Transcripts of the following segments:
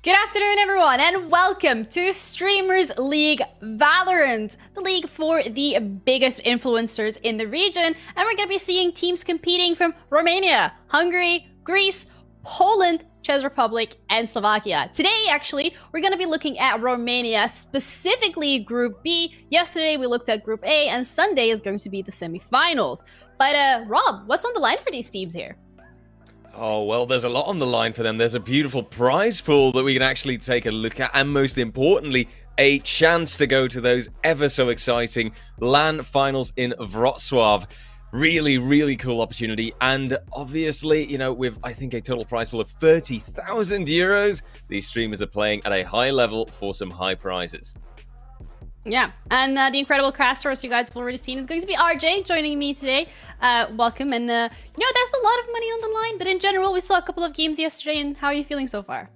Good afternoon, everyone, and welcome to Streamers League Valorant, the league for the biggest influencers in the region. And we're going to be seeing teams competing from Romania, Hungary, Greece, Poland, Czech Republic, and Slovakia. Today, actually, we're going to be looking at Romania, specifically Group B. Yesterday, we looked at Group A, and Sunday is going to be the semifinals. But, Rob, what's on the line for these teams here? Oh, well, there's a lot on the line for them. There's a beautiful prize pool that we can actually take a look at. And most importantly, a chance to go to those ever so exciting LAN finals in Wrocław. Really, really cool opportunity. And obviously, you know, with, I think, a total prize pool of 30,000 euros, these streamers are playing at a high level for some high prizes. Yeah, and the incredible crash source you guys have already seen is going to be RJ joining me today. Welcome, and you know, there's a lot of money on the line, but in general, we saw a couple of games yesterday, and how are you feeling so far?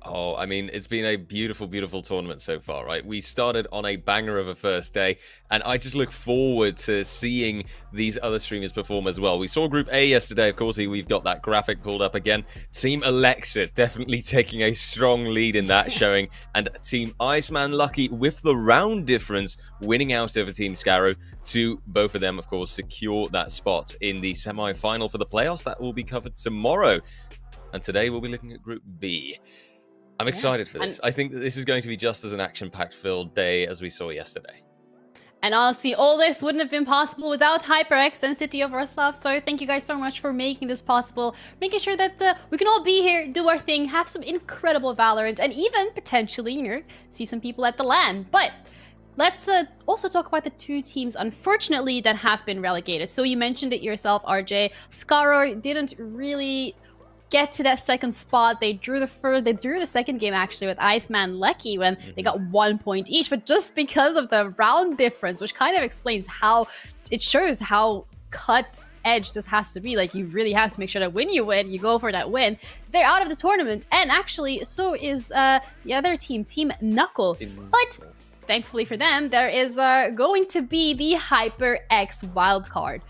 Oh, I mean, it's been a beautiful, beautiful tournament so far, right? We started on a banger of a first day, and I just look forward to seeing these other streamers perform as well. We saw Group A yesterday, of course, we've got that graphic pulled up again. Team Alexa definitely taking a strong lead in that showing, and Team Iceman Lucky with the round difference winning out over Team Scarrow to both of them, of course, secure that spot in the semi-final for the playoffs. That will be covered tomorrow, and today we'll be looking at Group B. I'm excited for this. I think that this is going to be just as an action-packed filled day as we saw yesterday. And honestly, all this wouldn't have been possible without HyperX and City of Wrocław. So thank you guys so much for making this possible, making sure that we can all be here, do our thing, have some incredible Valorant, and even potentially, you know, see some people at the LAN. But let's also talk about the two teams, unfortunately, that have been relegated. So you mentioned it yourself, RJ. Scarrow didn't really get to that second spot. They drew the second game actually with Iceman Lucky when they got 1 point each, but just because of the round difference, which kind of explains how it shows how cut edge this has to be. Like, you really have to make sure that when you win, you go for that win. They're out of the tournament, and actually so is the other team, Team Knuckle. But thankfully for them, there is going to be the HyperX wildcard,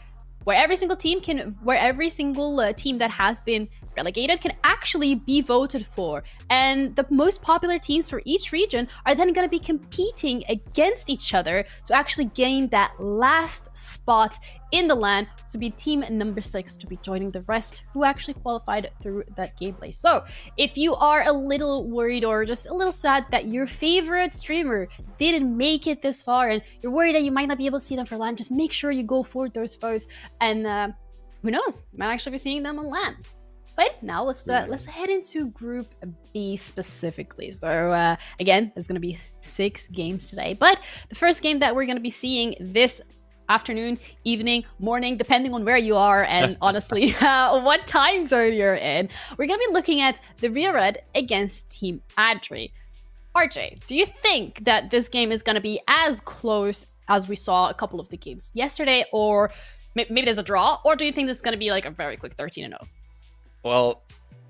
where every single team that has been relegated can actually be voted for, and the most popular teams for each region are then going to be competing against each other to actually gain that last spot in the LAN to be team number 6 to be joining the rest who actually qualified through that gameplay. So if you are a little worried or just a little sad that your favorite streamer didn't make it this far and you're worried that you might not be able to see them for LAN, just make sure you go for those votes, and who knows, you might actually be seeing them on LAN. But now let's head into Group B specifically. So again, there's going to be 6 games today. But the first game that we're going to be seeing this afternoon, evening, morning, depending on where you are and honestly what time zone you're in, we're going to be looking at the Real Red against Team Adri. RJ, do you think that this game is going to be as close as we saw a couple of the games yesterday, or maybe there's a draw, or do you think this is going to be like a very quick 13-0? Well,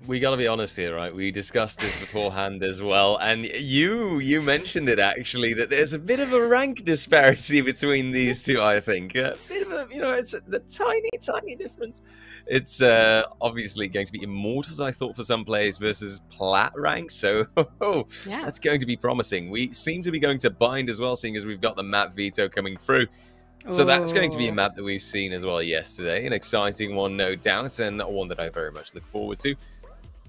we gotta be honest here, right? We discussed this beforehand as well, and you mentioned it actually that there's a bit of a rank disparity between these two. I think a bit of a, it's the tiny difference. It's obviously going to be Immortals, I thought, for some players versus Plat rank, so Yeah. that's going to be promising. We seem to be going to Bind as well, seeing as we've got the map veto coming through. So that's going to be a map that we've seen as well yesterday. An exciting one, no doubt, and one that I very much look forward to.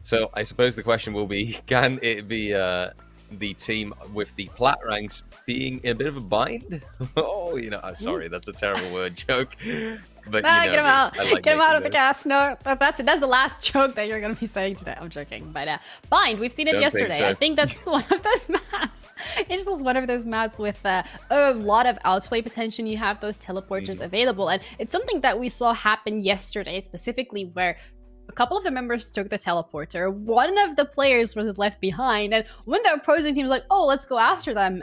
So I suppose the question will be, can it be the team with the Plat ranks being in a bit of a bind? Oh, sorry, that's a terrible word joke. But get him out. Get him out of the those. cast. No, that's it. That's the last joke that you're going to be saying today. I'm joking. But Bind, we've seen it yesterday. So. I think that's one of those maps. It's just one of those maps with a lot of outplay potential. You have those teleporters available. And it's something that we saw happen yesterday, specifically where a couple of the members took the teleporter. One of the players was left behind, and when the opposing team was like, "Oh, let's go after them,"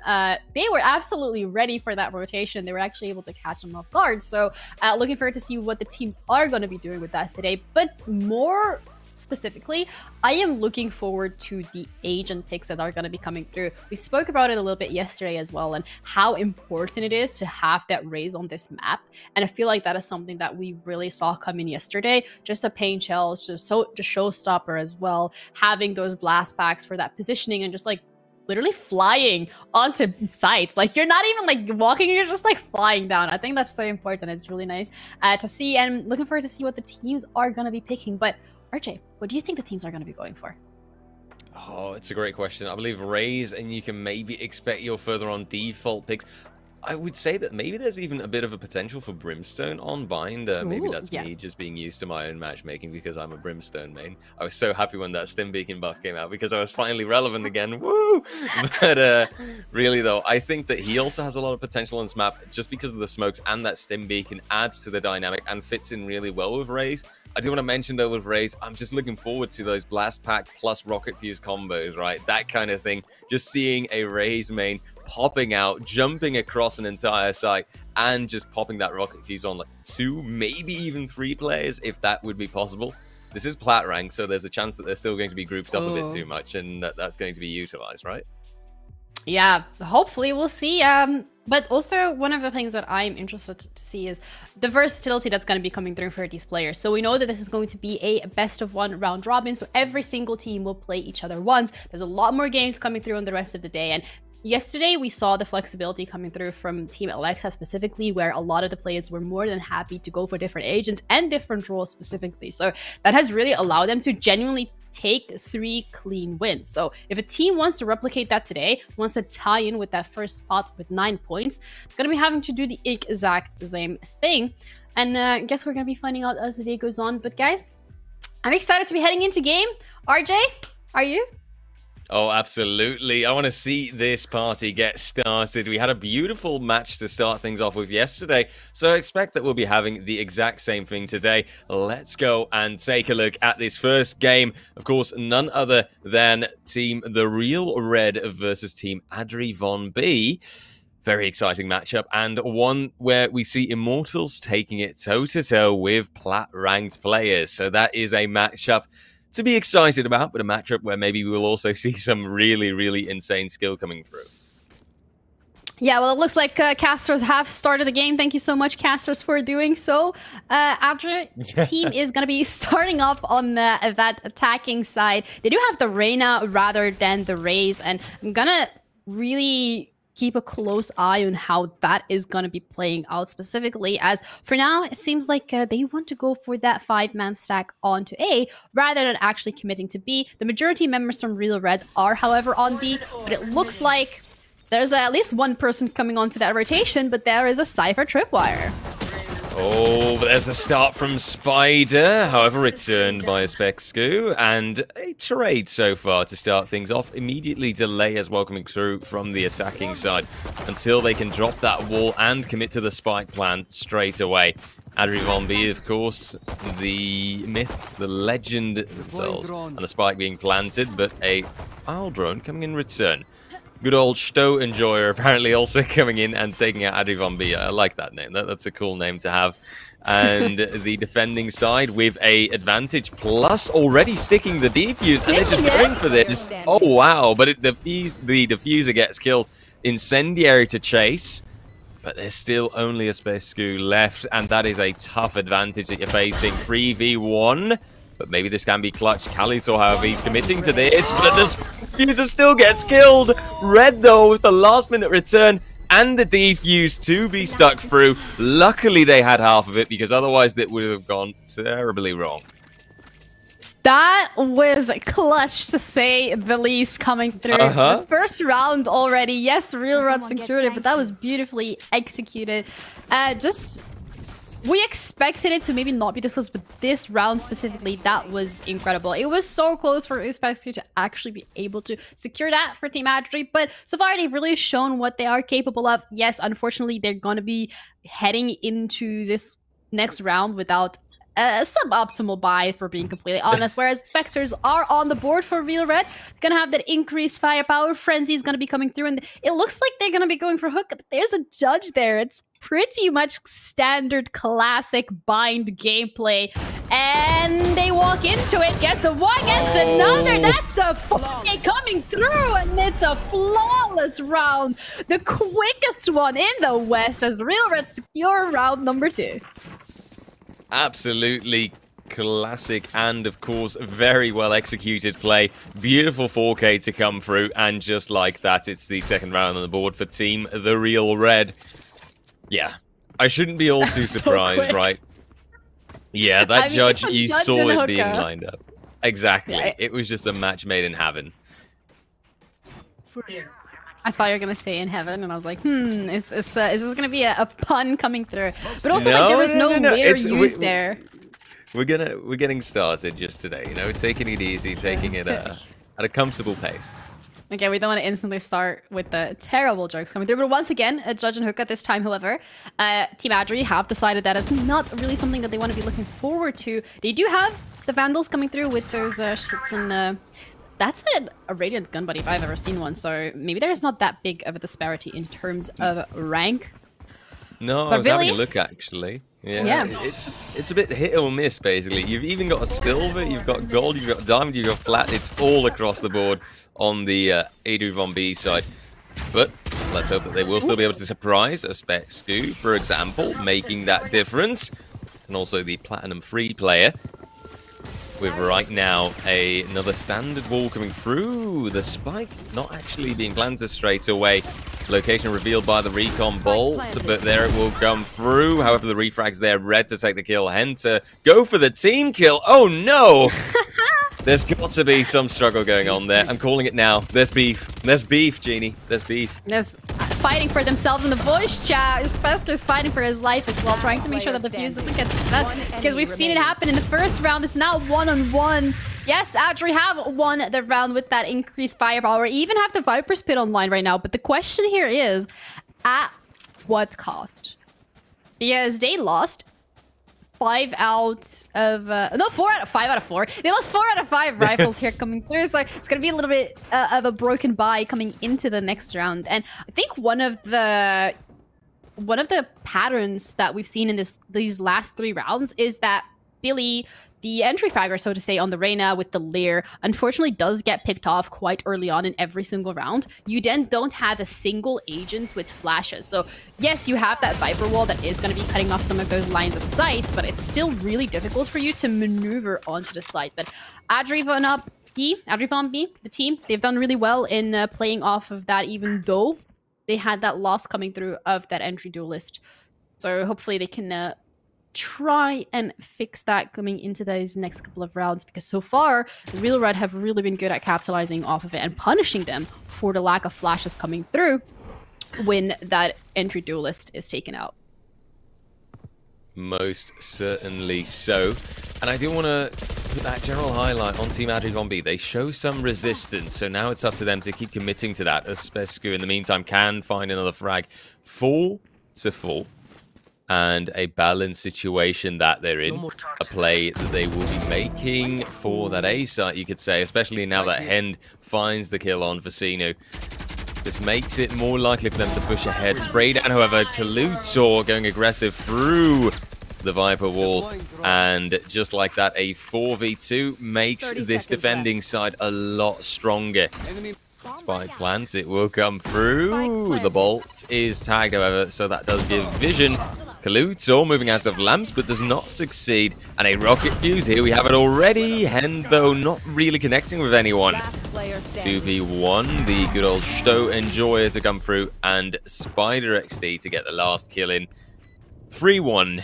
they were absolutely ready for that rotation. They were actually able to catch them off guard. So, looking forward to see what the teams are going to be doing with that today. But more specifically, I am looking forward to the agent picks that are going to be coming through. We spoke about it a little bit yesterday as well, and how important it is to have that raise on this map. And I feel like that is something that we really saw coming yesterday. Just a pain shells, just showstopper as well, having those blast packs for that positioning, and just like literally flying onto sites. Like, you're not even like walking, you're just like flying down. I think that's so important. It's really nice to see, and looking forward to see what the teams are going to be picking. But RJ, what do you think the teams are going to be going for? Oh, it's a great question. I believe Raze, and you can maybe expect your further on default picks. I would say that maybe there's even a bit of a potential for Brimstone on Bind. Maybe that's me just being used to my own matchmaking because I'm a Brimstone main. I was so happy when that Stim Beacon buff came out because I was finally relevant again. Woo! But really, though, I think that he also has a lot of potential on this map just because of the smokes, and that Stim Beacon adds to the dynamic and fits in really well with Raze. I do want to mention, though, with Raze, I'm just looking forward to those Blast Pack plus Rocket Fuse combos, right? That kind of thing. Just seeing a Raze main popping out, jumping across an entire site, and just popping that Rocket Fuse on like 2, maybe even 3 players, if that would be possible. This is Plat rank, so there's a chance that they're still going to be grouped up a bit too much, and that's going to be utilized, right? Yeah, hopefully we'll see. But also, one of the things that I'm interested to see is the versatility that's going to be coming through for these players. So we know that this is going to be a best-of-1 round robin, so every single team will play each other once. There's a lot more games coming through on the rest of the day, and yesterday we saw the flexibility coming through from Team Alexa specifically, where a lot of the players were more than happy to go for different agents and different roles specifically. So that has really allowed them to genuinely take 3 clean wins. So if a team wants to replicate that today, wants to tie in with that first spot with 9 points, they're going to be having to do the exact same thing. And I guess we're going to be finding out as the day goes on. But guys, I'm excited to be heading into game. RJ, are you? Oh, absolutely. I want to see this party get started. We had a beautiful match to start things off with yesterday, so I expect that we'll be having the exact same thing today. Let's go and take a look at this first game. Of course, none other than Team The Real Red versus Team Adri Von B. Very exciting matchup, and one where we see Immortals taking it toe-to-toe with Plat-ranked players. So that is a matchup to be excited about, but a matchup where maybe we will also see some really, really insane skill coming through. Yeah, well, it looks like casters have started the game. Thank you so much, casters, for doing so. Adri team is going to be starting off on that attacking side. They do have the Reyna rather than the Raze, and I'm going to really keep a close eye on how that is going to be playing out specifically, as for now it seems like they want to go for that 5-man stack onto A rather than actually committing to B. The majority members from Real Red are, however, on B, but it looks like there's at least one person coming onto that rotation, but there is a Cypher Tripwire. Oh, but there's a start from Spider, however returned by a Spexku, and a trade so far to start things off. Immediately delay as well coming through from the attacking side until they can drop that wall and commit to the spike plan straight away. Adri Von B, of course, the myth, the legend themselves, and the spike being planted, but a Isle drone coming in return. Good old Sto Enjoyer apparently also coming in and taking out Adri Von B. I like that name. That's a cool name to have. And the defending side with a advantage, plus already sticking the defuse, and they're just going for this. Oh, wow. But the diffuser gets killed. Incendiary to chase. But there's still only a Spescu left, and that is a tough advantage that you're facing. 3v1. But maybe this can be clutch. Kalitor, however, he's committing to this, but the diffuser still gets killed. Red, though, with the last-minute return and the defuse to be stuck through. Luckily, they had half of it, because otherwise it would have gone terribly wrong. That was clutch, to say the least, coming through. The first round already. Yes, RealRun secured it, but that was beautifully executed. We expected it to maybe not be this close, but this round specifically, that was incredible. It was so close for Spescu to actually be able to secure that for Team Adri, but so far they've really shown what they are capable of. Yes, unfortunately, they're going to be heading into this next round without a suboptimal buy, for being completely honest, whereas Spectres are on the board for Real Red. Gonna have that increased firepower. Frenzy is gonna be coming through, and it looks like they're gonna be going for hook, but there's a judge there. It's pretty much standard classic bind gameplay, and they walk into it, gets the one, gets another. That's the play coming through, and it's a flawless round, the quickest one in the West, as Real Red secure round number 2. Absolutely classic, and of course very well executed play. Beautiful 4K to come through, and just like that, it's the second round on the board for Team The Real Red. Yeah, I shouldn't be all too surprised, right? Yeah, that judge, you saw it being lined up. Exactly. Yeah. It was just a match made in heaven. I thought you were gonna say in heaven, and I was like, is this gonna be a pun coming through? But also, like, there was no layer used there. We're getting started just today, you know, taking it easy, taking it at a comfortable pace. Okay, we don't want to instantly start with the terrible jokes coming through. But once again, a judge and hookah this time, however. Team Adri have decided that is not really something that they want to be looking forward to. They do have the Vandals coming through with those shits in the... That's a Radiant gun buddy if I've ever seen one, so maybe there's not that big of a disparity in terms of rank. No, I was having a look, actually. Yeah. It's a bit hit or miss, basically. You've even got a silver, you've got gold, you've got diamond, you've got flat. It's all across the board on the Edu Von B side. But let's hope that they will still be able to surprise a Spescu, for example, making that difference. And also the Platinum Free player, with right now another standard wall coming through. The spike not actually being planted straight away. Location revealed by the recon bolt, but there it will come through. However, the refrag's there. Red to take the kill. Henter go for the team kill. Oh no! There's got to be some struggle going on there. I'm calling it now. There's beef. There's beef, Genie. There's beef. There's fighting for themselves in the voice chat. Spescu is fighting for his life as well, trying to make sure that the fuse doesn't get stuck. Because we've seen it happen in the first round. It's now 1-on-1. Yes, Adri have won the round with that increased firepower. Even have the Viper Spit online right now. But the question here is, at what cost? Because they lost 5 out of... no, 5 out of 4. They lost 4 out of 5 rifles here coming through. So it's going to be a little bit of a broken buy coming into the next round. And I think one of the patterns that we've seen in these last 3 rounds is that Billy, the entry fragger, so to say, on the Reyna with the Lear, unfortunately does get picked off quite early on in every single round. You then don't have a single agent with flashes. So yes, you have that Viper wall that is going to be cutting off some of those lines of sight, but it's still really difficult for you to maneuver onto the site. But Adri Von B, the team, they've done really well in playing off of that, even though they had that loss coming through of that entry duelist. So hopefully they can try and fix that coming into those next couple of rounds, because so far the Real Red have really been good at capitalizing off of it and punishing them for the lack of flashes coming through when that entry duelist is taken out. Most certainly so. And I do want to put that general highlight on Team Adri Von B. They show some resistance, so now it's up to them to keep committing to that, as Spescu in the meantime can find another frag. 4-4. And a balanced situation that they're in. A play that they will be making for that A site, you could say, especially now that Hend finds the kill on Vecino. This makes it more likely for them to push ahead. Spray down, however, Kalutsor going aggressive through the Viper wall, and just like that, a 4v2 makes this defending side a lot stronger. Spike plants, it will come through. The bolt is tagged, however, so that does give vision. Kaluto moving out of lamps, but does not succeed. And a rocket fuse, here we have it already. Hen, though, not really connecting with anyone. 2v1, the good old Sto Enjoyer to come through, and Spider XD to get the last kill in. 3-1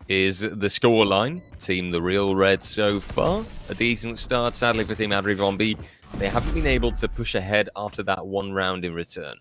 is the scoreline. Team the Real Red so far. A decent start, sadly, for Team Adri Von B. They haven't been able to push ahead after that one round in return.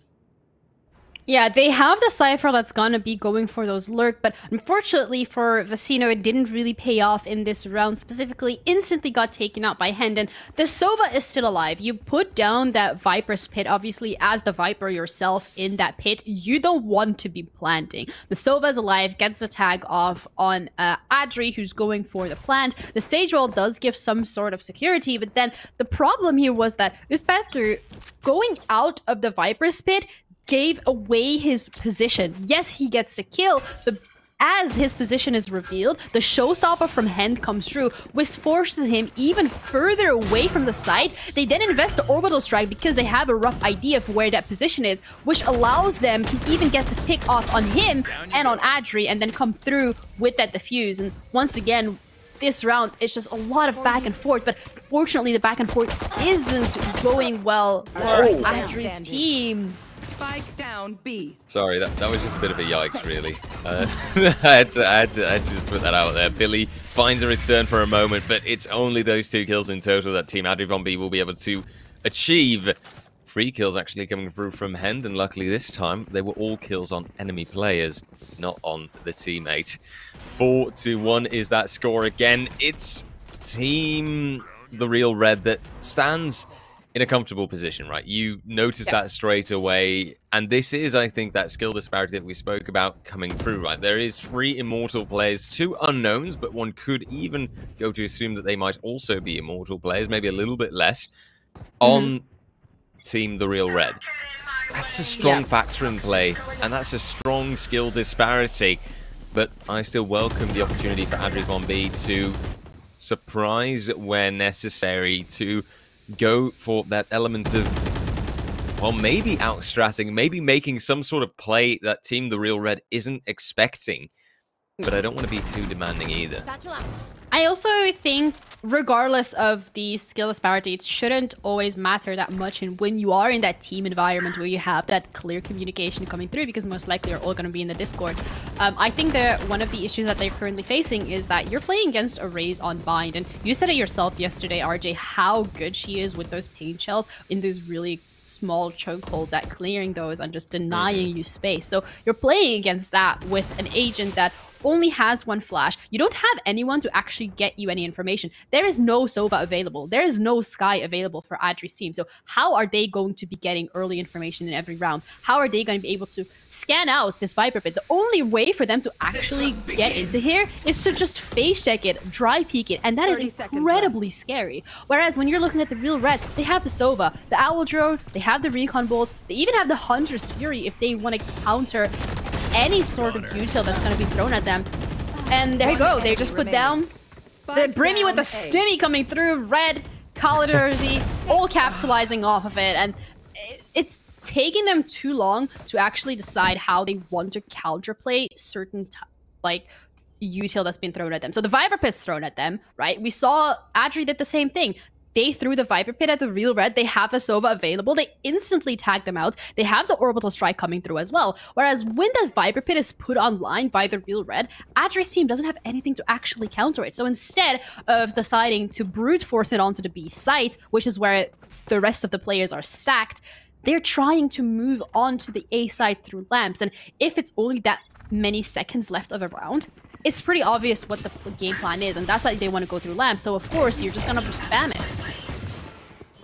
Yeah, they have the Cypher that's gonna be going for those lurk, but unfortunately for Vecino, it didn't really pay off in this round. Specifically, instantly got taken out by Hendon. The Sova is still alive. You put down that Viper's pit, obviously, as the Viper yourself in that pit, you don't want to be planting. The Sova is alive, gets the tag off on Adri, who's going for the plant. The Sage Roll does give some sort of security, but then the problem here was that Uzbekir going out of the Viper's pit gave away his position. Yes, he gets the kill, but as his position is revealed, the showstopper from Hend comes through, which forces him even further away from the site. They then invest the orbital strike because they have a rough idea of where that position is, which allows them to even get the pick off on him and on Adri, and then come through with that defuse. And once again, this round, it's just a lot of back and forth, but fortunately the back and forth isn't going well for Adri's team. Spike down B. Sorry, that was just a bit of a yikes, really. I had to just put that out there. Billy finds a return for a moment, but it's only those 2 kills in total that Team Adri Von B will be able to achieve. 3 kills actually coming through from Hend, and luckily this time they were all kills on enemy players, not on the teammate. 4-1 is that score again. It's Team the Real Red that stands in a comfortable position, right? You notice that straight away, and this is, I think, that skill disparity that we spoke about coming through, right? There is 3 immortal players, 2 unknowns, but one could even go to assume that they might also be immortal players, maybe a little bit less, on Team the Real Red. That's a strong factor in play, and that's a strong skill disparity, but I still welcome the opportunity for Adri Von B to surprise where necessary, to go for that element of, well, maybe outstratting, maybe making some sort of play that Team the Real Red isn't expecting. But I don't want to be too demanding either. I also think, regardless of the skill disparity, it shouldn't always matter that much when you are in that team environment where you have that clear communication coming through, because most likely you're all going to be in the Discord. I think that one of the issues that they're currently facing is that you're playing against a Raze on Bind, and you said it yourself yesterday, RJ, how good she is with those pain shells in those really small chokeholds at clearing those and just denying you space. So you're playing against that with an agent that only has 1 flash. You don't have anyone to actually get you any information. There is no Sova available. There is no Sky available for Adri's team. So how are they going to be getting early information in every round? How are they going to be able to scan out this Viper pit? The only way for them to actually get into here is to just face check it, dry peek it, and that is incredibly scary. Whereas when you're looking at the Real Red, they have the Sova, the Owl Drone, they have the Recon Bolts, they even have the Hunter's Fury if they want to counter any sort of util that's going to be thrown at them. And there you go, they just put down the Brimmy with the Stimmy coming through, Red, Kaliderzi, all capitalizing off of it. And it's taking them too long to actually decide how they want to counterplay certain util that's been thrown at them. So the Viper pit's thrown at them, right? We saw Adri did the same thing. They threw the Viper Pit at the Real Red. They have a Sova available. They instantly tag them out. They have the Orbital Strike coming through as well. Whereas when that Viper Pit is put online by the Real Red, Adri's team doesn't have anything to actually counter it. So instead of deciding to brute force it onto the B site, which is where the rest of the players are stacked, they're trying to move on to the A side through lamps. And if it's only that many seconds left of a round, it's pretty obvious what the game plan is, and that's why they want to go through lamps. So of course, you're just gonna spam it.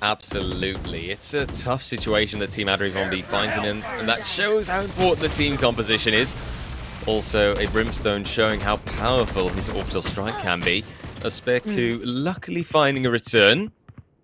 Absolutely. It's a tough situation that Team Adri Von B finds in, and that shows how important the team composition is. Also, a Brimstone showing how powerful his Orbital Strike can be. A Speku luckily finding a return,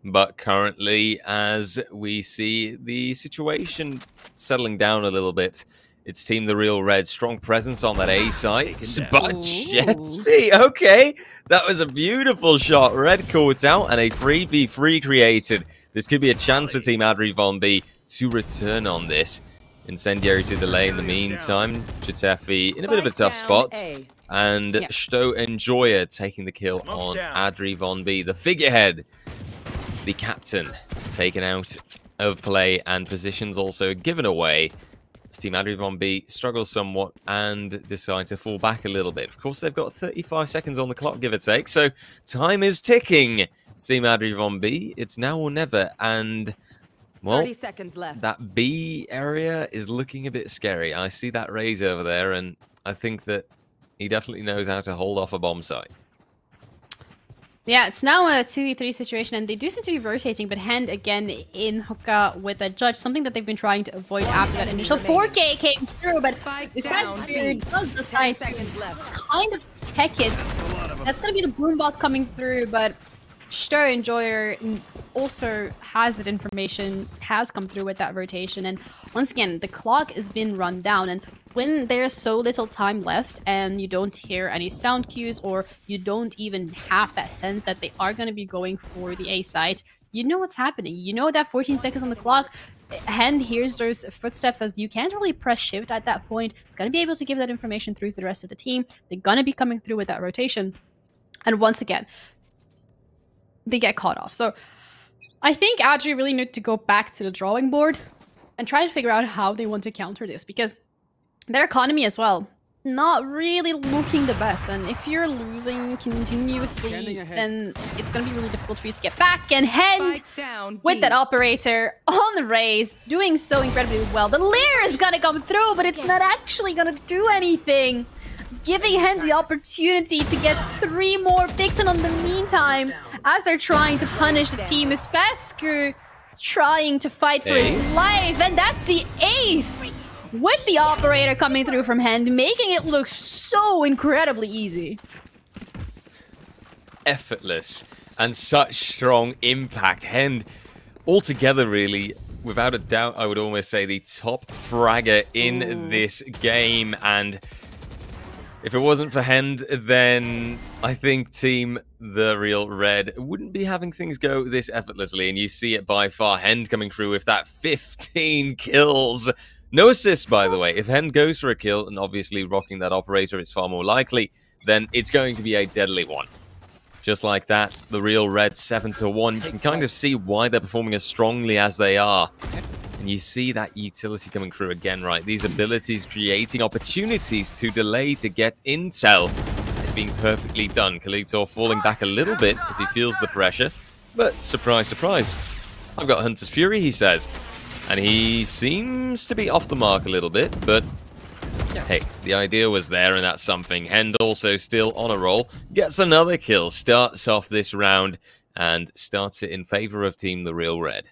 but currently, as we see the situation settling down a little bit, It's Team The Real Red. Strong presence on that A side. But Jetty, okay. That was a beautiful shot. Red caught out and a 3v3 created. This could be a chance for Team Adri Von B to return on this. Incendiary to delay in the meantime. Chitefi in a bit of a tough spot. And Sto Enjoyer taking the kill on Adri Von B. The figurehead, the captain, taken out of play and positions also given away. Team Adri Von B struggles somewhat and decide to fall back a little bit. Of course, they've got 35 seconds on the clock, give or take, so time is ticking. Team Adri Von B, it's now or never, and, well, 30 seconds left. That B area is looking a bit scary. I see that Raze over there, and I think that he definitely knows how to hold off a bomb site. Yeah, it's now a 2v3 situation, and they do seem to be rotating, but Hand again in hookah with a judge, something that they've been trying to avoid after that initial 4K came through, but this guy's Spirit does decide to kind of check it. That's going to be the Boombot coming through, but Sto Enjoyer also has that information, has come through with that rotation, and once again, the clock has been run down, and when there's so little time left and you don't hear any sound cues or you don't even have that sense that they are going to be going for the A site, you know what's happening. You know that 14 seconds on the clock, Hand hears those footsteps as you can't really press shift at that point. It's going to be able to give that information through to the rest of the team. They're going to be coming through with that rotation. And once again, they get caught off. So I think Adri really need to go back to the drawing board and try to figure out how they want to counter this, because their economy as well, not really looking the best. And if you're losing continuously, then it's going to be really difficult for you to get back. And Hand, with that operator on the Raze, doing so incredibly well. The Leer is going to come through, but it's not actually going to do anything. Giving Hand the opportunity to get 3 more picks. And on the meantime, as they're trying to punish the team, is Pescu trying to fight for his life. And that's the ace! With the operator coming through from Hand, making it look so incredibly easy. Effortless and such strong impact. Hand, altogether really, without a doubt, I would almost say the top fragger in this game. And if it wasn't for Hand, then I think Team The Real Red wouldn't be having things go this effortlessly. And you see it by far. Hand coming through with that 15 kills. No assists, by the way. If Hand goes for a kill, and obviously rocking that operator, it's far more likely, then it's going to be a deadly one. Just like that, The Real Red 7-1. You can kind of see why they're performing as strongly as they are. And you see that utility coming through again, right? These abilities creating opportunities to delay to get intel. It's being perfectly done. Kalitor falling back a little bit as he feels the pressure. But surprise, surprise. I've got Hunter's Fury, he says. And he seems to be off the mark a little bit, but hey, the idea was there, and that's something. Hand also still on a roll, gets another kill, starts off this round, and starts it in favor of Team The Real Red.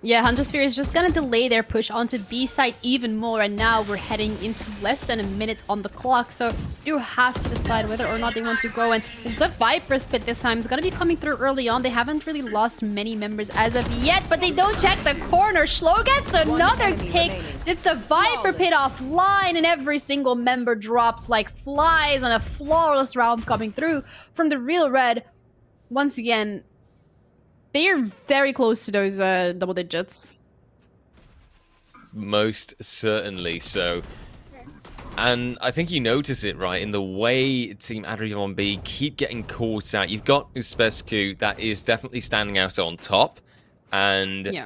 Yeah, Huntersphere is just gonna delay their push onto B site even more, and now we're heading into less than a minute on the clock, so you have to decide whether or not they want to go. And it's the Viper split this time. It's gonna be coming through early on. They haven't really lost many members as of yet, but they don't check the corner. Schlo gets another pick. It's the Viper pit offline, and every single member drops like flies on a flawless round coming through from The Real Red. Once again, they are very close to those double digits. Most certainly so. And I think you notice it, right, in the way Team Adri Von B keep getting caught out. You've got Uspescu that is definitely standing out on top. And, yeah,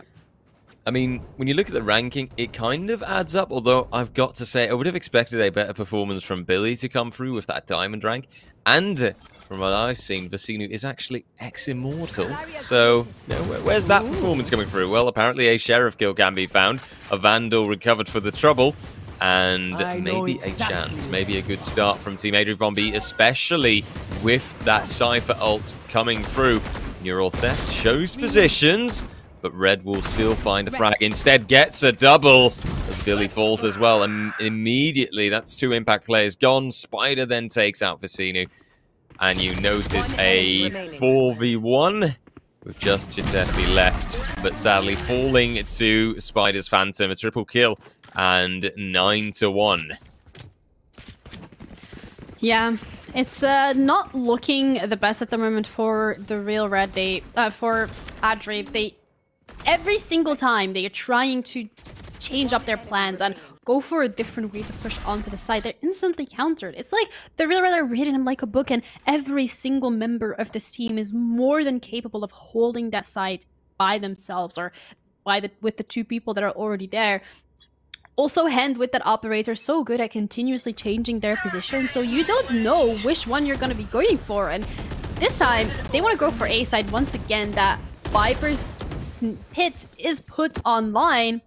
I mean, when you look at the ranking, it kind of adds up. Although, I've got to say, I would have expected a better performance from Billy to come through with that diamond rank. And from what I've seen, Vasinu is actually ex-immortal. So, you know, where's that performance coming through? Well, apparently a sheriff kill can be found. A Vandal recovered for the trouble. And maybe a chance, maybe a good start from Team Adri Von B, especially with that Cypher ult coming through. Neural Theft shows positions, but Red will still find a frag. Instead, gets a double as Billy falls as well. And immediately, that's 2 impact players gone. Spider then takes out Vasinu. And you notice a 4v1 with just Chitefi left, but sadly falling to Spider's Phantom. A triple kill and 9-1. Yeah, it's not looking the best at the moment for the Real Red. For Adri, every single time they are trying to change up their plans and go for a different way to push onto the side, they're instantly countered. It's like the Real Red are reading them like a book, and every single member of this team is more than capable of holding that side by themselves or with the two people that are already there. Also, Hand with that operator so good at continuously changing their position, so you don't know which one you're going to be going for. And this time, they want to go for A side once again. That Viper's pit is put online,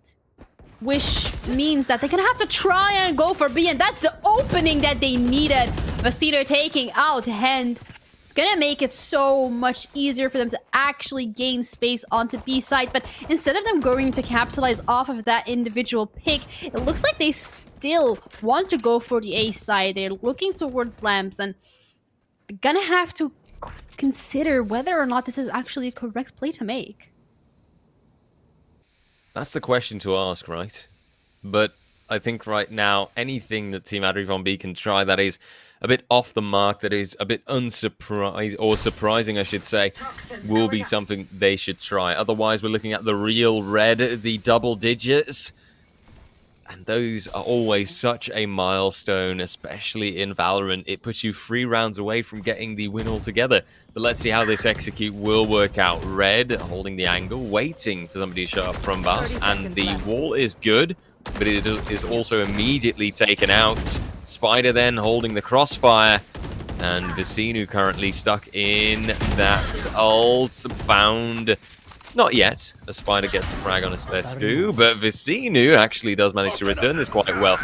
which means that they're going to have to try and go for B, and that's the opening that they needed. Vecino taking out Hand. Gonna make it so much easier for them to actually gain space onto B side, but instead of them going to capitalize off of that individual pick, it looks like they still want to go for the A side. They're looking towards lamps, and they're gonna have to consider whether or not this is actually a correct play to make. That's the question to ask, right? But I think right now, anything that Team Adri Von B can try that is a bit off the mark, that is a bit unsurprising, or surprising, I should say, will be something they should try. Otherwise, we're looking at the Real Red, the double digits. And those are always such a milestone, especially in Valorant. It puts you 3 rounds away from getting the win altogether. But let's see how this execute will work out. Red holding the angle, waiting for somebody to show up from Vals. And the wall is good, but it is also immediately taken out. Spider then holding the crossfire, and Vecino currently stuck in that ult. Found, not yet, as Spider gets the frag on a Spescu, but Vecino actually does manage to return this quite well.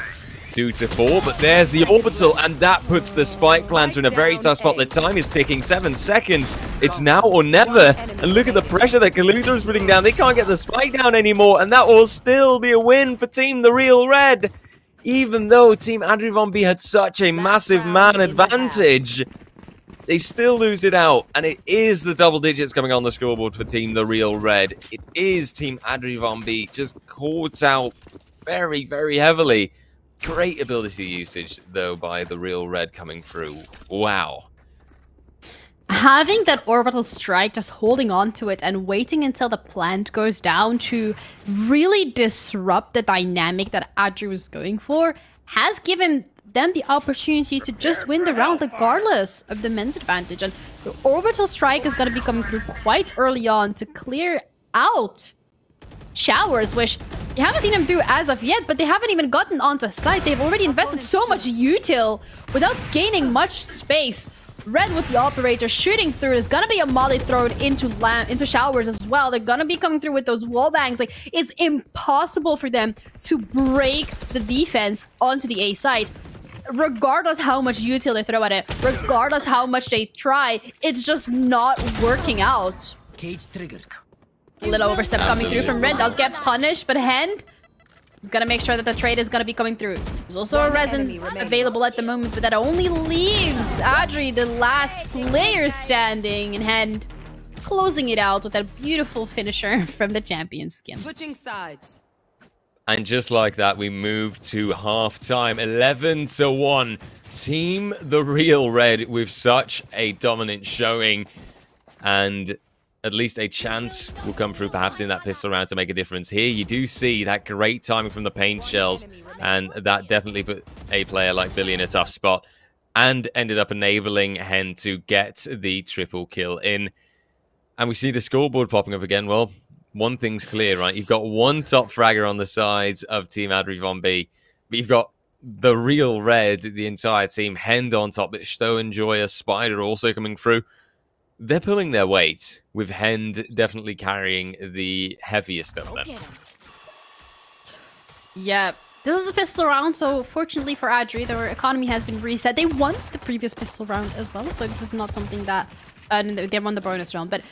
2-4, but there's the orbital, and that puts the Spike Planter in a very tough spot. The time is ticking, 7 seconds. It's now or never, and look at the pressure that Kaluza is putting down. They can't get the Spike down anymore, and that will still be a win for Team The Real Red. Even though Team Adri Von B had such a massive man advantage, they still lose it out, and it is the double digits coming on the scoreboard for Team The Real Red. It is Team Adri Von B just caught out very, very heavily. Great ability usage, though, by the Real Red coming through. Wow. Having that orbital strike, just holding on to it and waiting until the plant goes down to really disrupt the dynamic that Adri was going for, has given them the opportunity to just win the round regardless of the men's advantage. And the orbital strike is going to be coming through quite early on to clear out Showers, which you haven't seen them do as of yet, but they haven't even gotten onto site. They've already invested so much util without gaining much space. Red with the operator shooting through. There's gonna be a molly thrown into Showers as well. They're gonna be coming through with those wall bangs. Like, it's impossible for them to break the defense onto the A side. Regardless how much util they throw at it, regardless how much they try, it's just not working out. Cage triggered. A little overstep coming through from Red, does get punished, but Hand is gonna make sure that the trade is gonna be coming through. There's also a resin available at the moment, but that only leaves Adri, the last player standing, and Hand closing it out with that beautiful finisher from the champion skin. Switching sides. And just like that, we move to halftime, 11-1. Team The Real Red with such a dominant showing, and at least a chance will come through perhaps in that pistol round to make a difference. Here you do see that great timing from the paint shells, and that definitely put a player like Billy in a tough spot and ended up enabling Hen to get the triple kill in. And we see the scoreboard popping up again. Well, one thing's clear, right? You've got one top fragger on the sides of Team Adri Von B, but you've got the Real Red, the entire team, Hend on top, but Stow and Joya, Spider also coming through. They're pulling their weight, with Hend definitely carrying the heaviest of them. Yeah, this is the pistol round, so fortunately for Adri, their economy has been reset. They won the previous pistol round as well, so this is not something that... they won the bonus round, but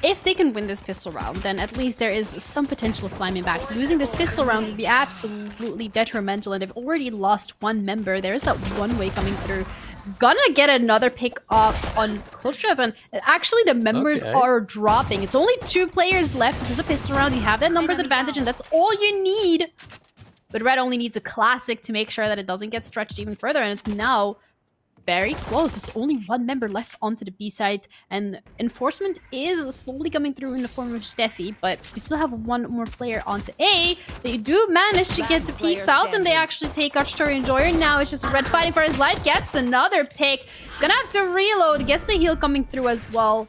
if they can win this pistol round, then at least there is some potential of climbing back. Losing this pistol round would be absolutely detrimental, and they've already lost one member. There is that one-way coming through. Gonna get another pick off on Kulchev, and actually the members are dropping. It's only 2 players left. This is a pistol round. You have that numbers advantage, and that's all you need But Red only needs a classic to make sure that it doesn't get stretched even further, and it's now very close. There's only one member left onto the B side, and enforcement is slowly coming through in the form of Steffi, but we still have one more player onto A. They do manage to get the peaks out, and they actually take Archtori Enjoyer. Now it's just Red fighting for his life, gets another pick. He's gonna have to reload, gets the heal coming through as well.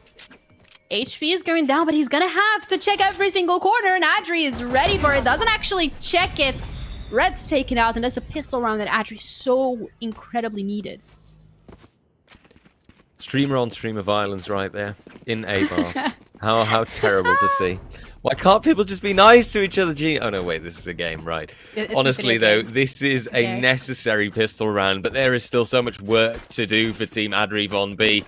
HP is going down, but he's gonna have to check every single corner, and Adri is ready for it. Doesn't actually check it. Red's taken out, and there's a pistol round that Adri so incredibly needed. Streamer on streamer violence right there in A bars. How terrible to see. Why can't people just be nice to each other? Gee, oh no, wait, this is a game, right? Honestly though, this is a necessary pistol round, but there is still so much work to do for Team Adri Von B.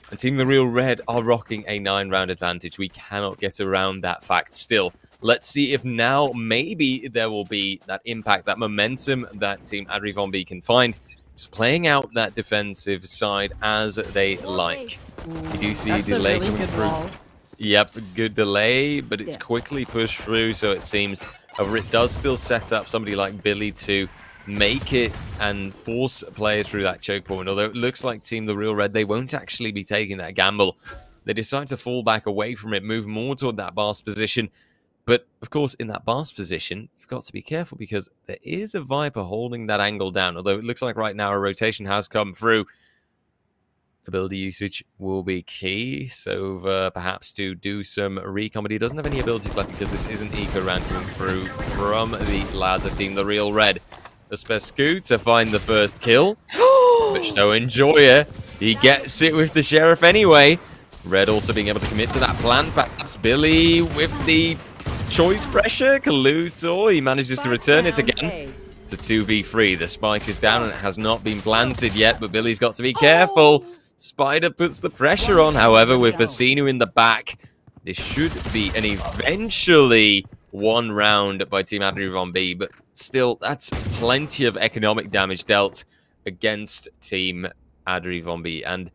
And Team The Real Red are rocking a 9-round advantage. We cannot get around that fact still. Let's see if now maybe there will be that impact, that momentum that Team Adri Von B can find. Just playing out that defensive side as they like. You do see a delay really coming through. Wall. Yep, good delay, but it's quickly pushed through, so it seems. However, it does still set up somebody like Billy to make it and force players through that choke point. Although it looks like Team The Real Red, they won't actually be taking that gamble. They decide to fall back away from it, move more toward that boss position. But, of course, in that boss position, you've got to be careful because there is a Viper holding that angle down. Although it looks like right now a rotation has come through. Ability usage will be key. So, perhaps to do some recon. But he doesn't have any abilities left because this is an eco round coming through from the lads of Team The Real Red. Spescu to find the first kill. But so Enjoyer, he gets it with the Sheriff anyway. Red also being able to commit to that plan. Perhaps Billy with the choice pressure. Kaluto, he manages to return it again. It's a 2v3. The spike is down and it has not been planted yet, but Billy's got to be careful. Spider puts the pressure on, however, with Vasinu in the back. This should be an eventually one round by Team Adri Von B, but still, that's plenty of economic damage dealt against Team Adri Von B, and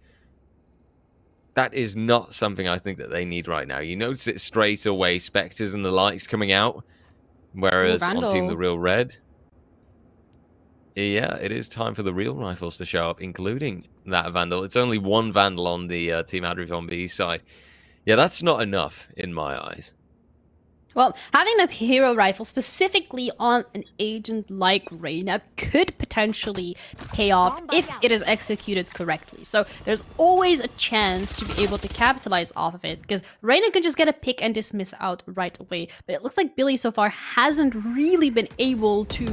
that is not something I think that they need right now. You notice it straight away, Spectres and the lights coming out, whereas on Team The Real Red, yeah, it is time for the real rifles to show up, including that Vandal. It's only one Vandal on the Team Adri Von B side. Yeah, that's not enough in my eyes. Well, having that hero rifle specifically on an agent like Reyna could potentially pay off if it is executed correctly. So there's always a chance to be able to capitalize off of it, because Reyna can just get a pick and dismiss out right away. But it looks like Billy so far hasn't really been able to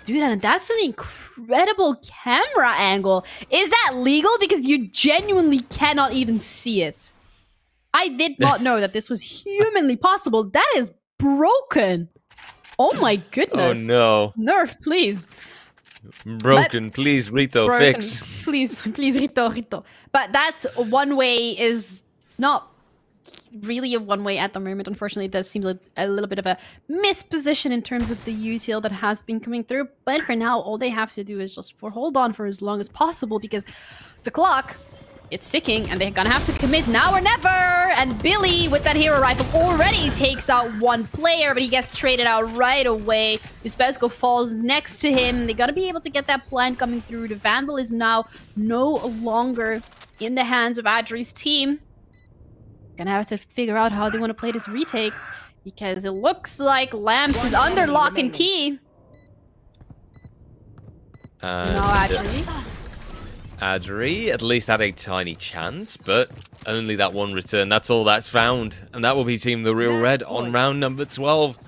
do that, and that's an incredible camera angle. Is that legal? Because you genuinely cannot even see it. I did not know that this was humanly possible. That is broken. Oh my goodness. Oh no. Nerf, please. Broken, please, Rito, broken. fix. Please, Rito. But that one way is not really a one way at the moment. Unfortunately, that seems like a little bit of a misposition in terms of the util that has been coming through. But for now, all they have to do is just hold on for as long as possible, because the clock, it's ticking, and they're gonna have to commit now or never. And Billy, with that hero rifle, already takes out one player, but he gets traded out right away. Uspezko falls next to him. They gotta be able to get that plan coming through. The Vandal is now no longer in the hands of Adri's team. Gonna have to figure out how they want to play this retake, because it looks like Lamps is under lock and key. No, Adri. Adri at least had a tiny chance, but only that one return. That's all that's found. And that will be Team The Real Red on round number 12.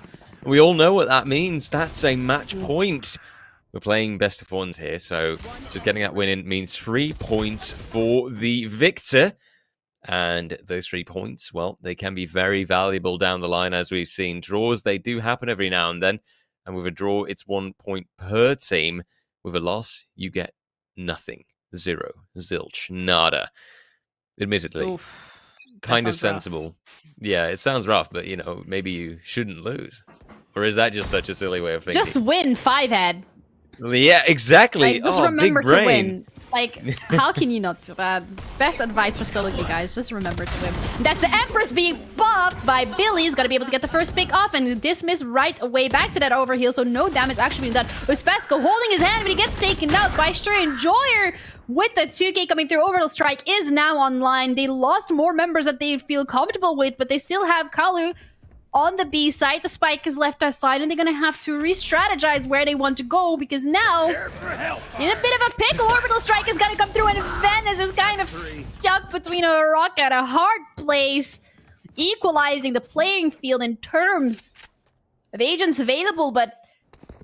We all know what that means. That's a match point. We're playing best of ones here, so just getting that win in means 3 points for the victor. And those 3 points, well, they can be very valuable down the line, as we've seen. Draws, they do happen every now and then. And with a draw, it's 1 point per team. With a loss, you get nothing. Zero. Zilch. Nada. Admittedly. Oof, kind of sensible. Rough. Yeah, it sounds rough, but, you know, maybe you shouldn't lose. Or is that just such a silly way of thinking? Just win 5-head. Yeah, exactly. Like, just remember to win. Like, how can you not do that? Best advice for Silica, guys. Just remember to win. That's the Empress being buffed by Billy. He's gonna be able to get the first pick off and dismiss right away back to that overheal. So no damage actually being done. Uspesco holding his hand, but he gets taken out by Stray Enjoyer. With the 2K coming through, Orbital Strike is now online. They lost more members that they feel comfortable with, but they still have Kalu on the B side. The Spike is left aside, and they're gonna have to re-strategize where they want to go, because now, in a bit of a pickle, Orbital Strike is gonna come through, and Venice is kind of stuck between a rock and a hard place, equalizing the playing field in terms of agents available, but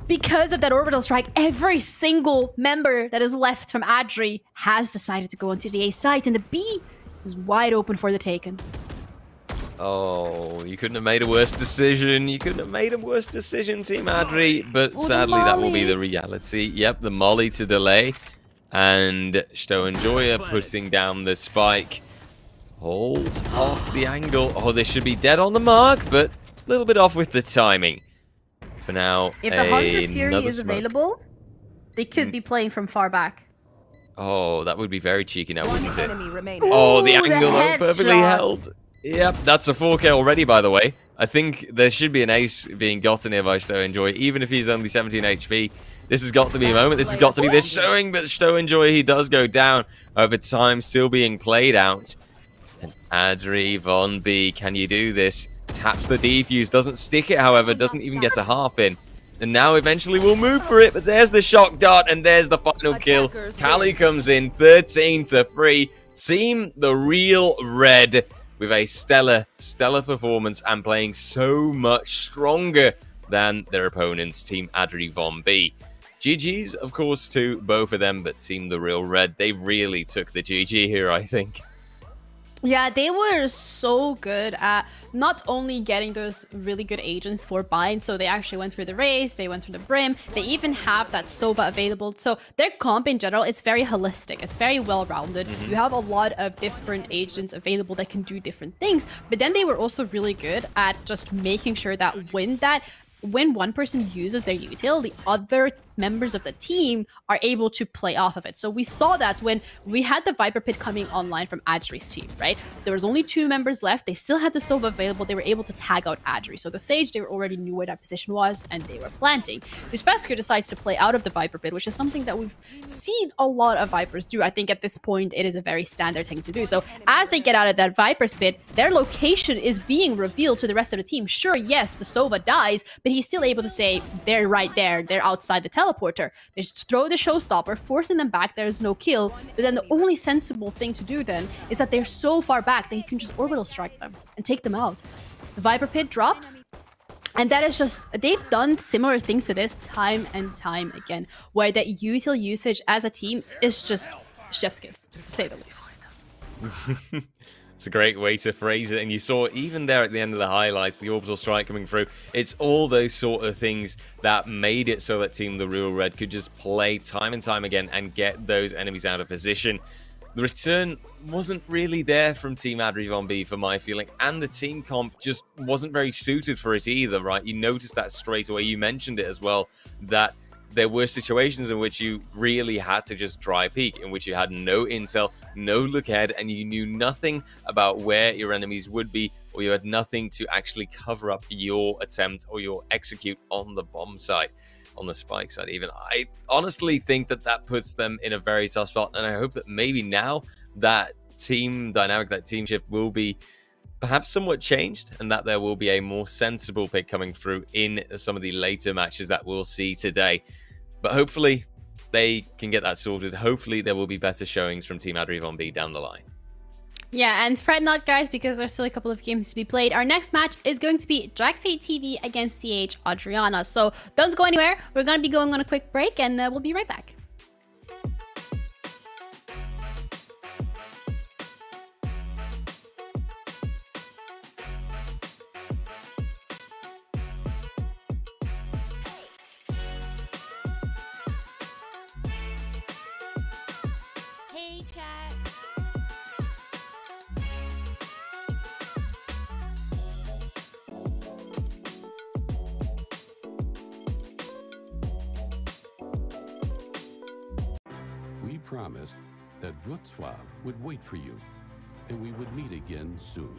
because of that Orbital Strike, every single member that is left from Adri has decided to go onto the A site, and the B is wide open for the taken. Oh, you couldn't have made a worse decision. You couldn't have made a worse decision, Team Adri. But sadly, that will be the reality. Yep, the molly to delay. And Stow Enjoyer putting down the spike. Holds off the angle. Oh, this should be dead on the mark, but a little bit off with the timing. For now, if the Hunter's Fury is available, they could be playing from far back. Oh, that would be very cheeky now, wouldn't it? Ooh, oh, the angle the perfectly held. Yep, that's a 4K already, by the way. I think there should be an ace being gotten here by Stow Enjoy, even if he's only 17 HP. This has got to be a moment. This has got to be this showing, but Stow Enjoy, he does go down over time, still being played out. And Adri Von B, can you do this? Taps the defuse, doesn't stick it, however, doesn't even get a half in. And now eventually we'll move for it, but there's the shock dart, and there's the final kill. Kali comes in, 13-3. Team the Real Red with a stellar performance and playing so much stronger than their opponents, Team Adri Von B. GG's, of course, to both of them, but Team the Real Red, they really took the GG here, I think. Yeah, they were so good at not only getting those really good agents for bind, so they actually went through the race, they went through the brim, they even have that Sova available. So their comp in general is very holistic, it's very well-rounded. You have a lot of different agents available that can do different things, but then they were also really good at just making sure that when one person uses their util, the other members of the team are able to play off of it. So we saw that when we had the Viper Pit coming online from Adri's team, right? There was only 2 members left. They still had the Sova available. They were able to tag out Adri. So the Sage, they already knew where that position was, and they were planting. Uspesco decides to play out of the Viper Pit, which is something that we've seen a lot of Vipers do. I think at this point, it is a very standard thing to do. So as they get out of that Viper's Pit, their location is being revealed to the rest of the team. Sure, yes, the Sova dies, but he's still able to say, they're right there. They're outside the teleporter. They just throw the showstopper, forcing them back. There's no kill. But then the only sensible thing to do then is that they're so far back that you can just orbital strike them and take them out. The Viper Pit drops. And that is just, they've done similar things to this time and time again, where the util usage as a team is just chef's kiss, to say the least. It's a great way to phrase it, and you saw even there at the end of the highlights, the orbital strike coming through. It's all those sort of things that made it so that Team the Real Red could just play time and time again and get those enemies out of position. The return wasn't really there from Team Adri Von B for my feeling, and the team comp just wasn't very suited for it either, right? You noticed that straight away. You mentioned it as well, that there were situations in which you really had to just dry peek, in which you had no intel, no look ahead, and you knew nothing about where your enemies would be, or you had nothing to actually cover up your attempt or your execute on the bomb site, on the spike side even. I honestly think that that puts them in a very tough spot, and I hope that maybe now that team dynamic, that team shift will be perhaps somewhat changed, and that there will be a more sensible pick coming through in some of the later matches that we'll see today. But hopefully they can get that sorted. Hopefully there will be better showings from Team Adri Von B down the line. Yeah, and fret not, guys, because there's still a couple of games to be played. Our next match is going to be Jaxi TV against CH Adriana. So don't go anywhere. We're going to be going on a quick break, and we'll be right back. Hey, chat. promised that Wrocław would wait for you and we would meet again soon.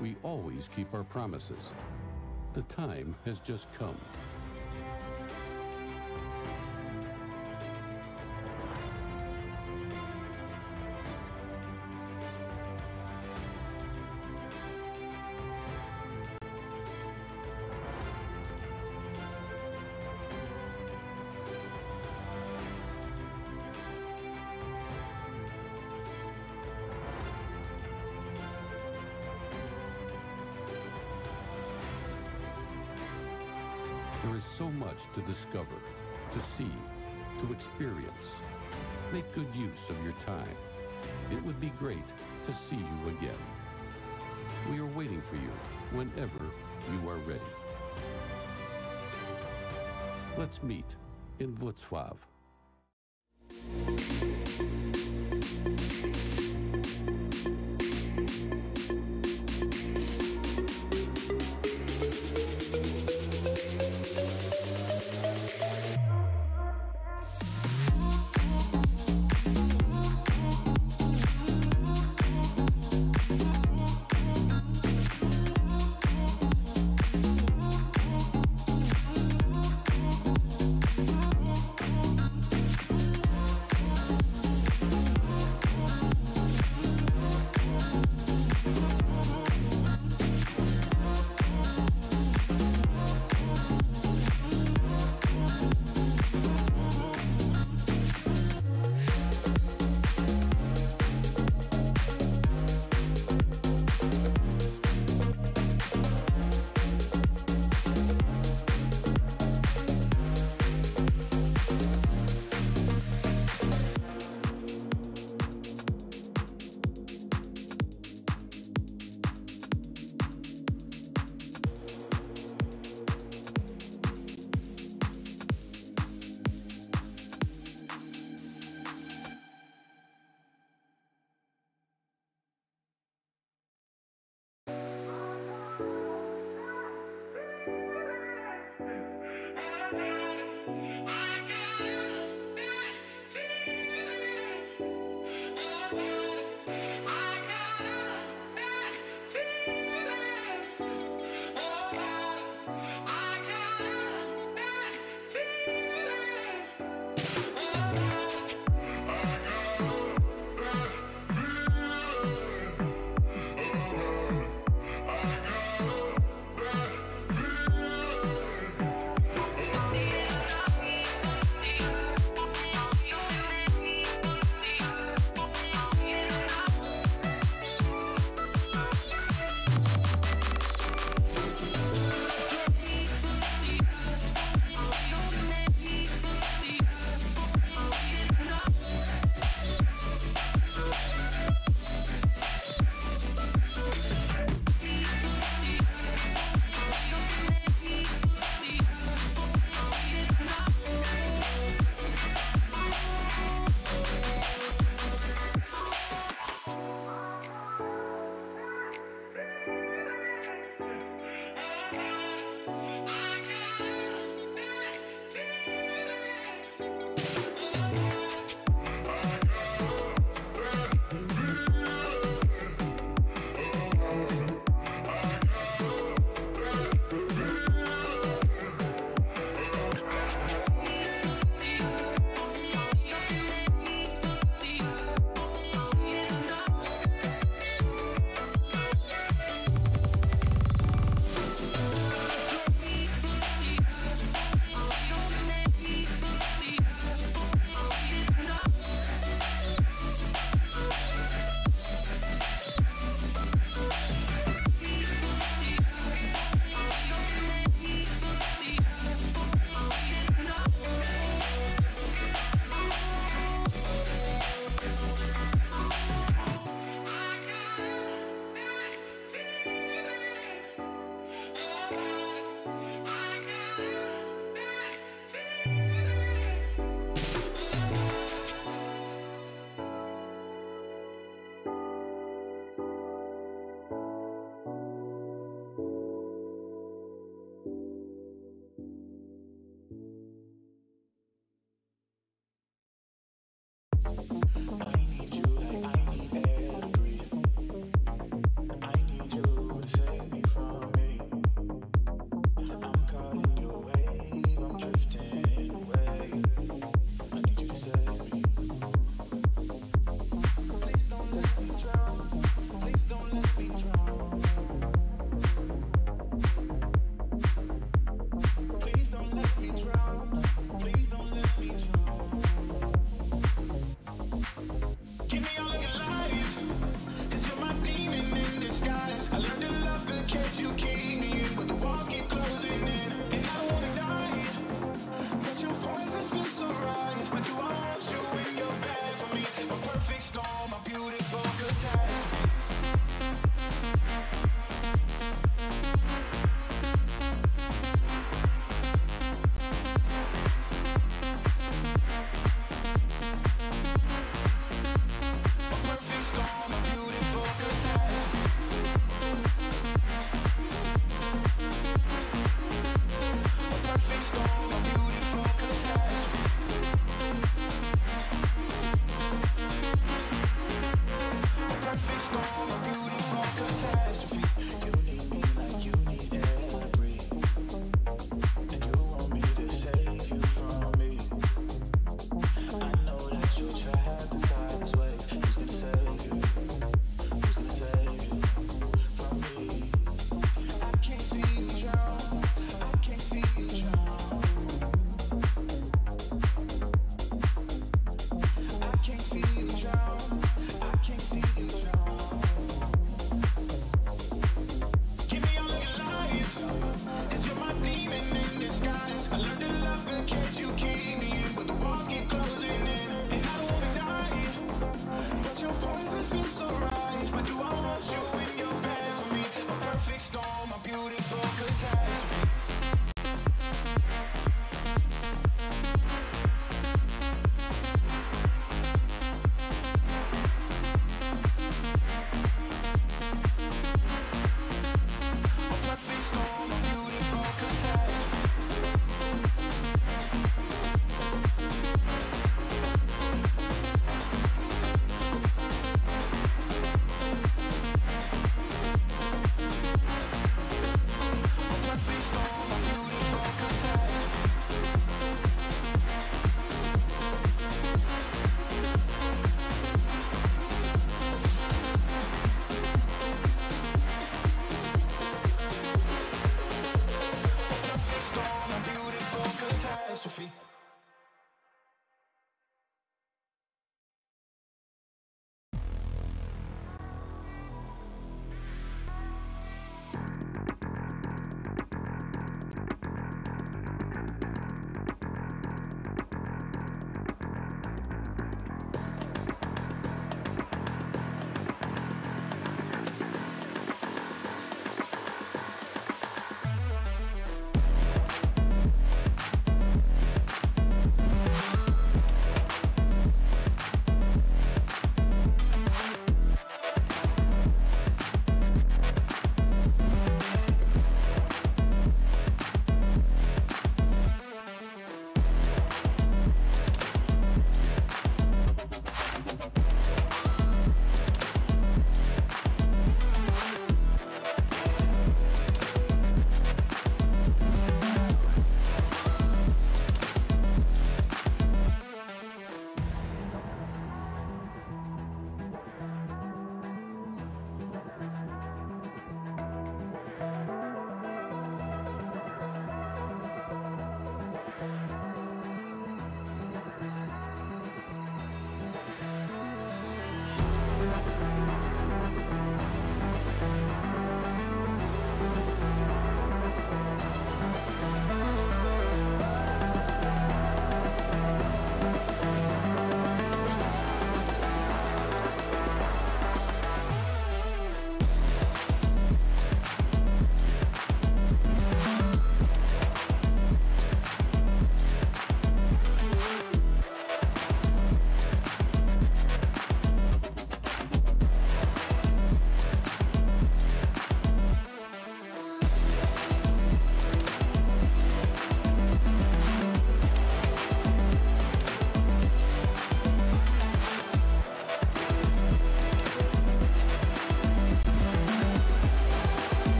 We always keep our promises. The time has just come. There is so much to discover, to see, to experience. Make good use of your time. It would be great to see you again. We are waiting for you whenever you are ready. Let's meet in Wrocław.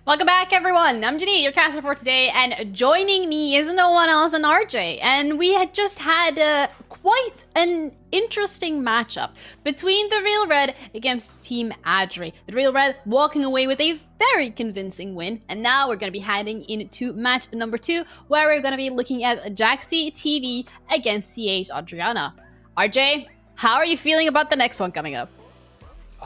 Welcome back, everyone. I'm Janine, your caster for today, and joining me is no one else than RJ. And we had just had quite an interesting matchup between the Real Red against Team Adri. The Real Red walking away with a very convincing win, and now we're going to be heading into match number 2, where we're going to be looking at Jaxi TV against CH Adriana. RJ, how are you feeling about the next one coming up?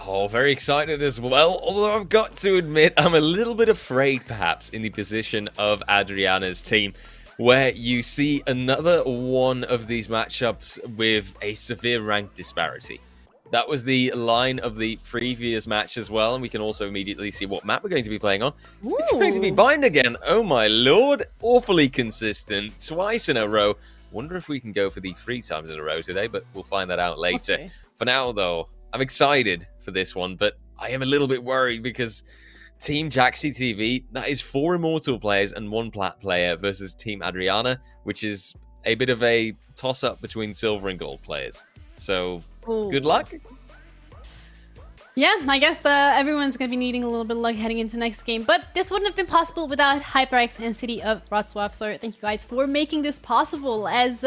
Oh, very excited as well, although I've got to admit I'm a little bit afraid perhaps in the position of Adriana's team, where you see another one of these matchups with a severe rank disparity. That was the line of the previous match as well, and we can also immediately see what map we're going to be playing on. Ooh. It's going to be Bind again. Oh my lord, awfully consistent, twice in a row. Wonder if we can go for the 3 times in a row today, but we'll find that out later. For now though, I'm excited for this one, but I am a little bit worried because Team Jaxi TV, that is 4 Immortal players and 1 Plat player versus Team Adriana, which is a bit of a toss-up between Silver and Gold players. So, good luck. Yeah, I guess everyone's going to be needing a little bit of luck heading into next game. But this wouldn't have been possible without HyperX and City of Wrocław. So thank you guys for making this possible. As,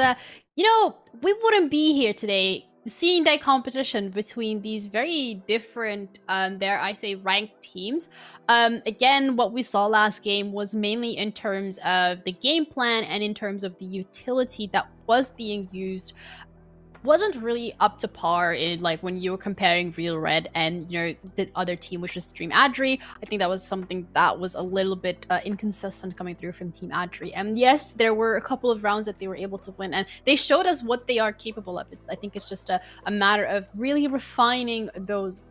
you know, we wouldn't be here today seeing that competition between these very different, dare I say, ranked teams. Again, what we saw last game was mainly in terms of the game plan and in terms of the utility that was being used. Wasn't really up to par in like when you were comparing Real Red and, you know, the other team, which was Team Adri. I think that was something that was a little bit inconsistent coming through from Team Adri. And yes, there were a couple of rounds that they were able to win, and they showed us what they are capable of. I think it's just a matter of really refining those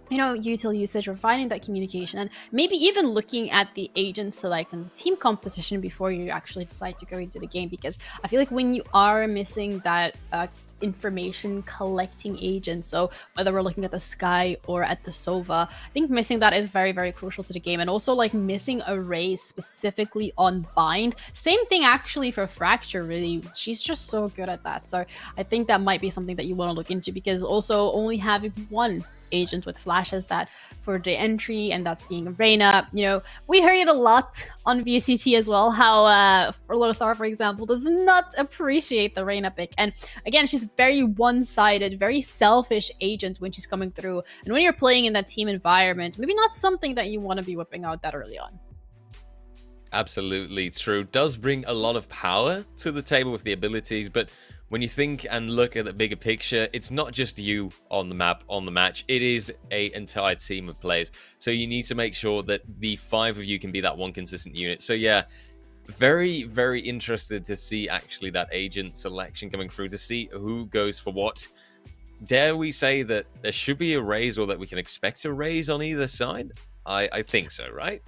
you know, util usage, refining that communication, and maybe even looking at the agent select and the team composition before you actually decide to go into the game. Because I feel like when you are missing that information collecting agent, so whether we're looking at the Sky or at the Sova, I think missing that is very, very crucial to the game. And also like missing arrays specifically on Bind. Same thing actually for Fracture, really. She's just so good at that. So I think that might be something that you want to look into, because also only having 1 agent with flashes that for the entry, and that being Reina. You know, we heard it a lot on VCT as well, how for Lothar, for example, does not appreciate the Reina pick. And again, she's very one-sided, very selfish agent when she's coming through. And when you're playing in that team environment, maybe not something that you want to be whipping out that early on. Absolutely true. Does bring a lot of power to the table with the abilities, but when you think and look at the bigger picture, it's not just you on the map, on the match. It is an entire team of players. So you need to make sure that the 5 of you can be that one consistent unit. So yeah, very, very interested to see actually that agent selection coming through, to see who goes for what. Dare we say that there should be a raise, or that we can expect a raise on either side? I think so, right?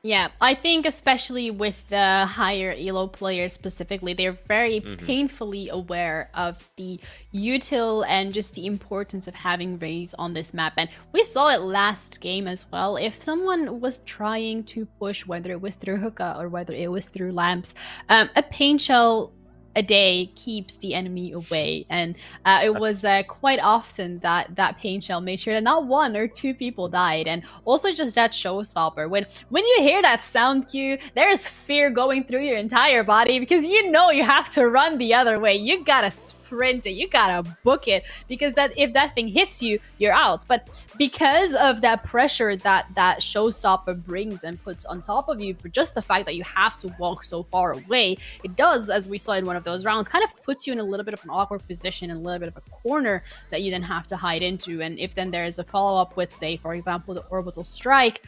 Yeah, I think especially with the higher elo players specifically, they're very painfully aware of the util and just the importance of having Raze on this map. And we saw it last game as well. If someone was trying to push, whether it was through hookah or whether it was through lamps, a pain shell a day keeps the enemy away, and it was quite often that pain shell made sure that not 1 or 2 people died. And also just that showstopper, when you hear that sound cue, there's fear going through your entire body, because you know you have to run the other way. You gotta sprint it, you gotta book it, because that if that thing hits you, you're out. But because of that pressure that showstopper brings and puts on top of you, for just the fact that you have to walk so far away, it does, as we saw in one of those rounds, kind of puts you in a little bit of an awkward position and a little bit of a corner that you then have to hide into. And if then there is a follow-up with, say, for example, the orbital strike,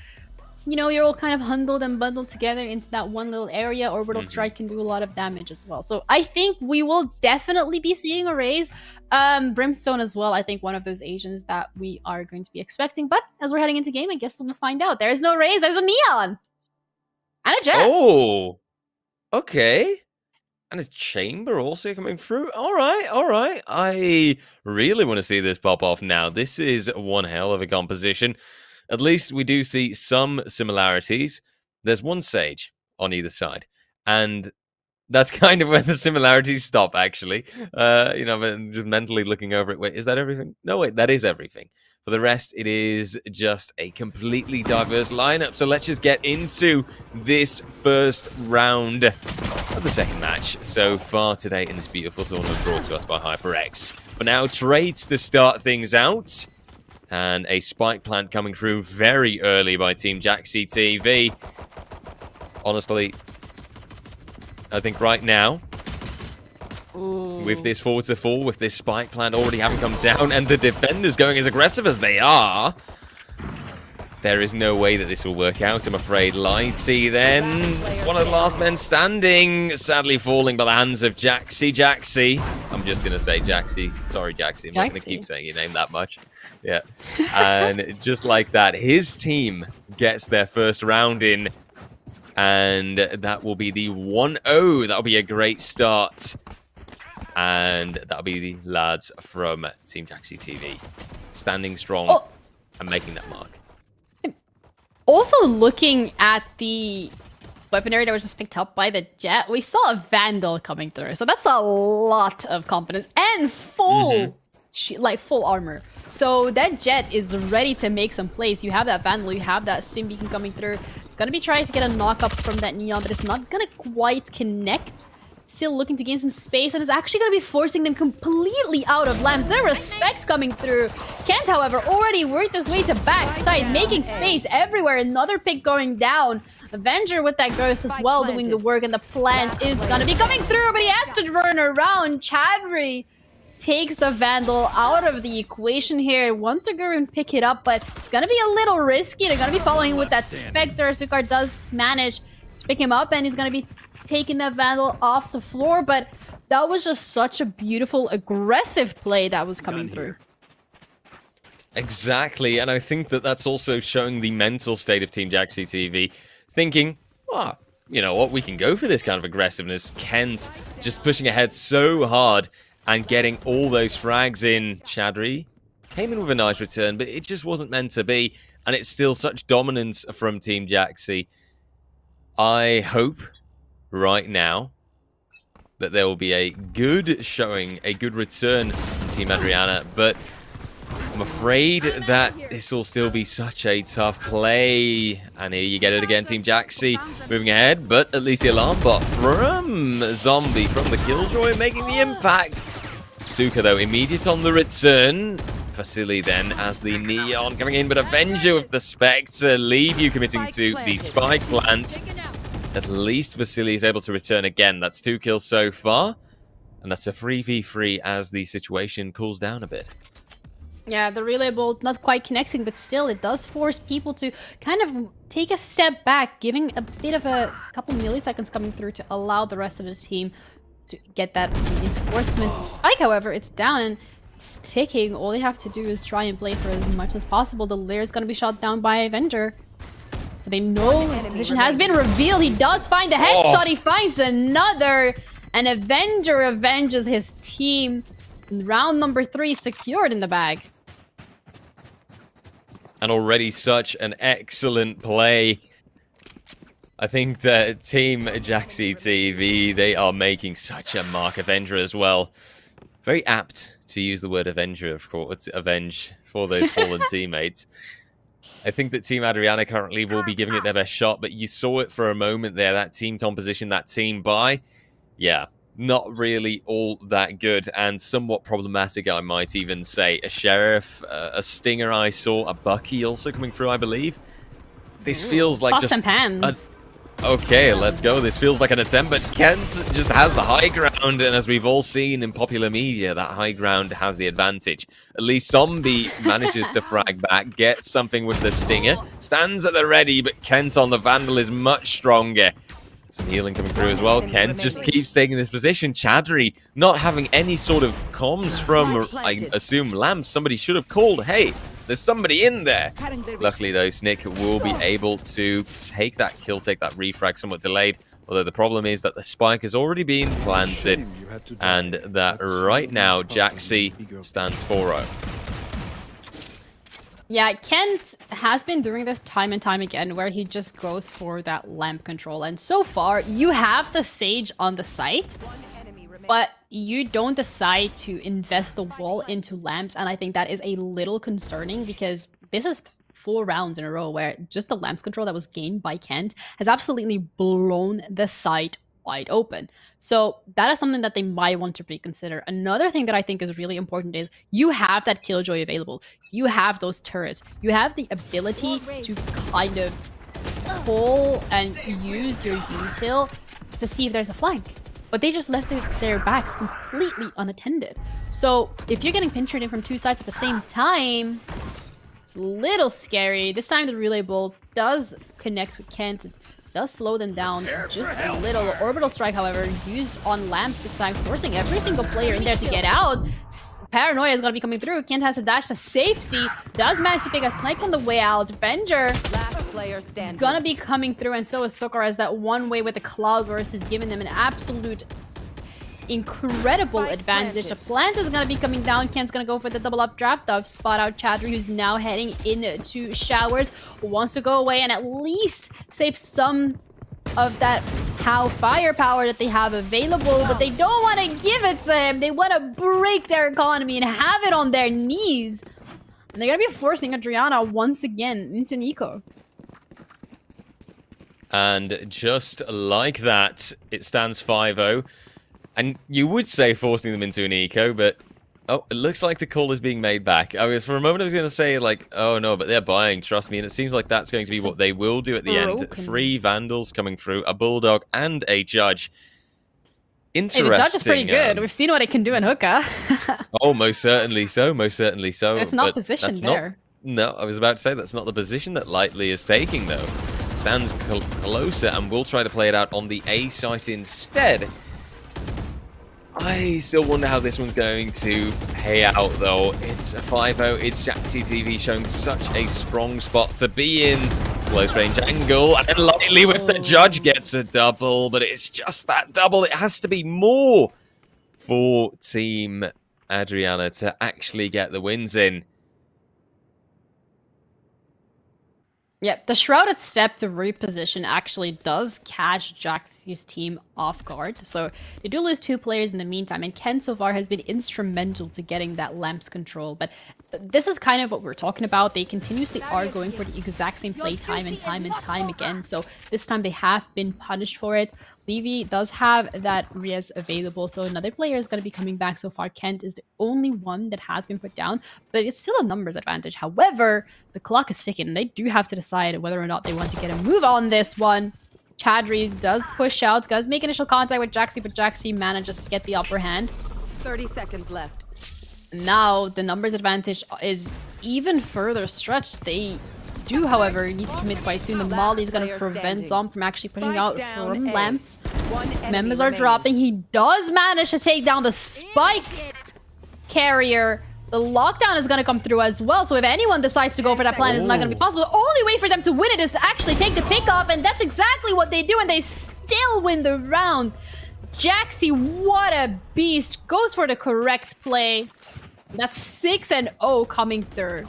you know, you're all kind of huddled and bundled together into that one little area. Orbital strike can do a lot of damage as well. So I think we will definitely be seeing a raise. Brimstone as well, I think one of those agents that we are going to be expecting. But as we're heading into game, I guess we'll find out. There's no raise, there's a neon! And a jet! Oh! Okay. And a chamber also coming through. All right, all right. I really want to see this pop off now. This is one hell of a composition. At least we do see some similarities. There's 1 Sage on either side. And that's kind of where the similarities stop, actually. You know, I'm just mentally looking over it. Wait, is that everything? No, wait, that is everything. For the rest, it is just a completely diverse lineup. So let's just get into this first round of the second match so far today in this beautiful tournament brought to us by HyperX. For now, trades to start things out. And a spike plant coming through very early by Team Jaxi TV. Honestly, I think right now, with this 4-4, with this spike plant already having come down, and the defenders going as aggressive as they are, there is no way that this will work out, I'm afraid. Lighty then, one of the last men standing, sadly falling by the hands of Jaxi. I'm just going to say Jaxi. Sorry, Jaxi. I'm not going to keep saying your name that much. Yeah. And just like that, his team gets their first round in, and that will be the 1-0. That'll be a great start. And that'll be the lads from Team Jaxi TV standing strong and making that mark. Also looking at the weaponry that was just picked up by the Jet, we saw a Vandal coming through. So that's a lot of confidence and full, full armor. So that Jet is ready to make some plays. You have that Vandal, you have that Stim Beacon coming through. It's going to be trying to get a knock up from that Neon, but it's not going to quite connect. Still looking to gain some space, and is actually going to be forcing them completely out of lamps. Their respect coming through. Kent, however, already worked his way to backside, making space everywhere. Another pick going down. Avenger with that ghost as well, doing the work, and the plant is going to be coming through, but he has to turn around. Chadri takes the Vandal out of the equation here. Wants to go and pick it up, but it's going to be a little risky. They're going to be following with that Spectre. Sukar does manage to pick him up, and he's going to be taking that Vandal off the floor, but that was just such a beautiful, aggressive play that was coming through. Exactly, and I think that that's also showing the mental state of Team Jaxi TV, thinking, oh, you know what, we can go for this kind of aggressiveness. Kent just pushing ahead so hard and getting all those frags in. Chadri came in with a nice return, but it just wasn't meant to be, and it's still such dominance from Team Jaxi. I hope right now that there will be a good showing, a good return from Team Adriana, but I'm afraid that this will still be such a tough play. And here you get it again, Team Jaxi moving ahead, but at least the alarm bot from Zombie, from the Killjoy, making the impact. Suka, though, immediate on the return. Vasily then as the Neon coming in, but Avenger with the Spectre. Leave you committing to the spike plant. At least Vasily is able to return again. That's 2 kills so far. And that's a 3v3 as the situation cools down a bit. Yeah, the relay bolt not quite connecting, but still it does force people to kind of take a step back, giving a bit of a couple milliseconds coming through to allow the rest of the team to get that reinforcement. Spike, however, it's down and it's ticking. All they have to do is try and play for as much as possible. The lair is going to be shot down by Avenger. So they know his position has been revealed. He does find a headshot. He finds another. And Avenger avenges his team. Round number 3 secured in the bag. And already such an excellent play. I think that Team Jaxi TV, they are making such a mark. Avenger as well. Very apt to use the word Avenger, of course. Avenge for those fallen teammates. I think that Team Adriana currently will be giving it their best shot, but you saw it for a moment there, that team composition, that team buy. Yeah, not really all that good and somewhat problematic, I might even say. A Sheriff, a Stinger I saw, a Bucky also coming through, I believe. This feels like Pots just... and pans. Okay, let's go. This feels like an attempt, but Kent just has the high ground, and as we've all seen in popular media, that high ground has the advantage. At least Zombie manages to frag back, gets something with the Stinger, stands at the ready, but Kent on the Vandal is much stronger. Some healing coming through as well. Kent just keeps taking this position. Chadri not having any sort of comms from, I assume, Lamps. Somebody should have called, hey, there's somebody in there. Luckily, though, Snick will be able to take that kill, take that refrag, somewhat delayed. Although the problem is that the spike has already been planted. And that right now, Jaxi stands 4-0. Yeah, Kent has been doing this time and time again, where he just goes for that lamp control. And so far, you have the Sage on the site. but you don't decide to invest the wall into lamps, and I think that is a little concerning because this is 4 rounds in a row where just the lamps control that was gained by Kent has absolutely blown the site wide open. So that is something that they might want to reconsider. Another thing that I think is really important is you have that Killjoy available. You have those turrets. You have the ability to kind of pull and use your util to see if there's a flank. But they just left their backs completely unattended. So if you're getting pinchered in from 2 sides at the same time, it's a little scary. This time the relay bolt does connect with Kent. It does slow them down just a little. The orbital strike, however, used on lamps this time, forcing every single player in there to get out. Paranoia is going to be coming through. Kent has a dash to safety. Does manage to pick a snipe on the way out. Venger is going to be coming through, and so is Sokar, as that one way with the Cloud Burst has given them an absolute incredible advantage. The plant is going to be coming down. Kent's going to go for the double up draft of spot out Chadri, who's now heading into showers. Wants to go away and at least save some of that firepower that they have available, but they don't want to give it to him. They want to break their economy and have it on their knees. And they're going to be forcing Adriana once again into Nico. And just like that, it stands 5-0. And you would say forcing them into an eco, but oh, it looks like the call is being made back. I was, for a moment I was going to say, like, oh no, but they're buying, trust me. And it seems like that's going to be what they will do at the end. 3 Vandals coming through, a Bulldog and a Judge. Interesting. Hey, the Judge is pretty good. We've seen what it can do in hookah. Oh, most certainly so, most certainly so. It's not positioned there. No, I was about to say that's not the position that Lightly is taking, though. Stands closer and will try to play it out on the A site instead. I still wonder how this one's going to pay out, though. It's a 5-0. It's Jaxi TV showing such a strong spot to be in. Close range angle, and Lightly with the Judge gets a double, but it's just that double. It has to be more for Team Adriana to actually get the wins in. Yep, the Shrouded Step to reposition actually does catch Jaxi's team off guard. So they do lose 2 players in the meantime, and Ken so far has been instrumental to getting that lamps control. But this is kind of what we're talking about. They continuously are going for the exact same play time and time again. So this time they have been punished for it. Levy does have that res available, so another player is going to be coming back. So far, Kent is the only one that has been put down, but it's still a numbers advantage. However, the clock is ticking, and they do have to decide whether or not they want to get a move on this one. Chadri does push out, does make initial contact with Jaxi, but Jaxi manages to get the upper hand. 30 seconds left. Now, the numbers advantage is even further stretched. They do, however, need to commit quite soon. The Molly is going to prevent Zom from actually pushing out from lamps. Members are dropping. He does manage to take down the spike carrier. The lockdown is going to come through as well. So if anyone decides to go for that plan, it's not going to be possible. The only way for them to win it is to actually take the pick off, and that's exactly what they do, and they still win the round. Jaxi, what a beast. Goes for the correct play. That's 6-0 coming through.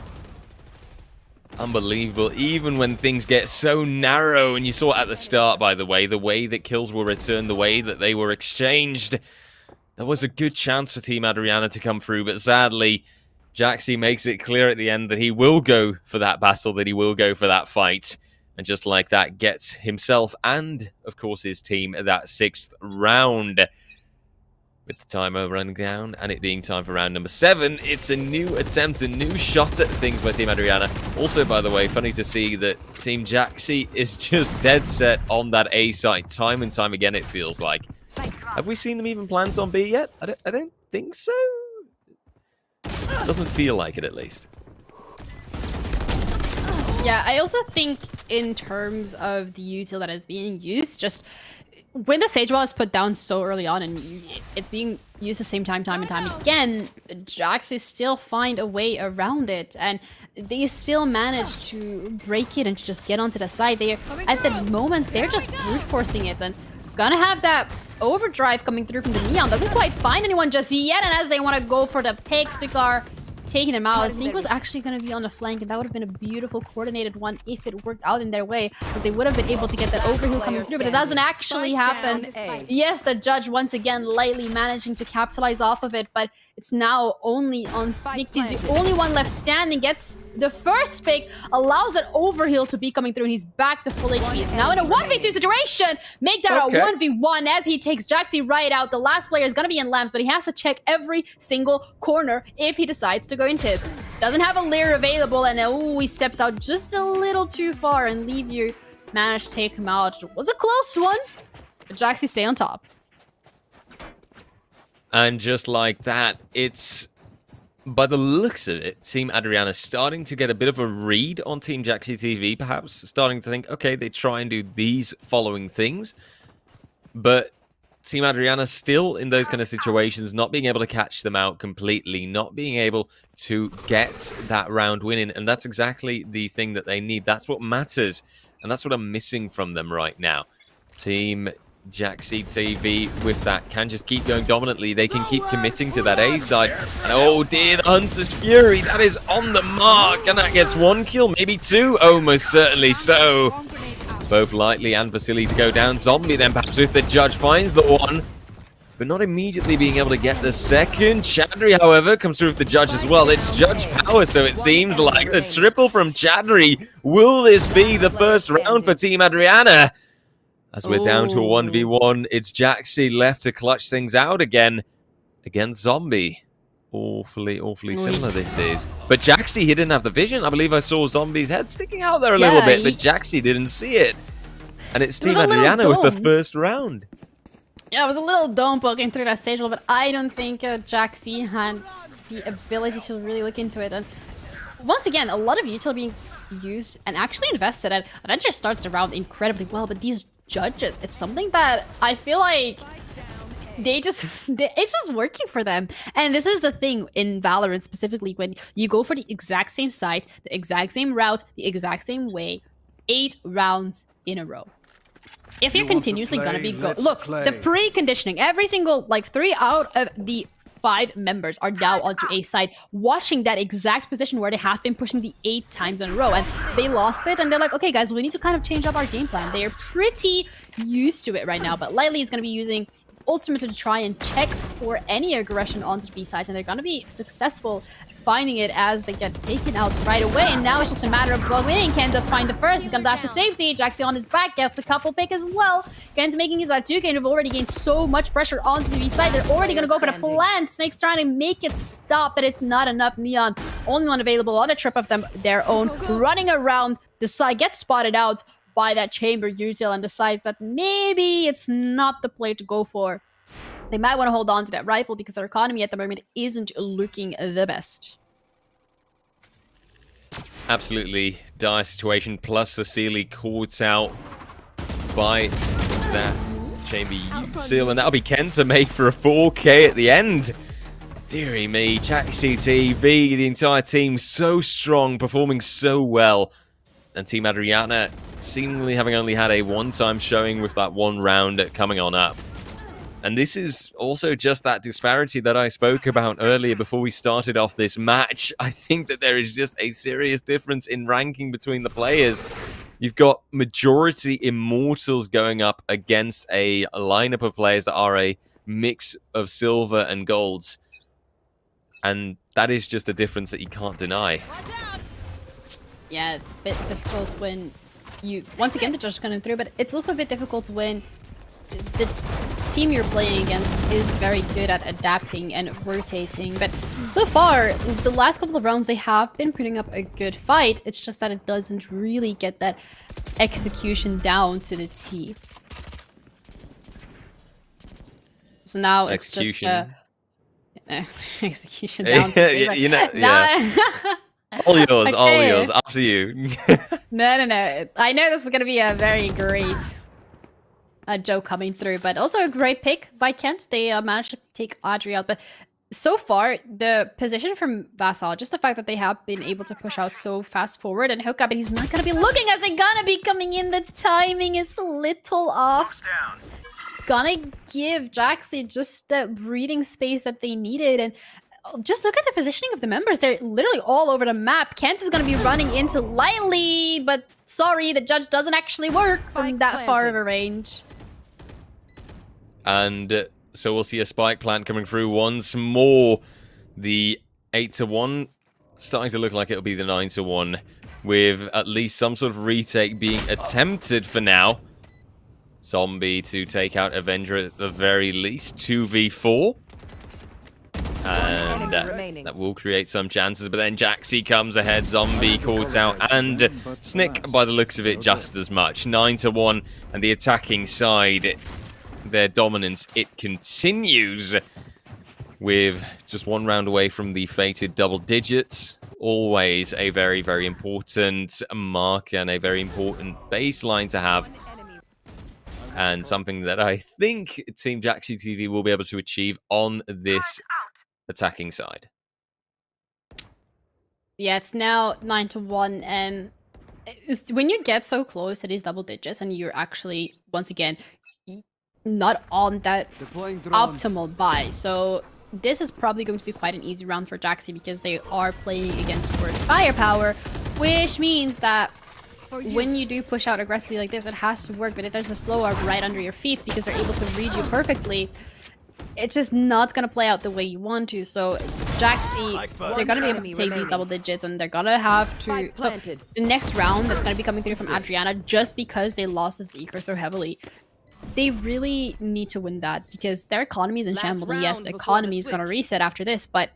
Unbelievable, even when things get so narrow, and you saw it at the start, by the way that kills were returned, the way that they were exchanged. There was a good chance for Team Adriana to come through, but sadly, Jaxi makes it clear at the end that he will go for that battle, that he will go for that fight. And just like that, gets himself and, of course, his team that 6th round. With the timer running down and it being time for round number 7, it's a new attempt, a new shot at things by Team Adriana. Also, by the way, funny to see that Team Jaxi is just dead set on that A site time and time again, it feels like. Have we seen them even plant on B yet? I don't think so. Doesn't feel like it, at least. Yeah, I also think in terms of the util that is being used, just when the Sage Wall is put down so early on and it's being used the same time and time again, Jaxi still find a way around it, and they still manage to break it and just get onto the side. They at the moment they're just brute forcing it, and gonna have that overdrive coming through from the Neon. Doesn't quite find anyone just yet, and as they want to go for the pick, Sukar taking them out. Zeke was actually going to be on the flank, and that would have been a beautiful coordinated one if it worked out in their way, because they would have been able to get that overheal coming through, but it doesn't actually happen. Yes, the judge once again lightly managing to capitalize off of it, but it's now only on Sneaks. He's the only one left standing, gets the first pick, allows that overheal to be coming through, and he's back to full HP. He's now in a 1v2 situation. Make that a 1v1 as he takes Jaxi right out. The last player is going to be in lamps, but he has to check every single corner if he decides to go into it. Doesn't have a Lear available, and he steps out just a little too far, and Levier managed to take him out. It was a close one, but Jaxi stay on top. And just like that, it's, by the looks of it, Team Adriana starting to get a bit of a read on Team Jaxi TV, perhaps. Starting to think, okay, they try and do these following things. But Team Adriana still in those kind of situations, not being able to catch them out completely, not being able to get that round winning. And that's exactly the thing that they need. That's what matters. And that's what I'm missing from them right now. Team Jaxi TV with that can just keep going dominantly. They can keep committing to that A side. And oh dear, the Hunter's Fury, that is on the mark. And that gets 1 kill, maybe 2. Oh, most certainly so. Both Lightly and Vasily to go down. Zombie then perhaps if the judge finds the 1. But not immediately being able to get the second. Chadri, however, comes through with the judge as well. It's judge power, so it seems like the triple from Chadri. Will this be the first round for Team Adriana? As we're down to a 1v1, it's Jaxi left to clutch things out again against Zombie. Awfully similar this is. But Jaxi, he didn't have the vision. I believe I saw Zombie's head sticking out there a little bit, but Jaxi didn't see it. And it's Team Adriana with the first round. Yeah, it was a little dumb poking through that stage, but I don't think Jaxi had the ability to really look into it. And once again, a lot of util being used and actually invested. And Avenger starts the round incredibly well, but these judges, it's something that I feel like it's just working for them. And this is the thing in Valorant specifically, when you go for the exact same site, the exact same route, the exact same way, 8 rounds in a row. If you're continuously gonna be good, look, the preconditioning, every single, like 3 out of the 5 members are now onto A side, watching that exact position where they have been pushing the 8 times in a row, and they lost it, and they're like, okay guys, we need to kind of change up our game plan. They are pretty used to it right now, but Lightly is going to be using his ultimate to try and check for any aggression onto the B side, and they're going to be successful finding it as they get taken out right away. And now it's just a matter of winning. Ken does find the first. He's gonna dash to safety. Jaxi on his back gets a couple pick as well. Ken's making it that 2 game. They've already gained so much pressure onto the B side. They're already gonna go for the plant. Snake's trying to make it stop, but it's not enough. Neon, only one available on a trip of them, their own, running around the side, gets spotted out by that chamber util and decides that maybe it's not the play to go for. They might want to hold on to that rifle because their economy at the moment isn't looking the best. Absolutely dire situation. Plus Cecily caught out by that chamber util, and that'll be Ken to make for a 4K at the end. Deary me, Jaxi TV, the entire team so strong, performing so well. And Team Adriana seemingly having only had a one-time showing with that 1 round coming on up. And this is also just that disparity that I spoke about earlier before we started off this match. I think that there is just a serious difference in ranking between the players. You've got majority Immortals going up against a lineup of players that are a mix of silver and golds. And that is just a difference that you can't deny. Yeah, it's a bit difficult when you... Once again, the judge is coming through, but it's also a bit difficult when the team you're playing against is very good at adapting and rotating. But so far, the last couple of rounds, they have been putting up a good fight. It's just that it doesn't really get that execution down to the T. So now it's just execution down to the T. You know, yeah. All yours, okay. All yours, after you. No. I know this is going to be a very great joke coming through, but also a great pick by Kent. They managed to take Audrey out, but so far, the position from Vassal, just the fact that they have been able to push out so fast forward and hook up, and he's not going to be looking as they're going to be coming in. The timing is a little off. It's going to give Jaxi just the breathing space that they needed, and just look at the positioning of the members. They're literally all over the map. Kent is going to be running into Lightly, but sorry, the judge doesn't actually work from that far of a range. And so we'll see a spike plant coming through once more. The 8-1 starting to look like it'll be the 9-1, with at least some sort of retake being attempted for now. Zombie to take out Avenger at the very least. 2v4. And that will create some chances, but then Jaxi comes ahead, Zombie calls out, and Snick, by the looks of it, just as much. 9-1, and the attacking side, their dominance, it continues with just one round away from the fated double digits. Always a very, very important mark and a very important baseline to have. And something that I think Team Jaxi TV will be able to achieve on this attacking side. Yeah, it's now 9-1, and when you get so close to these double digits and you're actually, once again, not on that optimal buy. So this is probably going to be quite an easy round for Jaxi because they are playing against worse firepower, which means that when you do push out aggressively like this, it has to work. But if there's a slow up right under your feet because they're able to read you perfectly, it's just not going to play out the way you want to. So Jaxi, they're going to be able to take these double digits, and they're going to have to... So the next round that's going to be coming through from Adriana, just because they lost this Eco so heavily, they really need to win that because their economy is in shambles. And yes, the economy is going to reset after this, but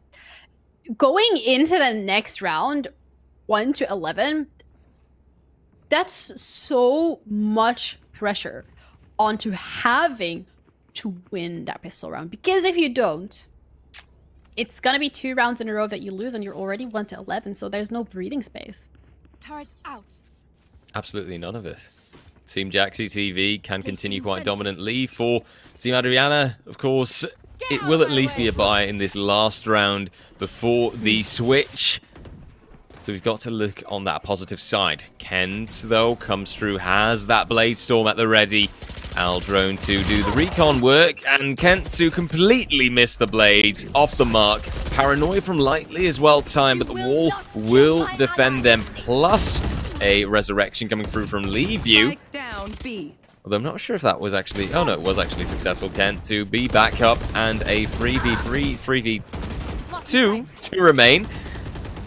going into the next round, 1-11, that's so much pressure onto having to win that pistol round. Because if you don't, it's going to be 2 rounds in a row that you lose, and you're already 1-11, so there's no breathing space. Turret out. Absolutely none of it. Team Jaxi TV can continue quite dominantly. For Team Adriana, of course, it will at least be a bye in this last round before the switch. So we've got to look on that positive side. Kent, though, comes through, has that Blade Storm at the ready. Aldrone to do the recon work, and Kent to completely miss the blades off the mark. Paranoia from Lightly as well time, but the wall will defend them, plus a resurrection coming through from Leaveview. Although I'm not sure if that was actually... Oh no, it was actually successful. Kent to be back up, and a 3v3, 3v2 to remain.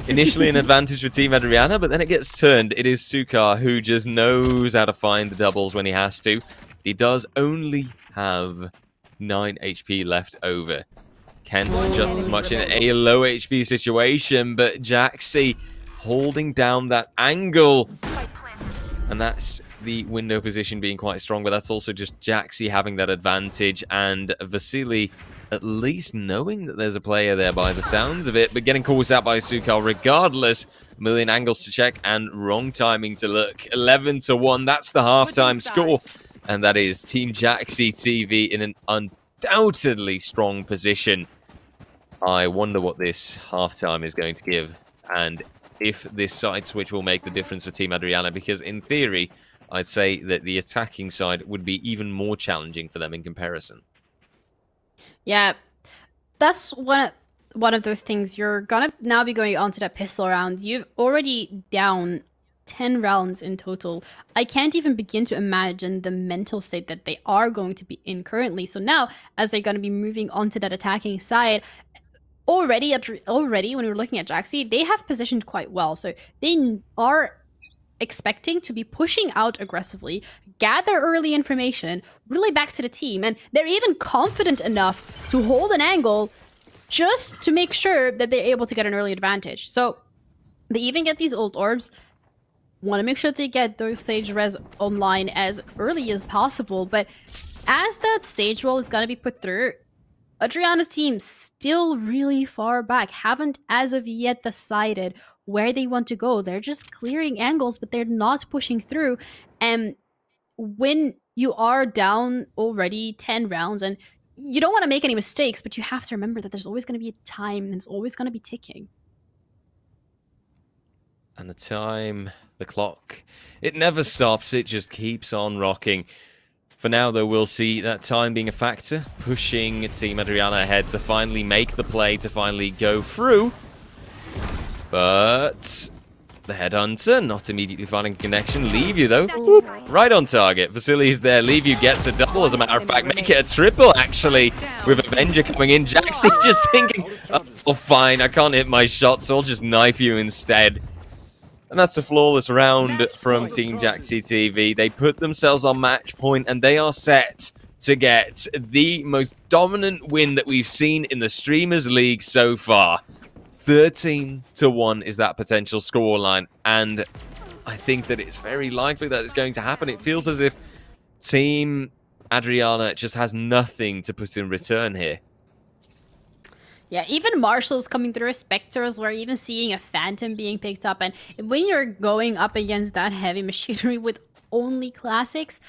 Initially an advantage for Team Adriana, but then it gets turned. It is Sukar who just knows how to find the doubles when he has to. He does only have 9 HP left over. Kent just as much in a low HP situation, but Jaxi holding down that angle. And that's the window position being quite strong, but that's also just Jaxi having that advantage, and Vasily at least knowing that there's a player there by the sounds of it, but getting caught out by Sukal regardless. A million angles to check and wrong timing to look. 11-1, that's the halftime score. And that is Team Jaxi TV in an undoubtedly strong position. I wonder what this halftime is going to give, and if this side switch will make the difference for Team Adriana, because in theory, I'd say that the attacking side would be even more challenging for them in comparison. Yeah, that's one of those things. You're gonna now be going on to that pistol round. You've already down 10 rounds in total. I can't even begin to imagine the mental state that they are going to be in currently. So now, as they're going to be moving on to that attacking side, already when we're looking at Jaxi, they have positioned quite well. So they are expecting to be pushing out aggressively, gather early information, really back to the team, and they're even confident enough to hold an angle just to make sure that they're able to get an early advantage. So they even get these ult orbs, want to make sure they get those Sage res online as early as possible, but as that Sage roll is going to be put through, Adriana's team still really far back, haven't as of yet decided where they want to go. They're just clearing angles, but they're not pushing through. And when you are down already 10 rounds, and you don't want to make any mistakes, but you have to remember that there's always going to be a time, and it's always going to be ticking. And the time, the clock, it never stops. It just keeps on rocking. For now, though, we'll see that time being a factor, pushing Team Adriana ahead to finally make the play, to finally go through. But the Headhunter not immediately finding a connection. Leave you, though. Whoop, right on target. Vasili's there. Leave you gets a double, as a matter of fact. Make it a triple, actually, with Avenger coming in. Jaxi just thinking, oh, fine, I can't hit my shot, so I'll just knife you instead. And that's a flawless round from Team Jaxi TV. They put themselves on match point, and they are set to get the most dominant win that we've seen in the Streamers League so far. 13-1 is that potential scoreline, and I think that it's very likely that it's going to happen. It feels as if Team Adriana just has nothing to put in return here. Yeah, even Marshall's coming through, Spectres, we're even seeing a Phantom being picked up. And when you're going up against that heavy machinery with only classics,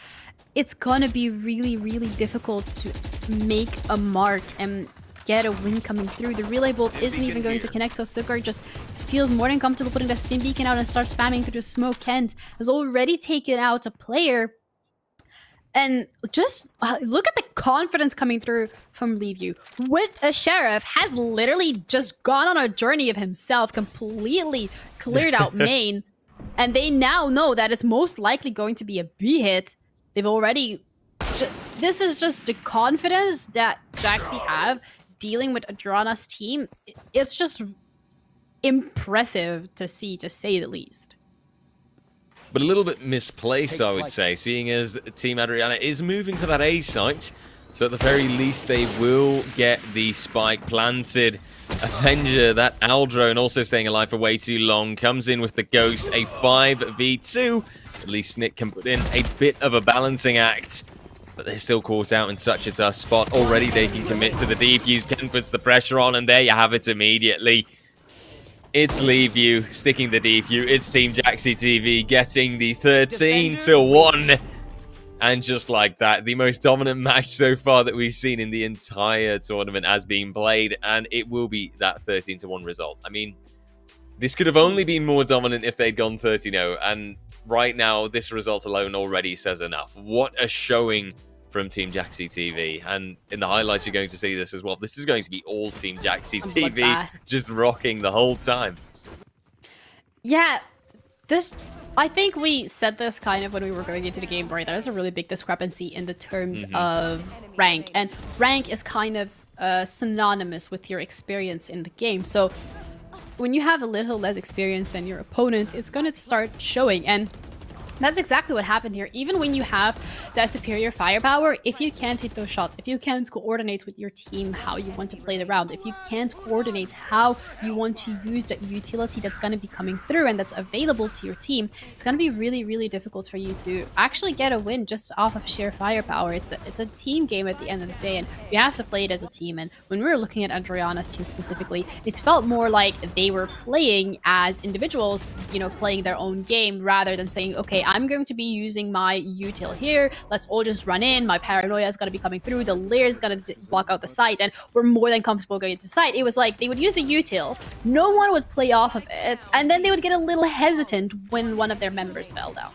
it's gonna be really, really difficult to make a mark and get a win coming through. The relay bolt isn't even going to connect, so Sugar just feels more than comfortable putting the Sim Beacon out and starts spamming through the smoke. Kent has already taken out a player. And just look at the confidence coming through from Leave with a Sheriff has literally just gone on a journey of himself, completely cleared out main, and they now know that it's most likely going to be a B hit. They've already... This is just the confidence that Jaxi have dealing with Adriana's team. It's just impressive to see, to say the least. But a little bit misplaced, I would say, seeing as Team Adriana is moving for that A site. So at the very least, they will get the spike planted. Avenger, that Owl drone, also staying alive for way too long, comes in with the Ghost, a 5v2. At least Snick can put in a bit of a balancing act. But they're still caught out in such a tough spot. Already they can commit to the defuse. Ken puts the pressure on, and there you have it immediately. It's Leave You sticking the defuse. It's Team Jaxi TV getting the 13-1. And just like that, the most dominant match so far that we've seen in the entire tournament has been played. And it will be that 13-1 result. I mean, this could have only been more dominant if they'd gone 13-0. And right now, this result alone already says enough. What a showing from Team Jaxi TV. And in the highlights, you're going to see this as well. This is going to be all Team Jaxi TV just rocking the whole time. Yeah, this... I think we said this kind of when we were going into the game, right? There's a really big discrepancy in the terms of rank. And rank is kind of synonymous with your experience in the game. So when you have a little less experience than your opponent, it's going to start showing. And that's exactly what happened here. Even when you have that superior firepower, if you can't hit those shots, if you can't coordinate with your team how you want to play the round, if you can't coordinate how you want to use that utility that's going to be coming through and that's available to your team, it's going to be really, really difficult for you to actually get a win just off of sheer firepower. It's a team game at the end of the day, and you have to play it as a team. And when we were looking at Adriana's team specifically, it felt more like they were playing as individuals, you know, playing their own game rather than saying, okay, I'm going to be using my util here. Let's all just run in. My paranoia is going to be coming through. The lair is going to block out the site, and we're more than comfortable going into site. It was like they would use the util, no one would play off of it, and then they would get a little hesitant when one of their members fell down.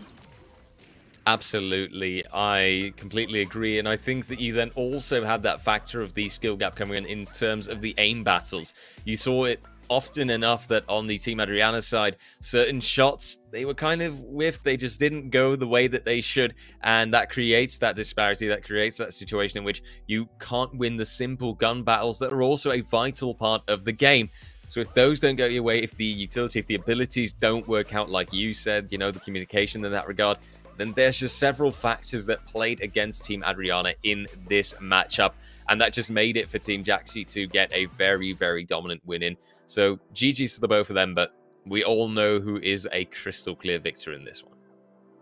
Absolutely, I completely agree, and I think that you then also had that factor of the skill gap coming in terms of the aim battles. You saw it often enough that on the Team Adriana side, certain shots they were kind of whiffed, they just didn't go the way that they should, and that creates that disparity, that creates that situation in which you can't win the simple gun battles that are also a vital part of the game. So if those don't go your way, if the utility, if the abilities don't work out like you said, you know, the communication in that regard, then there's just several factors that played against Team Adriana in this matchup, and that just made it for Team Jaxi to get a very, very dominant win in. So GG's to the both of them, but we all know who is a crystal clear victor in this one.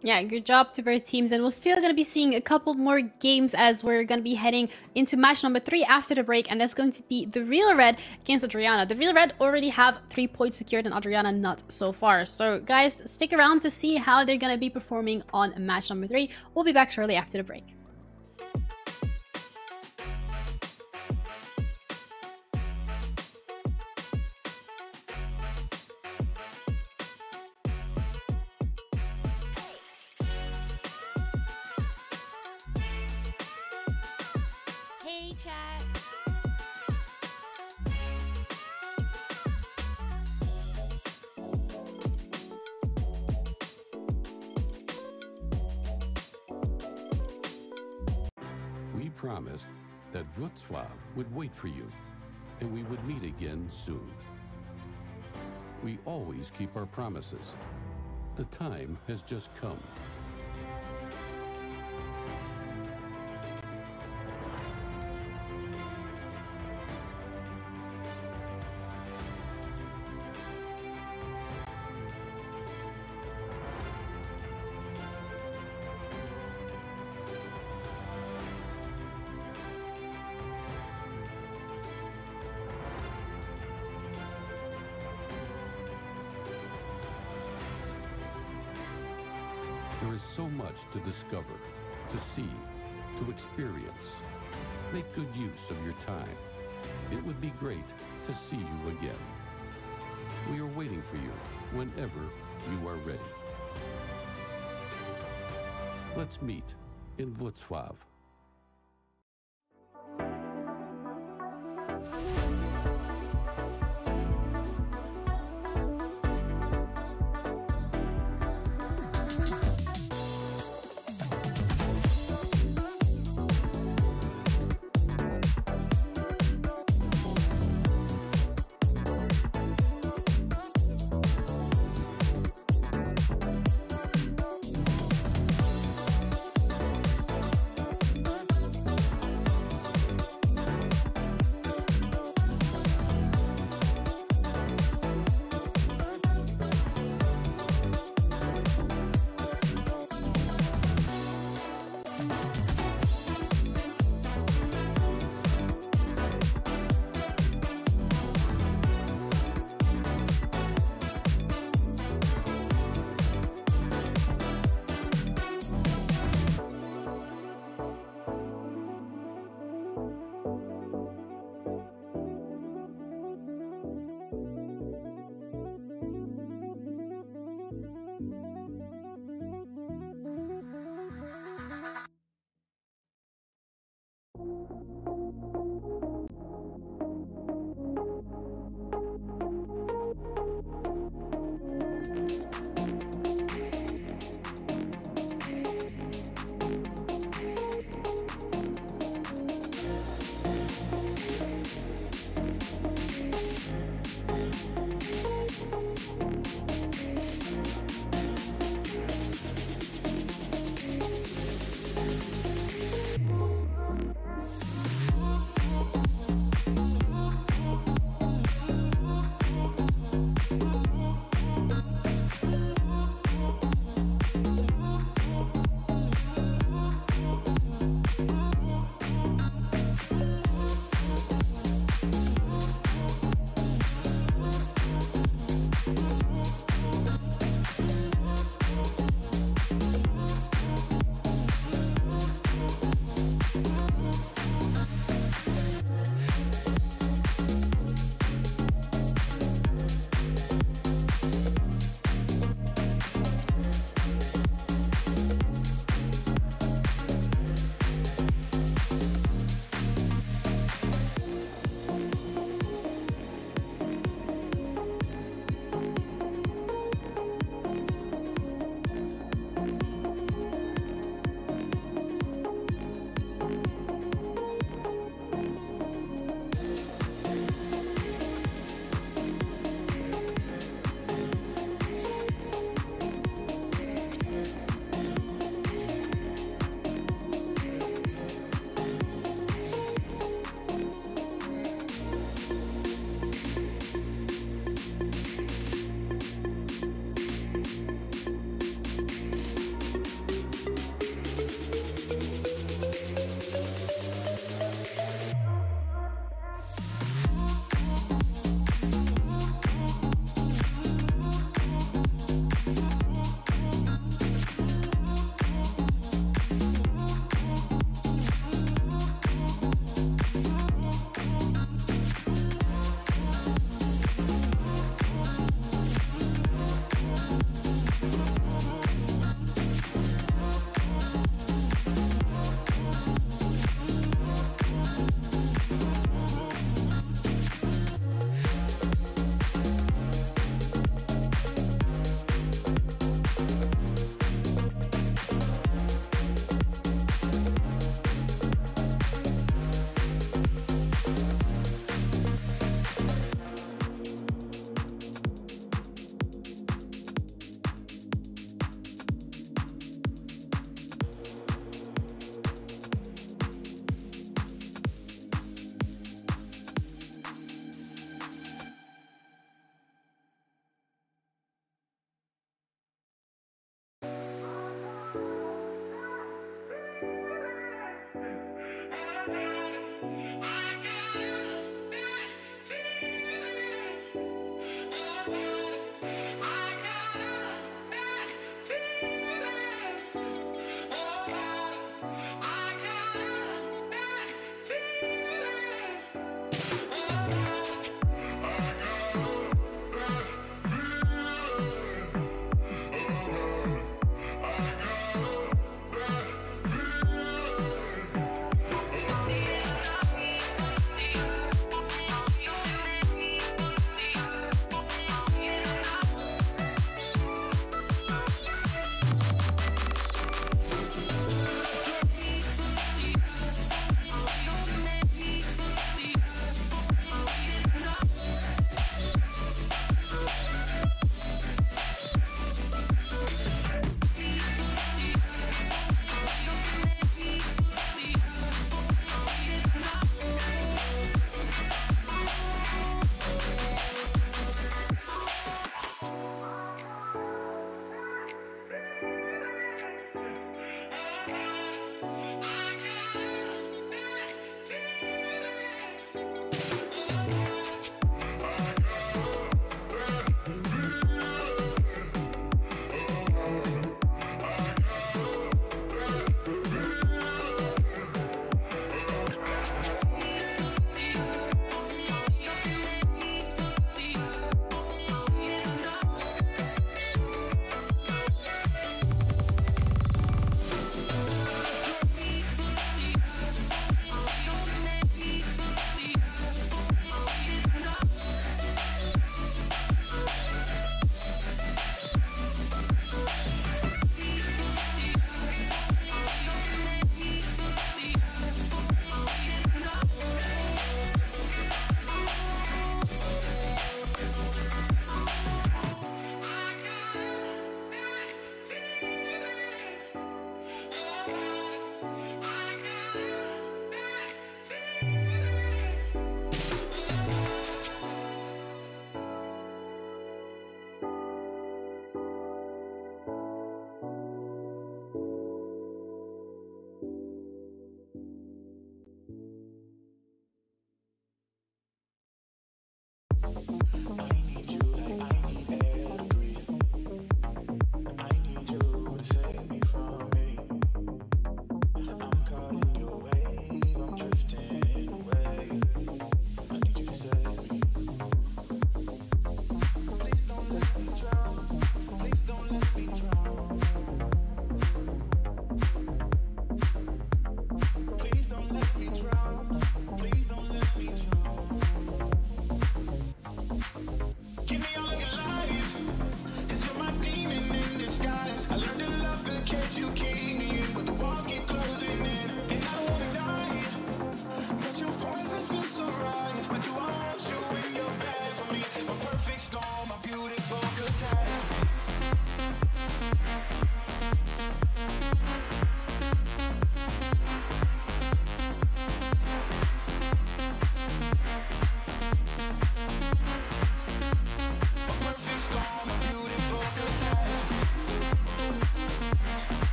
Yeah, good job to both teams, and we're still going to be seeing a couple more games as we're going to be heading into match number 3 after the break, and that's going to be the Real Red against Adriana. The Real Red already have 3 points secured, and Adriana not so far. So guys, stick around to see how they're going to be performing on match number 3. We'll be back shortly after the break. promised that Wrocław would wait for you, and we would meet again soon. We always keep our promises. The time has just come. There is so much to discover, to see, to experience. Make good use of your time. It would be great to see you again. We are waiting for you whenever you are ready. Let's meet in Wrocław.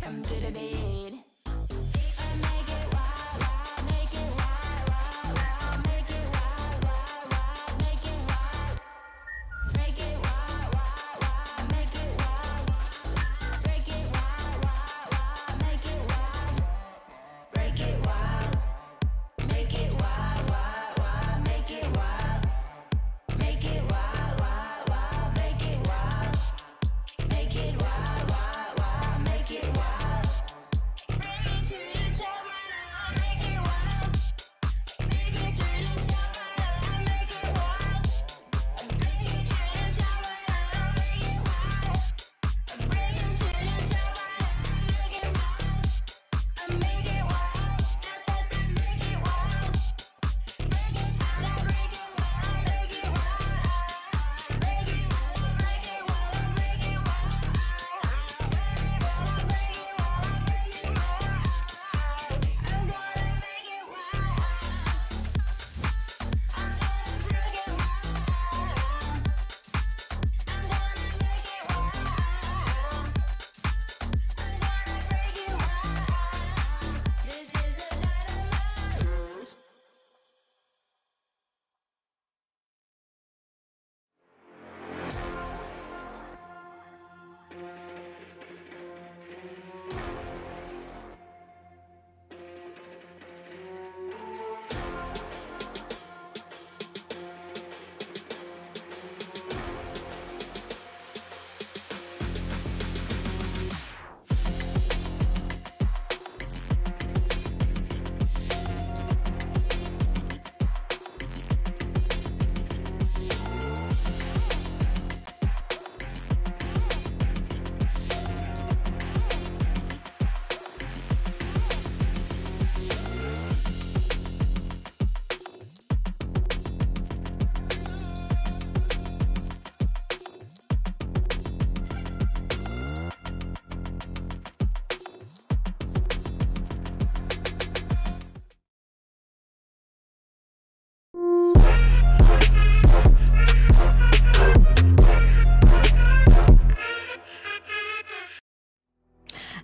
Welcome to the bed.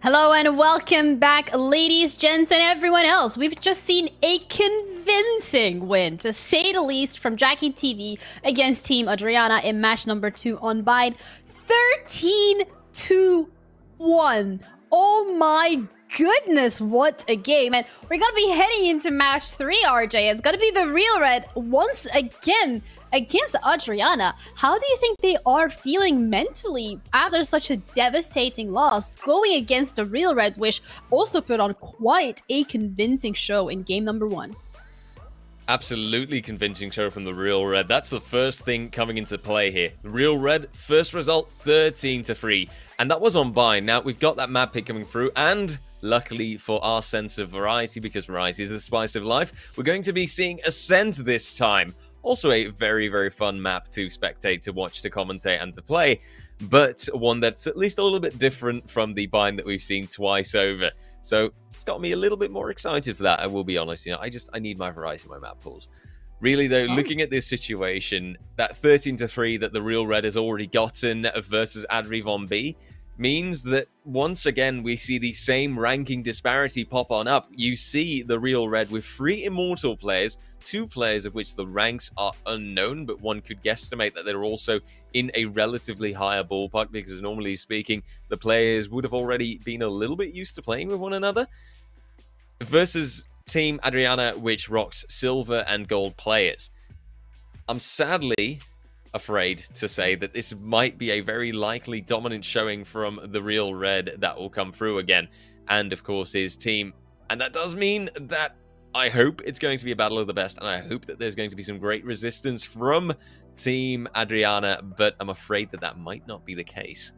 Hello and welcome back, ladies, gents, and everyone else. We've just seen a convincing win, to say the least, from Jackie TV against Team Adriana in match number 2 on Bide. 13-1. Oh my goodness, what a game. And we're going to be heading into match 3, RJ. It's going to be the Real Red once again against Adriana. How do you think they are feeling mentally after such a devastating loss, going against the Real Red, which also put on quite a convincing show in game number 1? Absolutely convincing show from the Real Red. That's the first thing coming into play here. The Real Red, first result, 13-3. And that was on Bind. Now, we've got that map pick coming through, and luckily for our sense of variety, because variety is the spice of life, we're going to be seeing Ascent this time. Also a very, very fun map to spectate, to watch, to commentate, and to play, but one that's at least a little bit different from the Bind that we've seen twice over. So it's got me a little bit more excited for that, I will be honest. You know, I need my variety in my map pools. Really, though, looking at this situation, that 13-3 that the Real Red has already gotten versus Adri Von B means that once again we see the same ranking disparity pop on up. You see the Real Red with 3 Immortal players, 2 players of which the ranks are unknown, but one could guesstimate that they're also in a relatively higher ballpark, because normally speaking, the players would have already been a little bit used to playing with one another, versus Team Adriana, which rocks silver and gold players. I'm sadly afraid to say that this might be a very likely dominant showing from the Real Red that will come through again, and of course his team. And that does mean that I hope it's going to be a battle of the best, and I hope that there's going to be some great resistance from Team Adriana, but I'm afraid that that might not be the case.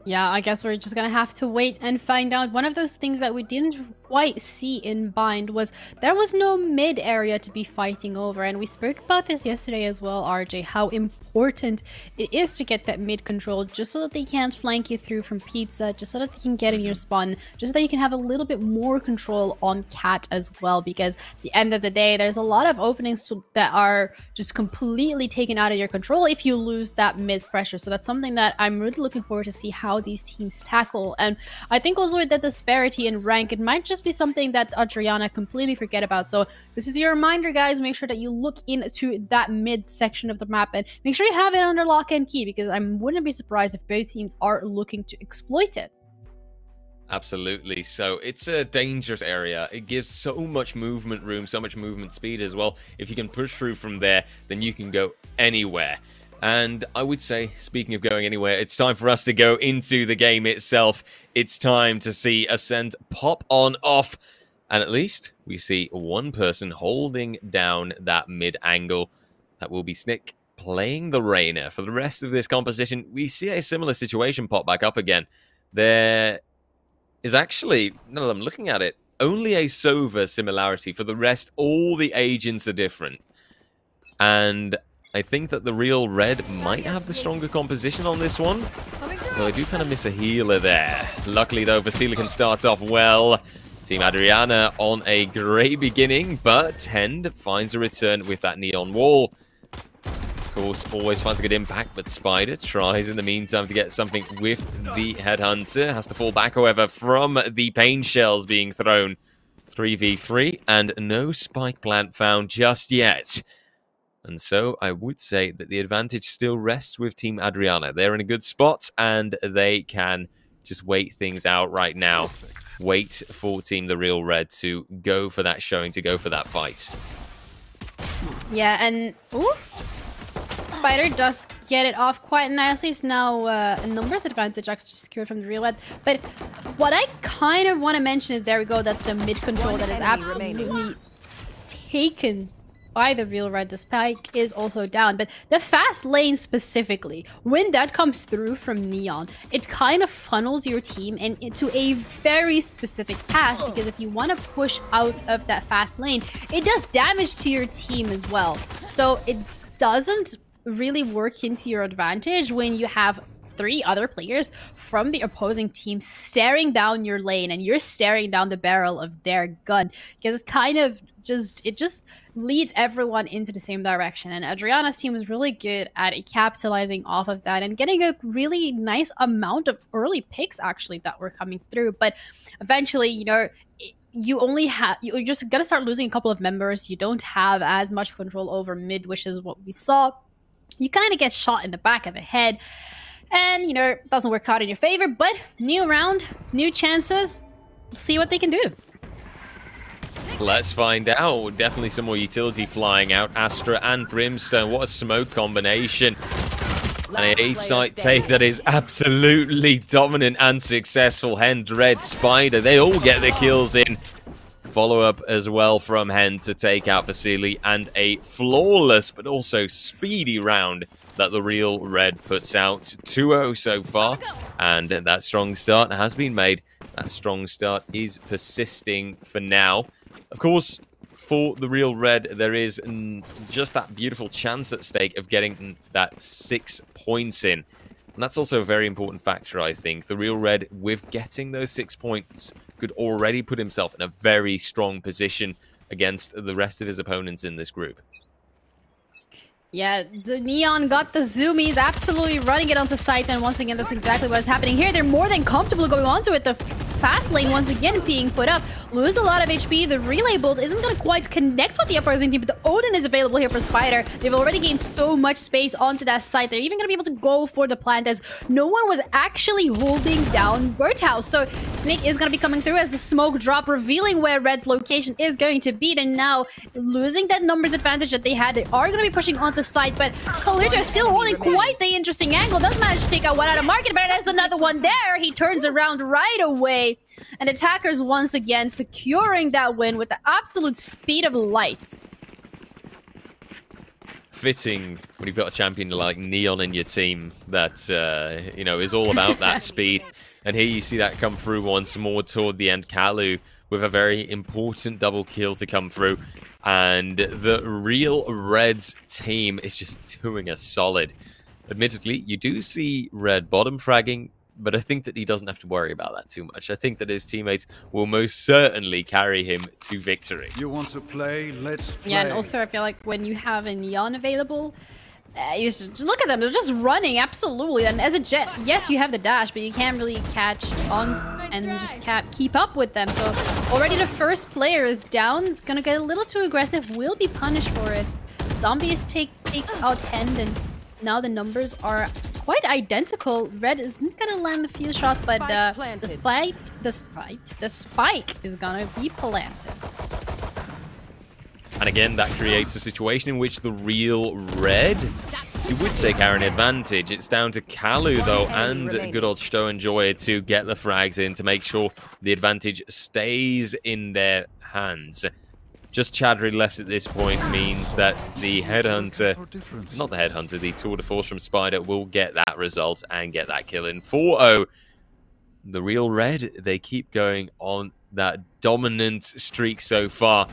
Yeah, I guess we're just gonna have to wait and find out. One of those things that we didn't quite see in Bind was there was no mid area to be fighting over, and we spoke about this yesterday as well, RJ, how important it is to get that mid control just so that they can't flank you through from Pizza, just so that they can get in your spawn, just so that you can have a little bit more control on Cat as well, because at the end of the day there's a lot of openings that are just completely taken out of your control if you lose that mid pressure. So that's something that I'm really looking forward to see how these teams tackle. And I think also with the disparity in rank, it might just be something that Adriana completely forget about. So this is your reminder, guys. Make sure that you look into that mid section of the map and make sure you have it under lock and key, because I wouldn't be surprised if both teams are looking to exploit it. Absolutely. So it's a dangerous area. It gives so much movement room, so much movement speed as well. If you can push through from there, then you can go anywhere. And I would say, speaking of going anywhere, it's time for us to go into the game itself. It's time to see Ascent pop on off. And at least we see one person holding down that mid angle. That will be Snick playing the Reyna. For the rest of this composition, we see a similar situation pop back up again. There is actually, now that I'm looking at it, only a Sova similarity. For the rest, all the agents are different. And I think that the real red might have the stronger composition on this one. Well, I do kind of miss a healer there. Luckily, though, Vasily can start off well. Team Adriana on a great beginning, but Hend finds a return with that neon wall. Of course, always finds a good impact, but Spider tries in the meantime to get something with the Headhunter. Has to fall back, however, from the pain shells being thrown. 3v3, and no spike plant found just yet. And so I would say that the advantage still rests with Team Adriana. They're in a good spot, and they can just wait things out right now. Wait for Team The Real Red to go for that showing, to go for that fight. Yeah, and ooh, Spider does get it off quite nicely. It's now a numbers advantage actually secured from The Real Red. But what I kind of want to mention is, there we go, that's the mid control that is absolutely taken by The Real Red. The spike is also down, but the fast lane specifically, when that comes through from Neon, it kind of funnels your team into a very specific path, because if you want to push out of that fast lane, it does damage to your team as well. So it doesn't really work into your advantage when you have 3 other players from the opposing team staring down your lane and you're staring down the barrel of their gun, because it's kind of just leads everyone into the same direction. And Adriana's team was really good at capitalizing off of that and getting a really nice amount of early picks actually that were coming through. But eventually, you know, you're just gonna start losing a couple of members. You don't have as much control over mid, which is what we saw. You kind of get shot in the back of the head, and you know, it doesn't work out in your favor. But new round, new chances. Let's see what they can do. Let's find out. Definitely some more utility flying out. Astra and Brimstone. What a smoke combination. And a site take that is absolutely dominant and successful. Hend, Red, Spider, they all get the kills in. Follow-up as well from Hen to take out Vasily, and a flawless but also speedy round that the Real Red puts out. 2-0 so far, and that strong start has been made. That strong start is persisting for now. Of course, for the Real Red, there is just that beautiful chance at stake of getting that 6 points in. And that's also a very important factor, I think. The Real Red, with getting those 6 points, could already put himself in a very strong position against the rest of his opponents in this group. Yeah, the Neon got the zoomies, absolutely running it onto site, and once again, that's exactly what is happening here. They're more than comfortable going onto it. The fast lane once again being put up. Lose a lot of HP. The relay bolt isn't going to quite connect with the opposing team, but the Odin is available here for Spider. They've already gained so much space onto that site. They're even going to be able to go for the plant, as no one was actually holding down Birdhouse. So Snake is going to be coming through as the smoke drop, revealing where Red's location is going to be. And now, losing that numbers advantage that they had, they are going to be pushing onto site, but Kalito is still holding quite the interesting angle. Does manage to take out one out of market, but there's another one there. He turns around right away, and attackers once again securing that win with the absolute speed of light. Fitting when you've got a champion like Neon in your team that you know, is all about that speed. And here you see that come through once more toward the end. Kalu with a very important double kill to come through. And the Real Reds team is just doing a solid. Admittedly, you do see Red bottom fragging, but I think that he doesn't have to worry about that too much. I think that his teammates will most certainly carry him to victory. You want to play? Let's play. Yeah, and also I feel like when you have a Neon available, you just look at them, they're just running, absolutely. And as a Jet, yes, you have the dash, but you can't really catch on and just can't keep up with them. So already the first player is down. It's gonna get a little too aggressive, will be punished for it. Zombies take out Hand, and now the numbers are quite identical. Red isn't gonna land the few shots, but the spike is gonna be planted. And again, that creates a situation in which the Real Red, you would say, carry an advantage. It's down to Kalu, though, and good old Stow&Joy to get the frags in to make sure the advantage stays in their hands. Just Chadri left at this point means that the Headhunter, not the Headhunter, the Tour de Force from Spider will get that result and get that kill in 4-0. The Real Red, they keep going on that dominant streak so far.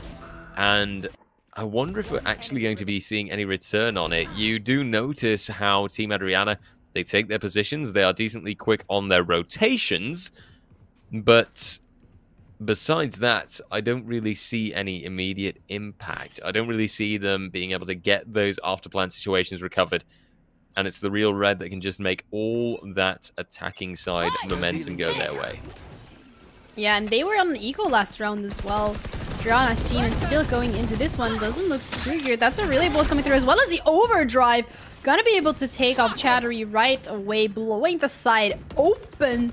And I wonder if we're actually going to be seeing any return on it. You do notice how Team Adriana, they take their positions. They are decently quick on their rotations. But besides that, I don't really see any immediate impact. I don't really see them being able to get those after-plan situations recovered. And it's the Real Red that can just make all that attacking side momentum go their way. Yeah, and they were on the eco last round as well. Adriana's team, and still going into this one doesn't look too good. That's a really bolt coming through, as well as the overdrive. Gonna be able to take off Chattery right away, blowing the side open.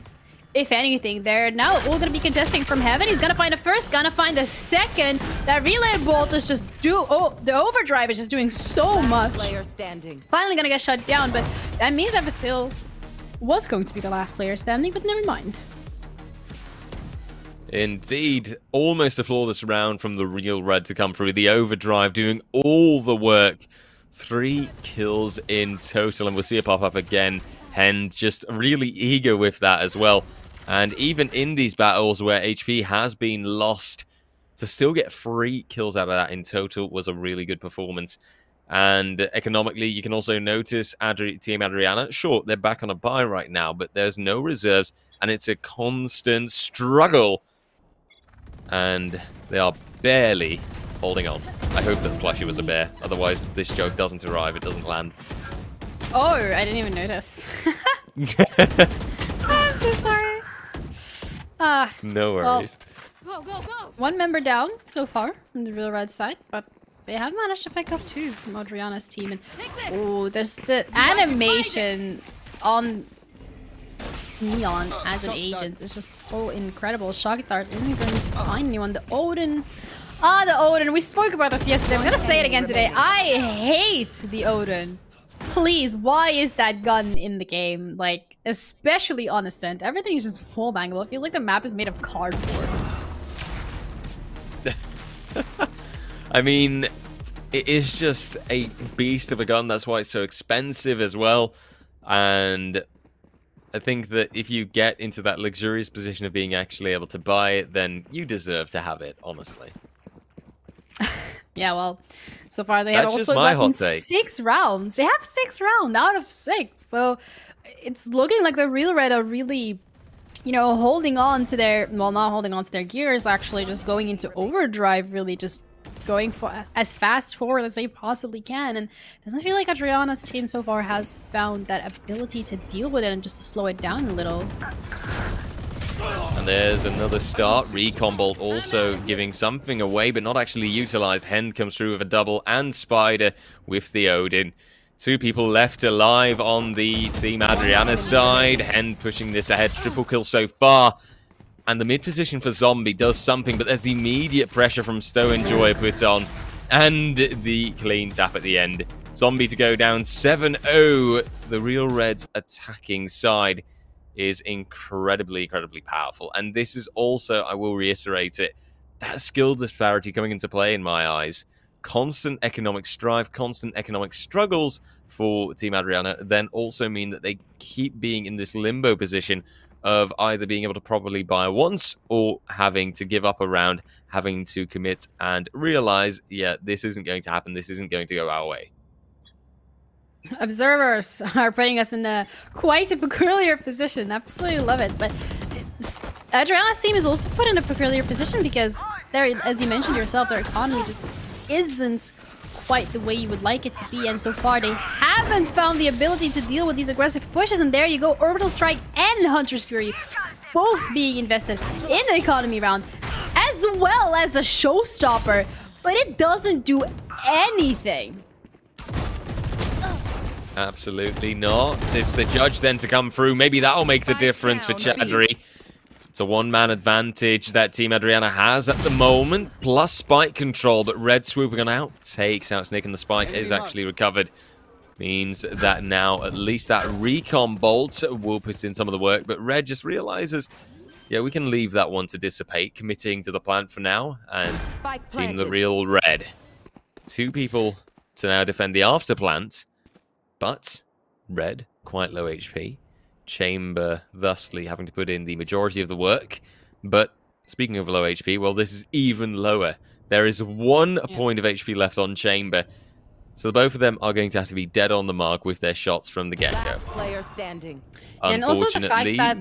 If anything, they're now all gonna be contesting from heaven. He's gonna find a first, gonna find a second. That relay bolt is just the overdrive is just doing so much. Player standing. Finally gonna get shut down, but that means that Vasil was going to be the last player standing, but never mind. Indeed, almost a flawless round from the Real Red to come through. The overdrive doing all the work. 3 kills in total, and we'll see it pop up again. Hend just really eager with that as well. And even in these battles where HP has been lost, to still get 3 kills out of that in total was a really good performance. And economically, you can also notice Team Adriana, sure, they're back on a bye right now, but there's no reserves, and it's a constant struggle. And they are barely holding on. I hope that Plushie was a bear, otherwise this joke doesn't arrive, it doesn't land. Oh, I didn't even notice. I'm so sorry. No worries. Go, go, go. One member down so far on the Real Red side, but they have managed to pick up 2 from Adriana's team. And oh, there's the animation on Neon as an agent is just so incredible. Shock Dart isn't going to find anyone. The Odin. The Odin. We spoke about this yesterday. I'm gonna say it again today. I hate the Odin. Please, why is that gun in the game? Like, especially on Ascent. Everything is just wall bangable. I feel like the map is made of cardboard. I mean, it is just a beast of a gun. That's why it's so expensive as well. And I think that if you get into that luxurious position of being actually able to buy it, then you deserve to have it, honestly. Yeah, well, so far they have That's also just my gotten hot take. 6 rounds. They have 6 rounds out of 6. So it's looking like the Real Red are really, you know, holding on to their, well, not holding on to their gears, actually just going into overdrive, really just going for as fast forward as they possibly can. And it doesn't feel like Adriana's team so far has found that ability to deal with it and just to slow it down a little. And there's another start. Recon Bolt also giving something away, but not actually utilized. Hend comes through with a double, and Spider with the Odin. 2 people left alive on the Team Adriana side. Hend pushing this ahead. Triple kill so far. And the mid position for Zombie does something, but there's immediate pressure from Stow&Joy put on. And the clean tap at the end. Zombie to go down 7-0. The Real Reds attacking side is incredibly powerful. And this is also, I will reiterate it, that skill disparity coming into play in my eyes. Constant economic strife, constant economic struggles for Team Adriana then also mean that they keep being in this limbo position of either being able to properly buy once or having to give up a round, having to commit and realize, yeah, this isn't going to happen. This isn't going to go our way. Observers are putting us in quite a peculiar position. Absolutely love it. But Adriana's team is also put in a peculiar position because, as you mentioned yourself, their economy just isn't quite the way you would like it to be, and so far they haven't found the ability to deal with these aggressive pushes. And there you go, Orbital Strike and Hunter's Fury both being invested in the economy round, as well as a showstopper, but it doesn't do anything. Absolutely not. It's the judge then to come through. Maybe that'll make the difference for Chadri. It's a one-man advantage that Team Adriana has at the moment, plus spike control, but Red swooping on out takes out Snake, and the spike is actually recovered. Means that now at least that recon bolt will put in some of the work, but Red just realizes, yeah, we can leave that one to dissipate, committing to the plant for now, and Team the Real Red. 2 people to now defend the after plant, but Red, quite low HP. Chamber thusly having to put in the majority of the work. But speaking of low HP, well, this is even lower. There is 1 point of HP left on Chamber. So both of them are going to have to be dead on the mark with their shots from the get-go. Player standing. And also the fact that...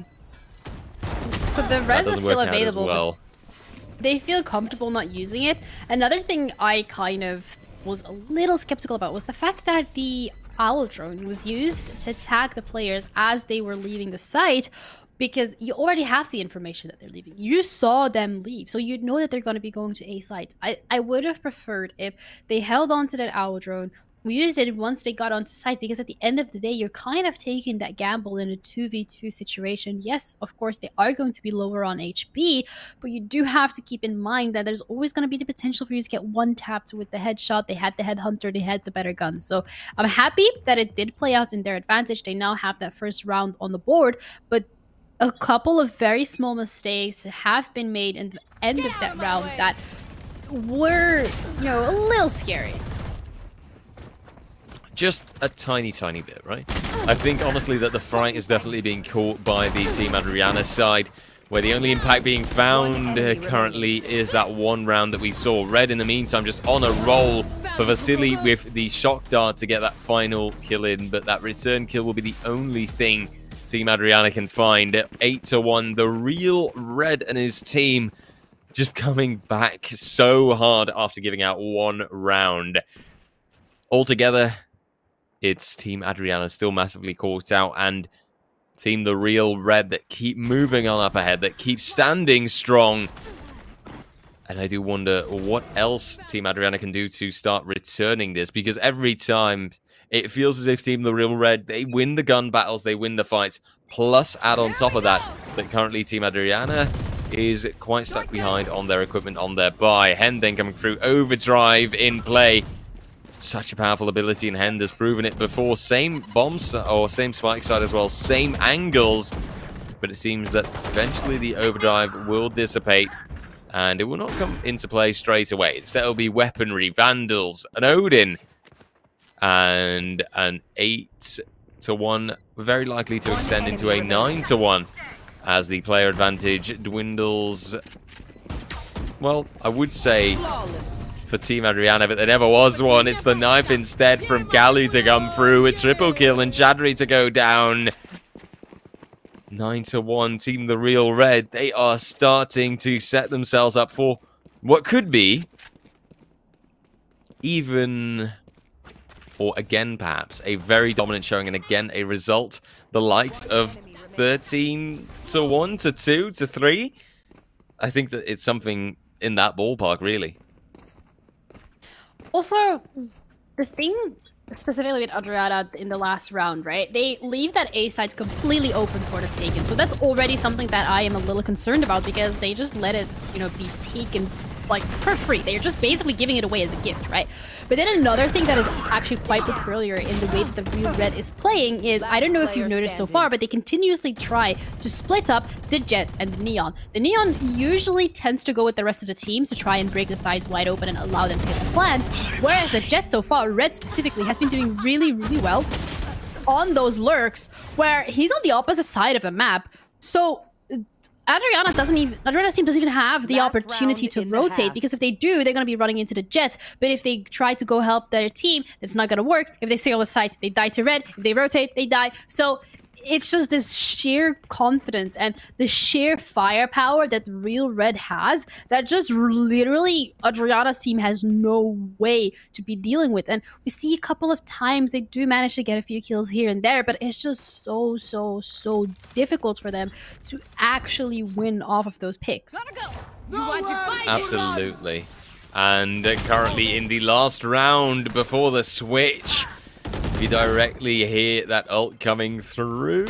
So the res is still available, well. But they feel comfortable not using it. Another thing I kind of was a little skeptical about was the fact that the Owl drone was used to tag the players as they were leaving the site, because you already have the information that they're leaving. You saw them leave, so you'd know that they're going to be going to a site. I would have preferred if they held on to that Owl drone, we used it once they got onto site, because at the end of the day, you're kind of taking that gamble in a 2v2 situation. Yes, of course, they are going to be lower on HP, but you do have to keep in mind that there's always going to be the potential for you to get one tapped with the headshot. They had the headhunter, they had the better gun. So I'm happy that it did play out in their advantage. They now have that first round on the board, but a couple of very small mistakes have been made in the end of that round that were, you know, a little scary. Just a tiny bit, right? I think, honestly, that the fright is definitely being caught by the Team Adriana side, where the only impact being found currently is that 1 round that we saw. Red, in the meantime, just on a roll for Vasily with the shock dart to get that final kill in, but that return kill will be the only thing Team Adriana can find. 8-1, the Real Red and his team just coming back so hard after giving out 1 round. Altogether, it's Team Adriana still massively caught out, and Team the Real Red that keep moving on up ahead, that keep standing strong. And I do wonder what else Team Adriana can do to start returning this, because every time it feels as if Team the Real Red, they win the gun battles, they win the fights, plus add on top of that, that currently Team Adriana is quite stuck behind on their equipment, on their buy. Hen then coming through, overdrive in play. Such a powerful ability, and Hen has proven it before. Same bombs, or same spike side as well, same angles. But it seems that eventually the overdrive will dissipate, and it will not come into play straight away. Instead, it'll be weaponry, Vandals, an Odin, and an 8-1, very likely to extend into a 9-1 as the player advantage dwindles. Well, I would say for Team Adriana, but there never was one. It's the knife instead from Galu to come through. A triple kill and Chadri to go down. 9-1, Team the Real Red. They are starting to set themselves up for what could be even, or again perhaps, a very dominant showing, and again a result the likes of 13-1 to 2 to 3. I think that it's something in that ballpark, really. Also, the thing specifically with Adriana in the last round, right? They leave that A side completely open for the taken. So that's already something that I am a little concerned about, because they just let it, you know, be taken like for free. They're just basically giving it away as a gift, right? But then another thing that is actually quite peculiar in the way that the Real Red is playing is, I don't know if you've noticed so far, but they continuously try to split up the Jet and the Neon. The Neon usually tends to go with the rest of the team to try and break the sides wide open and allow them to get the plant, whereas the Jet so far, Red specifically, has been doing really, really well on those lurks, where he's on the opposite side of the map, So Adriana's team doesn't even have the Last opportunity round to in the rotate, half. because if they do, they're going to be running into the Jets. But if they try to go help their team, it's not going to work. If they stay on the site, they die to red. If they rotate, they die. So it's just this sheer confidence and the sheer firepower that real red has that just literally Adriana's team has no way to be dealing with. And we see a couple of times they do manage to get a few kills here and there, but it's just so difficult for them to actually win off of those picks. You want to fight? Absolutely. And currently in the last round before the switch, you directly hear that ult coming through.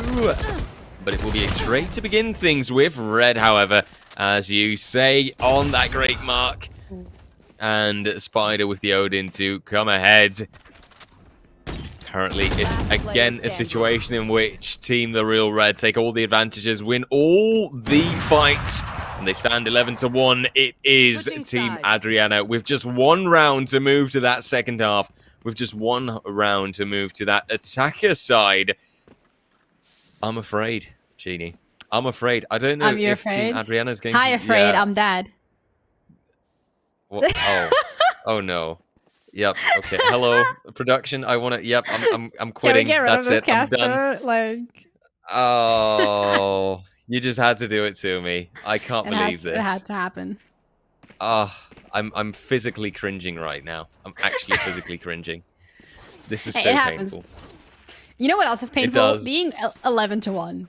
But it will be a trade to begin things with. Red, however, as you say, on that great mark. And Spider with the Odin to come ahead. Currently, it's again a situation in which Team the Real Red take all the advantages, win all the fights, and they stand 11-1. It is Team Adriana with just one round to move to that second half. With just one round to move to that attacker side. I'm afraid, Genie. I'm afraid. I don't know if Team Adriana's going Hi, to... afraid. I'm dad. What? Oh. Oh, no. Yep. Okay. Hello, production. I want to... Yep. I'm quitting. Can we get rid That's of this it. I'm done. caster? Like... Oh. You just had to do it to me. I can't believe this. It had to happen. I'm physically cringing right now. I'm actually physically cringing. This is so it happens. painful. You know what else is It painful? does. Being 11-1.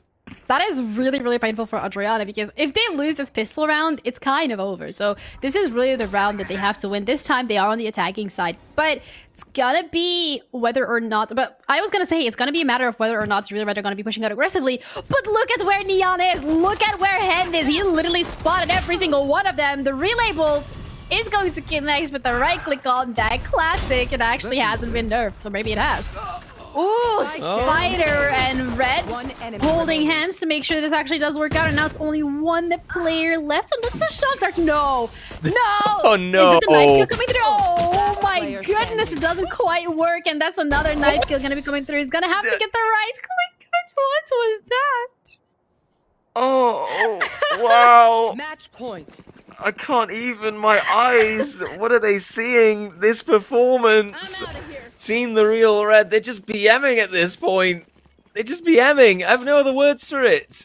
That is really painful for Adriana, because if they lose this pistol round, it's kind of over. So this is really the round that they have to win. This time they are on the attacking side, but it's gonna be whether or not... But I was gonna say it's gonna be a matter of whether or not Real Red are gonna be pushing out aggressively. But look at where Neon is. Look at where Hen is. He literally spotted every single one of them. The relay bolt is going to connect with the right click on that classic. It actually hasn't been nerfed, or maybe it has. Ooh, Spider and Red holding hands to make sure this actually does work out, and now it's only one player left, and that's a shock dart. No! Oh no! Is it the knife kill coming through? Oh my goodness, it doesn't quite work, and that's another knife kill gonna be coming through. He's gonna have to get the right click. What was that? Oh, wow. Match point. I can't even, my eyes. What are they seeing? This performance. I'm out of here. Team the Real Red, they're just BMing at this point. They're just BMing. I have no other words for it.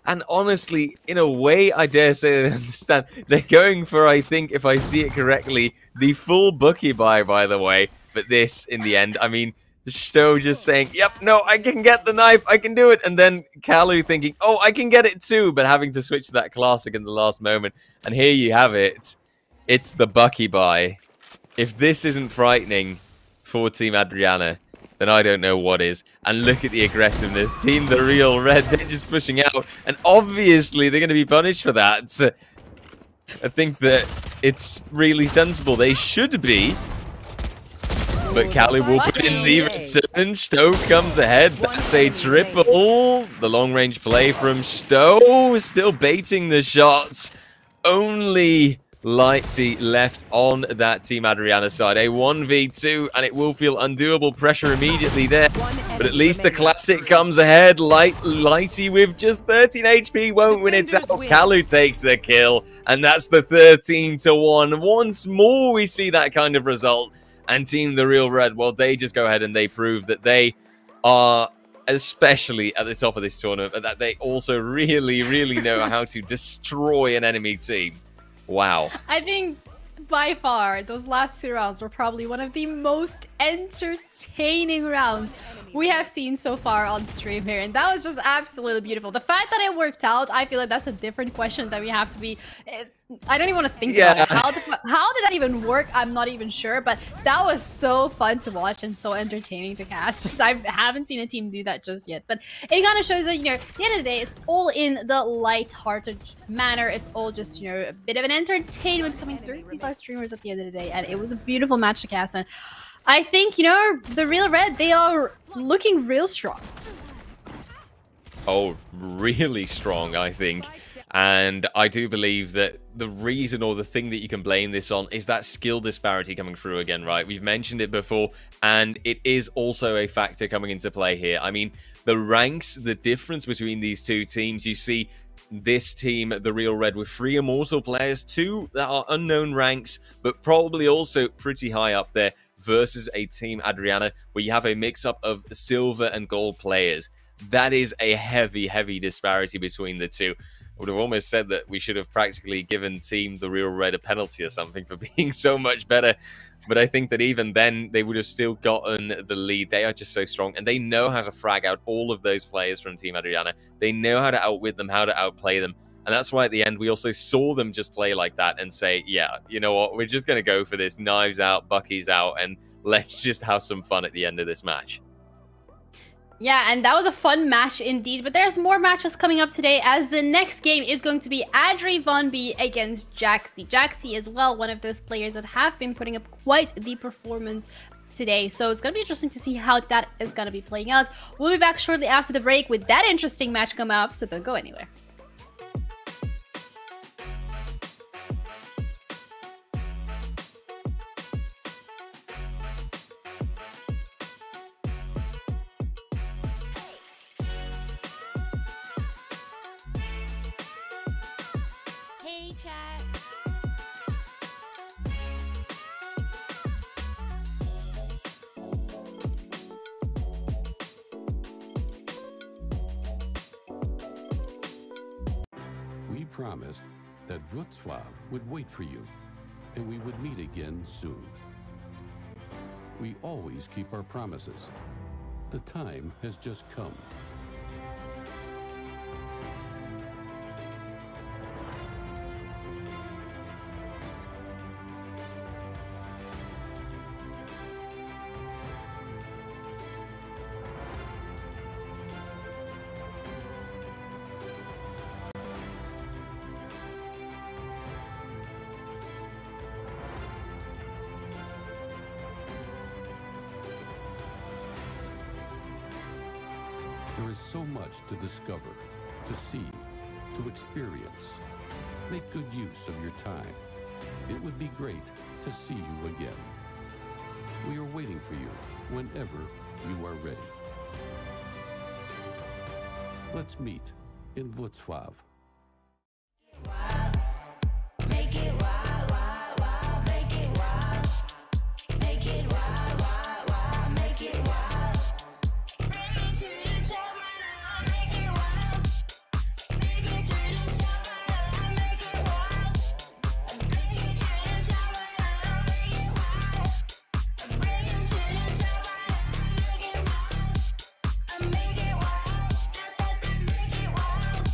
And honestly, in a way, I dare say I understand. They're going for, I think, if I see it correctly, the full Bucky buy, by the way. But this, in the end, I mean, Stowe just saying, yep, no, I can get the knife, I can do it. And then Kalu thinking, oh, I can get it too, but having to switch to that classic in the last moment. And here you have it. It's the Bucky buy. If this isn't frightening for Team Adriana, then I don't know what is. And look at the aggressiveness. Team the Real Red, they're just pushing out. And obviously, they're going to be punished for that. I think that it's really sensible. They should be. But Kali will put in the return. Stowe comes ahead. That's a triple. The long-range play from Stowe. Still baiting the shots. Only Lighty left on that Team Adriana side. A 1v2, and it will feel undoable. Pressure immediately there. But at least the classic comes ahead. Lighty with just 13 HP won't win it out. Kalu takes the kill. And that's the 13-1. Once more we see that kind of result. And Team the Real Red, well, they just go ahead and they prove that they are, especially at the top of this tournament, but that they also really know how to destroy an enemy team. Wow. I think by far those last two rounds were probably one of the most entertaining rounds we have seen so far on stream here, and that was just absolutely beautiful. The fact that it worked out, I feel like that's a different question that we have to be... I don't even want to think about it. How did that even work? I'm not even sure, but that was so fun to watch and so entertaining to cast. Just I haven't seen a team do that just yet, but it kind of shows that, you know, at the end of the day, it's all in the light-hearted manner. It's all just, you know, a bit of an entertainment coming through. These are streamers at the end of the day, and it was a beautiful match to cast, and I think, you know, the Real Red, they are looking real strong. Oh, really strong, I think. And I do believe that the reason or the thing that you can blame this on is that skill disparity coming through again, right? We've mentioned it before, and it is also a factor coming into play here. I mean, the ranks, the difference between these two teams, you see this team, the Real Red, with 3 Immortal players, 2 that are unknown ranks, but probably also pretty high up there, versus a team, Adriana, where you have a mix-up of silver and gold players. That is a heavy, heavy disparity between the two. I would have almost said that we should have practically given Team the Real Red a penalty or something for being so much better. But I think that even then, they would have still gotten the lead. They are just so strong, and they know how to frag out all of those players from Team Adriana. They know how to outwit them, how to outplay them. And that's why at the end, we also saw them just play like that and say, yeah, you know what, we're just going to go for this. Knives out, Bucky's out, and let's just have some fun at the end of this match. Yeah, and that was a fun match indeed, but there's more matches coming up today, as the next game is going to be Adri Von B against Jaxi. Jaxi as well, one of those players that have been putting up quite the performance today, so it's going to be interesting to see how that is going to be playing out. We'll be back shortly after the break with that interesting match come up, so don't go anywhere. Hey, chat. We promised that Wrocław would wait for you, and we would meet again soon. We always keep our promises. The time has just come. There is so much to discover, to see, to experience. Make good use of your time. It would be great to see you again. We are waiting for you whenever you are ready. Let's meet in Wrocław. Make it wild, wild, wild, make it wild. Make it wild, wild, wild, make it wild. Make it to the top, make it wild. Make it to the top, make it wild. Make it to the top, make it wild. Bring it to the top, make it wild. Make it wild, make it wild.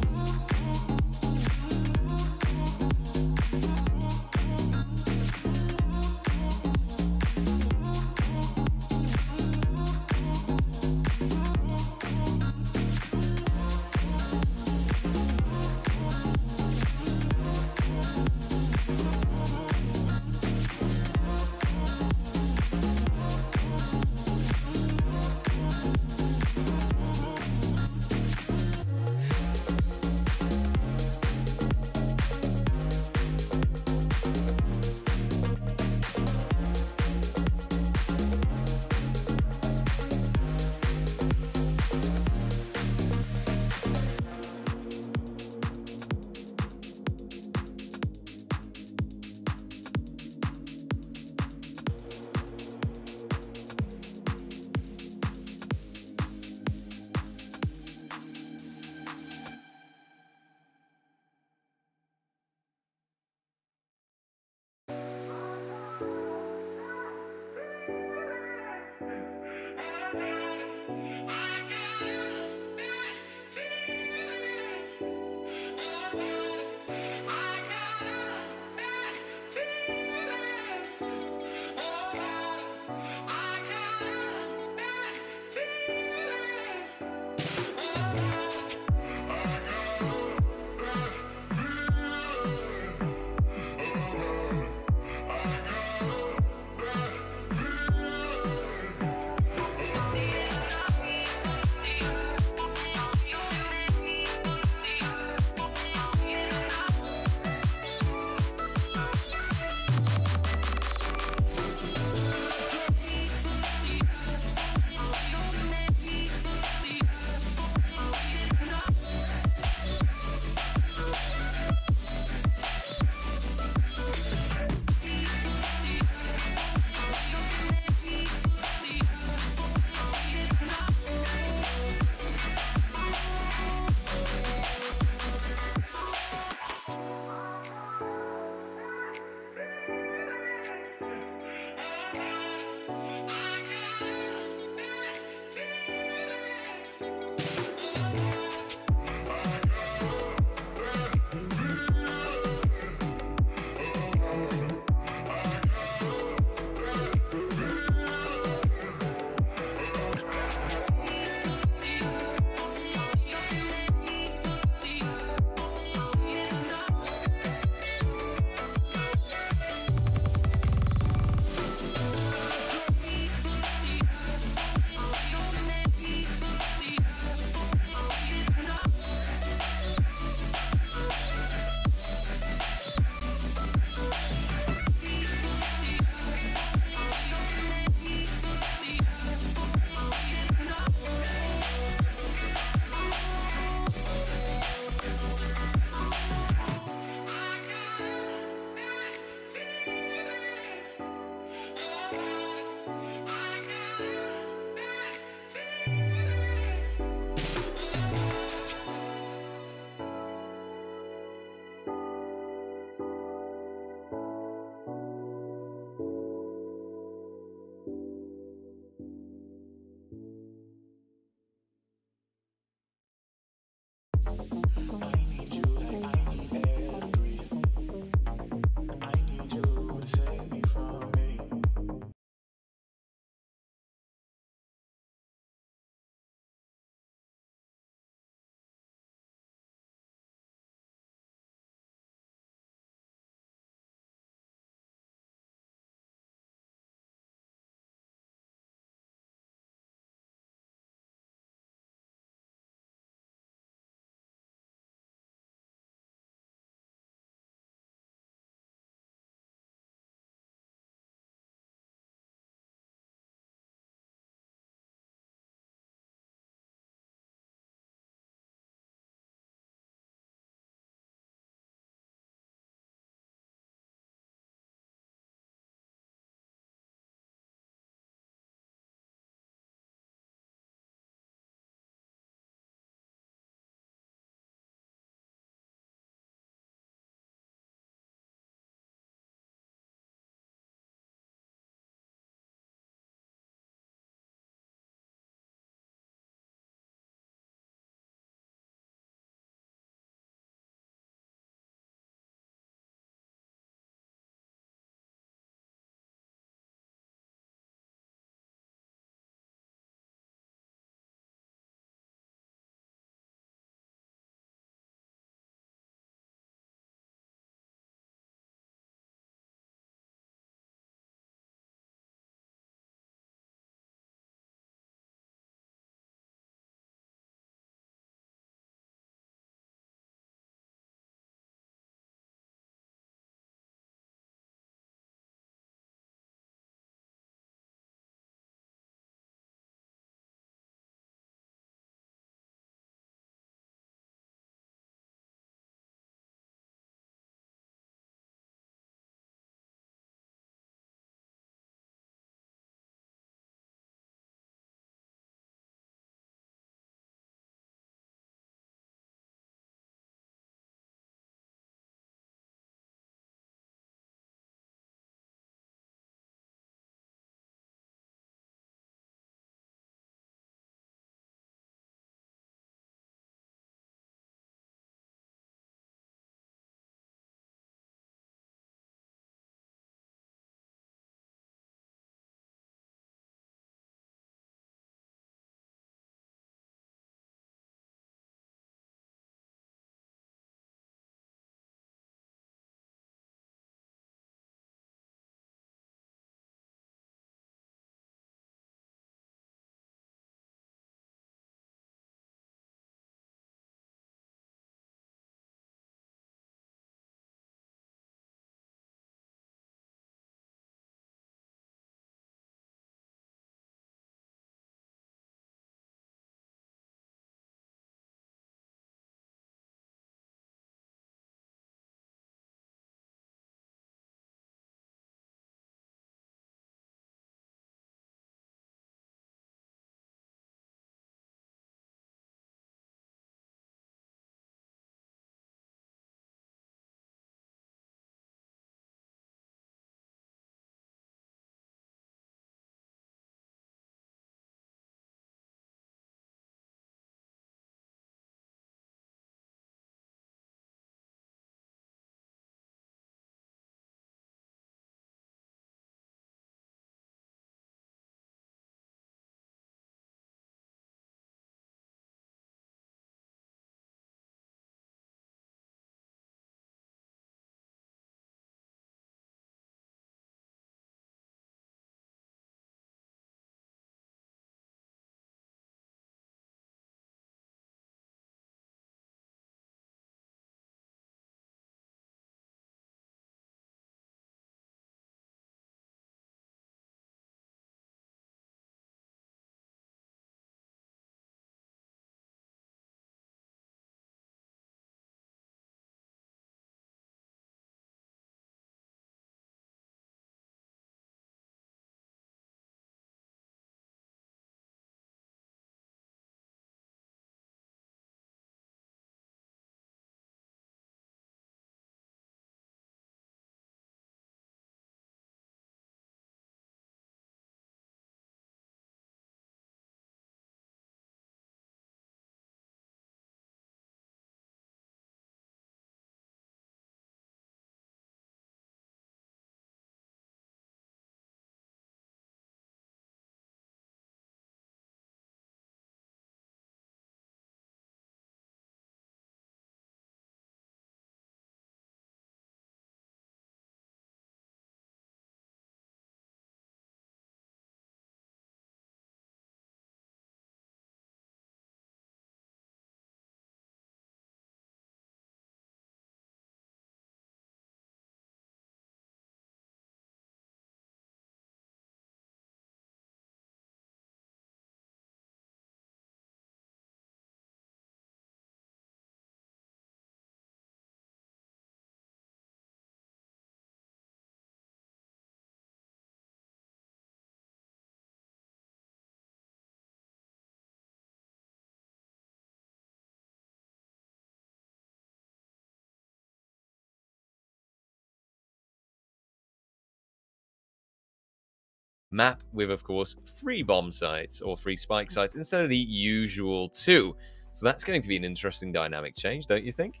map with, of course, 3 bomb sites or 3 spike sites instead of the usual 2. So that's going to be an interesting dynamic change, don't you think?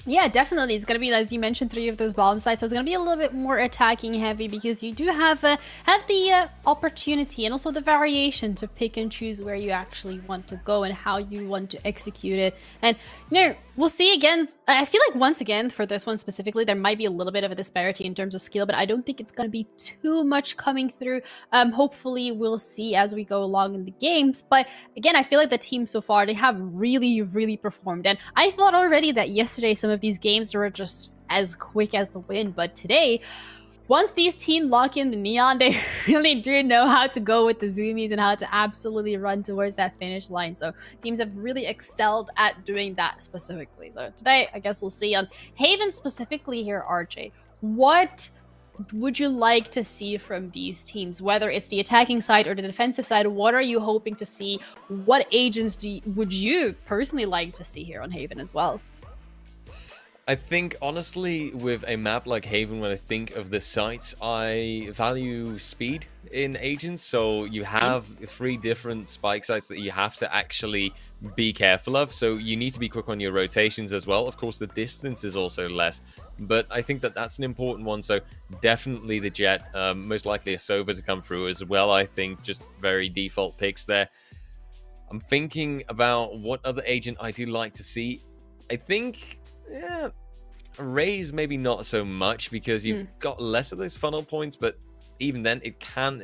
Yeah, definitely. It's going to be, as you mentioned, 3 of those bomb sites. So it's going to be a little bit more attacking heavy because you do have the opportunity and also the variation to pick and choose where you actually want to go and how you want to execute it. And, you know, we'll see again. I feel like once again, for this one specifically, there might be a little bit of a disparity in terms of skill, but I don't think it's going to be too much coming through. Hopefully, we'll see as we go along in the games. But again, I feel like the team so far, they have really, really performed. And I thought already that yesterday, some of these games were just as quick as the wind, but today, once these teams lock in the neon, they really do know how to go with the zoomies and how to absolutely run towards that finish line. So teams have really excelled at doing that specifically. So today, I guess we'll see on Haven specifically here, RJ. What would you like to see from these teams, whether it's the attacking side or the defensive side? What are you hoping to see? What agents would you personally like to see here on Haven as well? I think, honestly, with a map like Haven, when I think of the sites, I value speed in agents. So you have 3 different spike sites that you have to actually be careful of. So you need to be quick on your rotations as well. Of course, the distance is also less, but I think that that's an important one. So definitely the Jet, most likely a Sova to come through as well. I think just very default picks there. I'm thinking about what other agent I do like to see. I think... yeah, Raze maybe not so much because you've got less of those funnel points, but even then,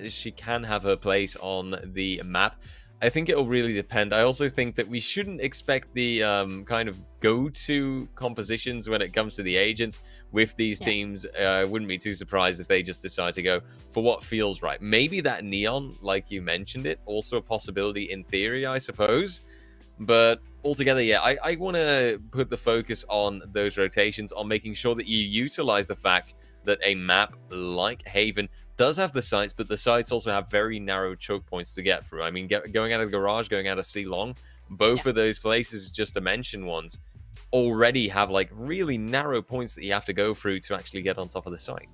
she can have her place on the map. I think it'll really depend. I also think that we shouldn't expect the kind of go-to compositions when it comes to the agents with these teams. I wouldn't be too surprised if they just decide to go for what feels right. Maybe that neon, like you mentioned it, also a possibility in theory, I suppose. But altogether, yeah, I want to put the focus on those rotations, on making sure that you utilize the fact that a map like Haven does have the sites, but the sites also have very narrow choke points to get through. I mean, going out of the garage, going out of C-Long, both of those places, just to mention ones, already have like really narrow points that you have to go through to actually get on top of the site.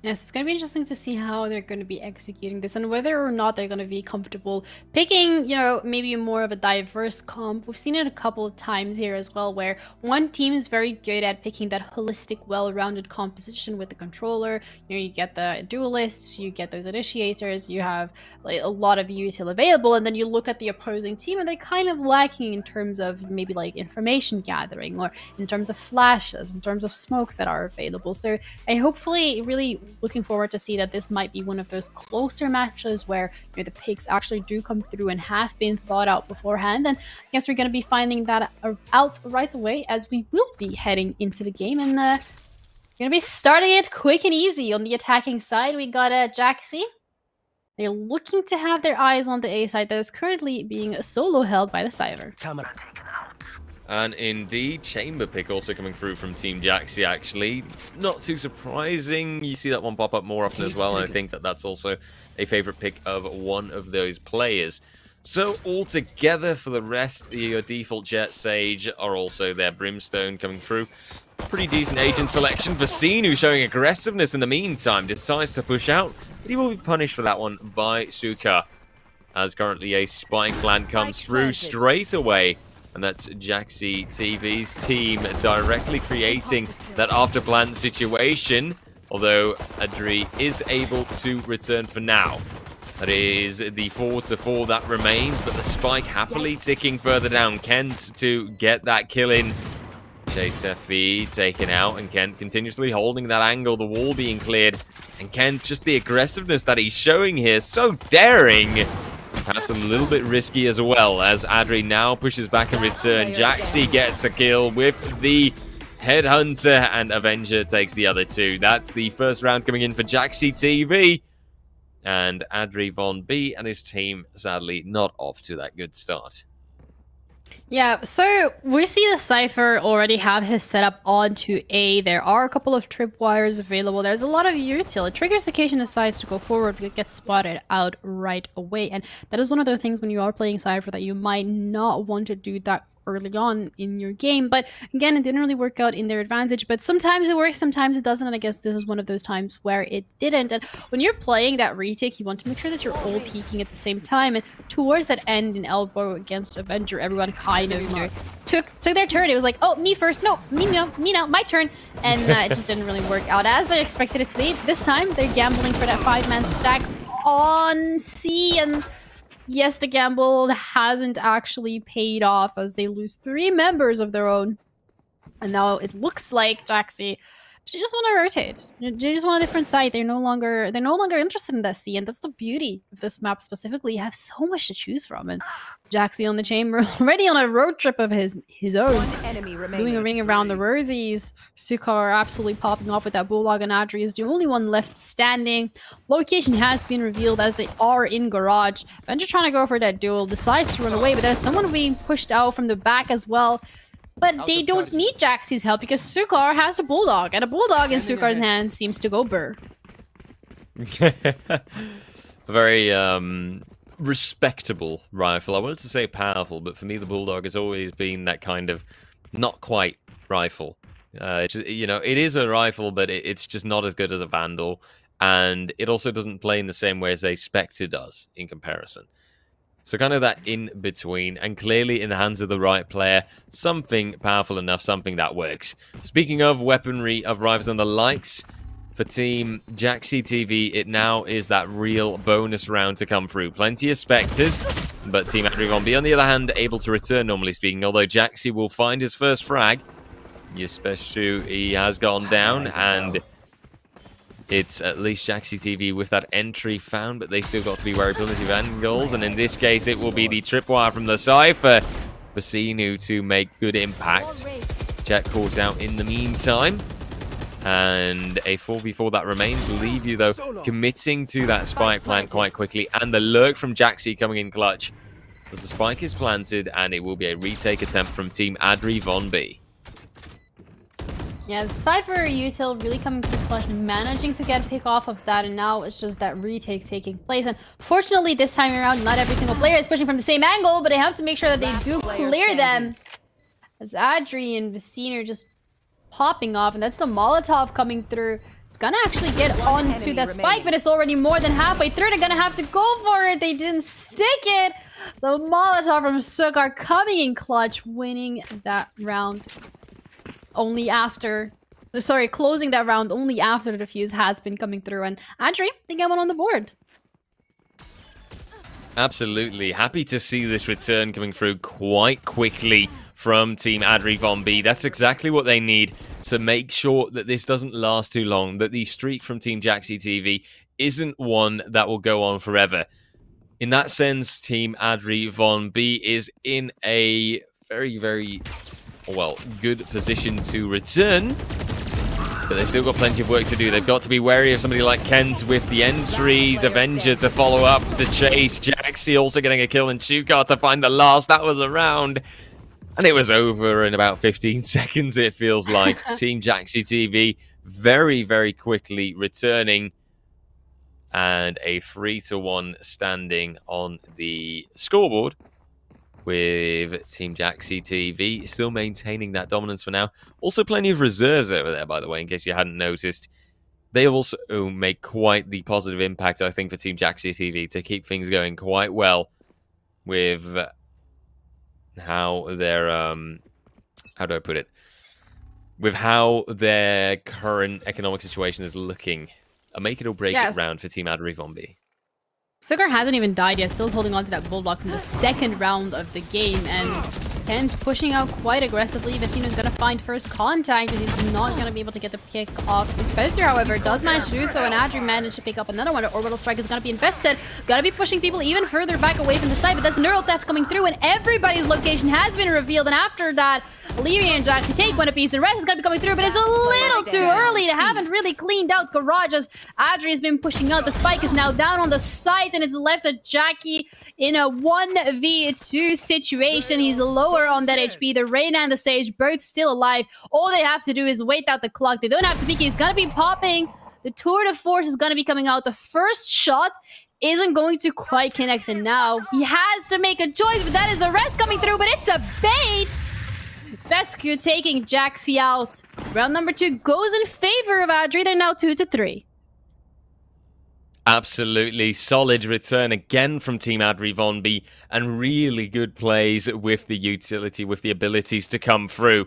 Yes, it's going to be interesting to see how they're going to be executing this and whether or not they're going to be comfortable picking, you know, maybe more of a diverse comp. We've seen it a couple of times here as well, where one team is very good at picking that holistic, well-rounded composition with the controller. You know, you get the duelists, you get those initiators, you have like a lot of util available, and then you look at the opposing team and they're kind of lacking in terms of maybe like information gathering or in terms of flashes, in terms of smokes that are available. So I hopefully really looking forward to see that this might be one of those closer matches where, you know, the picks actually do come through and have been thought out beforehand. And I guess we're going to be finding that out right away as we will be heading into the game. And we're going to be starting it quick and easy. On the attacking side, we got Jaxi. They're looking to have their eyes on the A side that is currently being solo held by the Cypher. And indeed, Chamber pick also coming through from Team Jaxi, actually. Not too surprising. You see that one pop up more often as well, and I think that that's also a favorite pick of one of those players. So altogether, for the rest, your default Jet, Sage are also there. Brimstone coming through. Pretty decent agent selection. Vasine, who's showing aggressiveness in the meantime, decides to push out, but he will be punished for that one by Suka, as currently a spike plan comes through straight away. And that's Jaxi TV's team directly creating that after-plant situation. Although Adri is able to return for now. That is the 4-4 that remains, but the spike happily ticking further down. Kent to get that kill in. JTFE taken out, and Kent continuously holding that angle, the wall being cleared. And Kent, just the aggressiveness that he's showing here, so daring. Perhaps a little bit risky as well, as Adri now pushes back in return. Jaxi gets a kill with the Headhunter, and Avenger takes the other 2. That's the first round coming in for Jaxi TV. And Adri Von B and his team, sadly, not off to that good start. Yeah, so we see the Cypher already have his setup onto A. There are a couple of tripwires available. There's a lot of util. It triggers the occasion decides to go forward, but it gets spotted out right away. And that is one of the things when you are playing Cypher that you might not want to do that early on in your game. But again, it didn't really work out in their advantage. But sometimes it works, sometimes it doesn't. And I guess this is one of those times where it didn't. And when you're playing that retake, you want to make sure that you're all peeking at the same time. And towards that end in elbow against Avenger, everyone kind of, you know, took their turn. It was like, oh, me first. No, me now, my turn. And it just didn't really work out as I expected it to be. This time, they're gambling for that 5-man stack on C, and yes, the gamble hasn't actually paid off as they lose 3 members of their own. And now it looks like Jaxi, they just want to rotate. They just want a different side. They're no longer interested in that C, and that's the beauty of this map specifically. You have so much to choose from, and Jaxi on the chamber already on a road trip of his own. Doing a ring around the rosies. Sukar absolutely popping off with that Bulldog, and Adri is the only one left standing. Location has been revealed as they are in garage. Avenger trying to go for that duel, decides to run away, but there's someone being pushed out from the back as well. But they don't need Jaxi's help because Sukar has a Bulldog, and a Bulldog in Sukar's hands seems to go burr. Very respectable rifle. I wanted to say powerful, but for me the Bulldog has always been that kind of not quite rifle. You know, it is a rifle, but it's just not as good as a Vandal, and it also doesn't play in the same way as a Spectre does in comparison. So kind of that in between, and clearly in the hands of the right player, something powerful enough, something that works. Speaking of weaponry of rifles and the likes, for Team Jaxi TV, it now is that real bonus round to come through. Plenty of Spectres, but Team Adrivon on the other hand, able to return normally speaking, although Jaxi will find his first frag. Yespeshu, he has gone down, and it's at least Jaxi TV with that entry found, but they still got to be wary plenty of angles, and in this case it will be the tripwire from the Cypher for Sinu to make good impact. Jet calls out in the meantime, and a 4v4 that remains will leave you though committing to that spike plant quite quickly, and the lurk from Jaxi coming in clutch as the spike is planted, and it will be a retake attempt from Team Adrivon B. Yeah, the Cypher util really coming to clutch, managing to get a pick off of that, and now it's just that retake taking place. And fortunately, this time around, not every single player is pushing from the same angle, but they have to make sure that they do clear them. As Adri and Vicine are just popping off, and that's the Molotov coming through. It's gonna actually get onto that spike, but it's already more than halfway through. They're gonna have to go for it. They didn't stick it. The Molotov from Sukar coming in clutch, winning that round. Only after, sorry, closing that round only after the defuse has been coming through, and Adri, they get one on the board. Absolutely. Happy to see this return coming through quite quickly from Team Adrivon B. That's exactly what they need to make sure that this doesn't last too long, that the streak from Team Jaxi TV isn't one that will go on forever. In that sense, Team Adrivon B is in a very, very well, good position to return, but they've still got plenty of work to do. They've got to be wary of somebody like Kent with the entries, Avenger to follow up, to chase, Jaxi also getting a kill, and Sukar to find the last. That was a round, and it was over in about 15 seconds, it feels like. Team Jaxi TV very, very quickly returning, and a 3-1 standing on the scoreboard, with Team Jaxi TV still maintaining that dominance for now. Also plenty of reserves over there, by the way, in case you hadn't noticed. They have also made quite the positive impact, I think, for Team Jaxi TV to keep things going quite well with how their, how do I put it? With how their current economic situation is looking. A make it or break it round for Team Adrivon B. Sukar hasn't even died yet, still holding on to that Bulldog from the second round of the game, and Kent pushing out quite aggressively. Vecino's gonna find first contact, and he's not gonna be able to get the pick off. Spencer, however, does manage to do so, and Adri managed to pick up another one. The Orbital Strike is gonna be infested. Gonna be pushing people even further back away from the site, but that's Neural Theft coming through, and everybody's location has been revealed, and after that, Olivia and Jaxi take one apiece. The rest is going to be coming through, but it's a little too early. They haven't really cleaned out Garage as Adri has been pushing out. The spike is now down on the site, and it's left at Jackie in a 1v2 situation. He's lower on that HP. The Reyna and the Sage both still alive. All they have to do is wait out the clock. They don't have to peek. He's going to be popping. The tour de force is going to be coming out. The first shot isn't going to quite connect, and now he has to make a choice, but that is a rest coming through, but it's a bait! Fescue taking Jaxi out. Round number 2 goes in favor of Adri. They're now 2-3. Absolutely solid return again from Team Adri Von B, and really good plays with the utility, with the abilities to come through.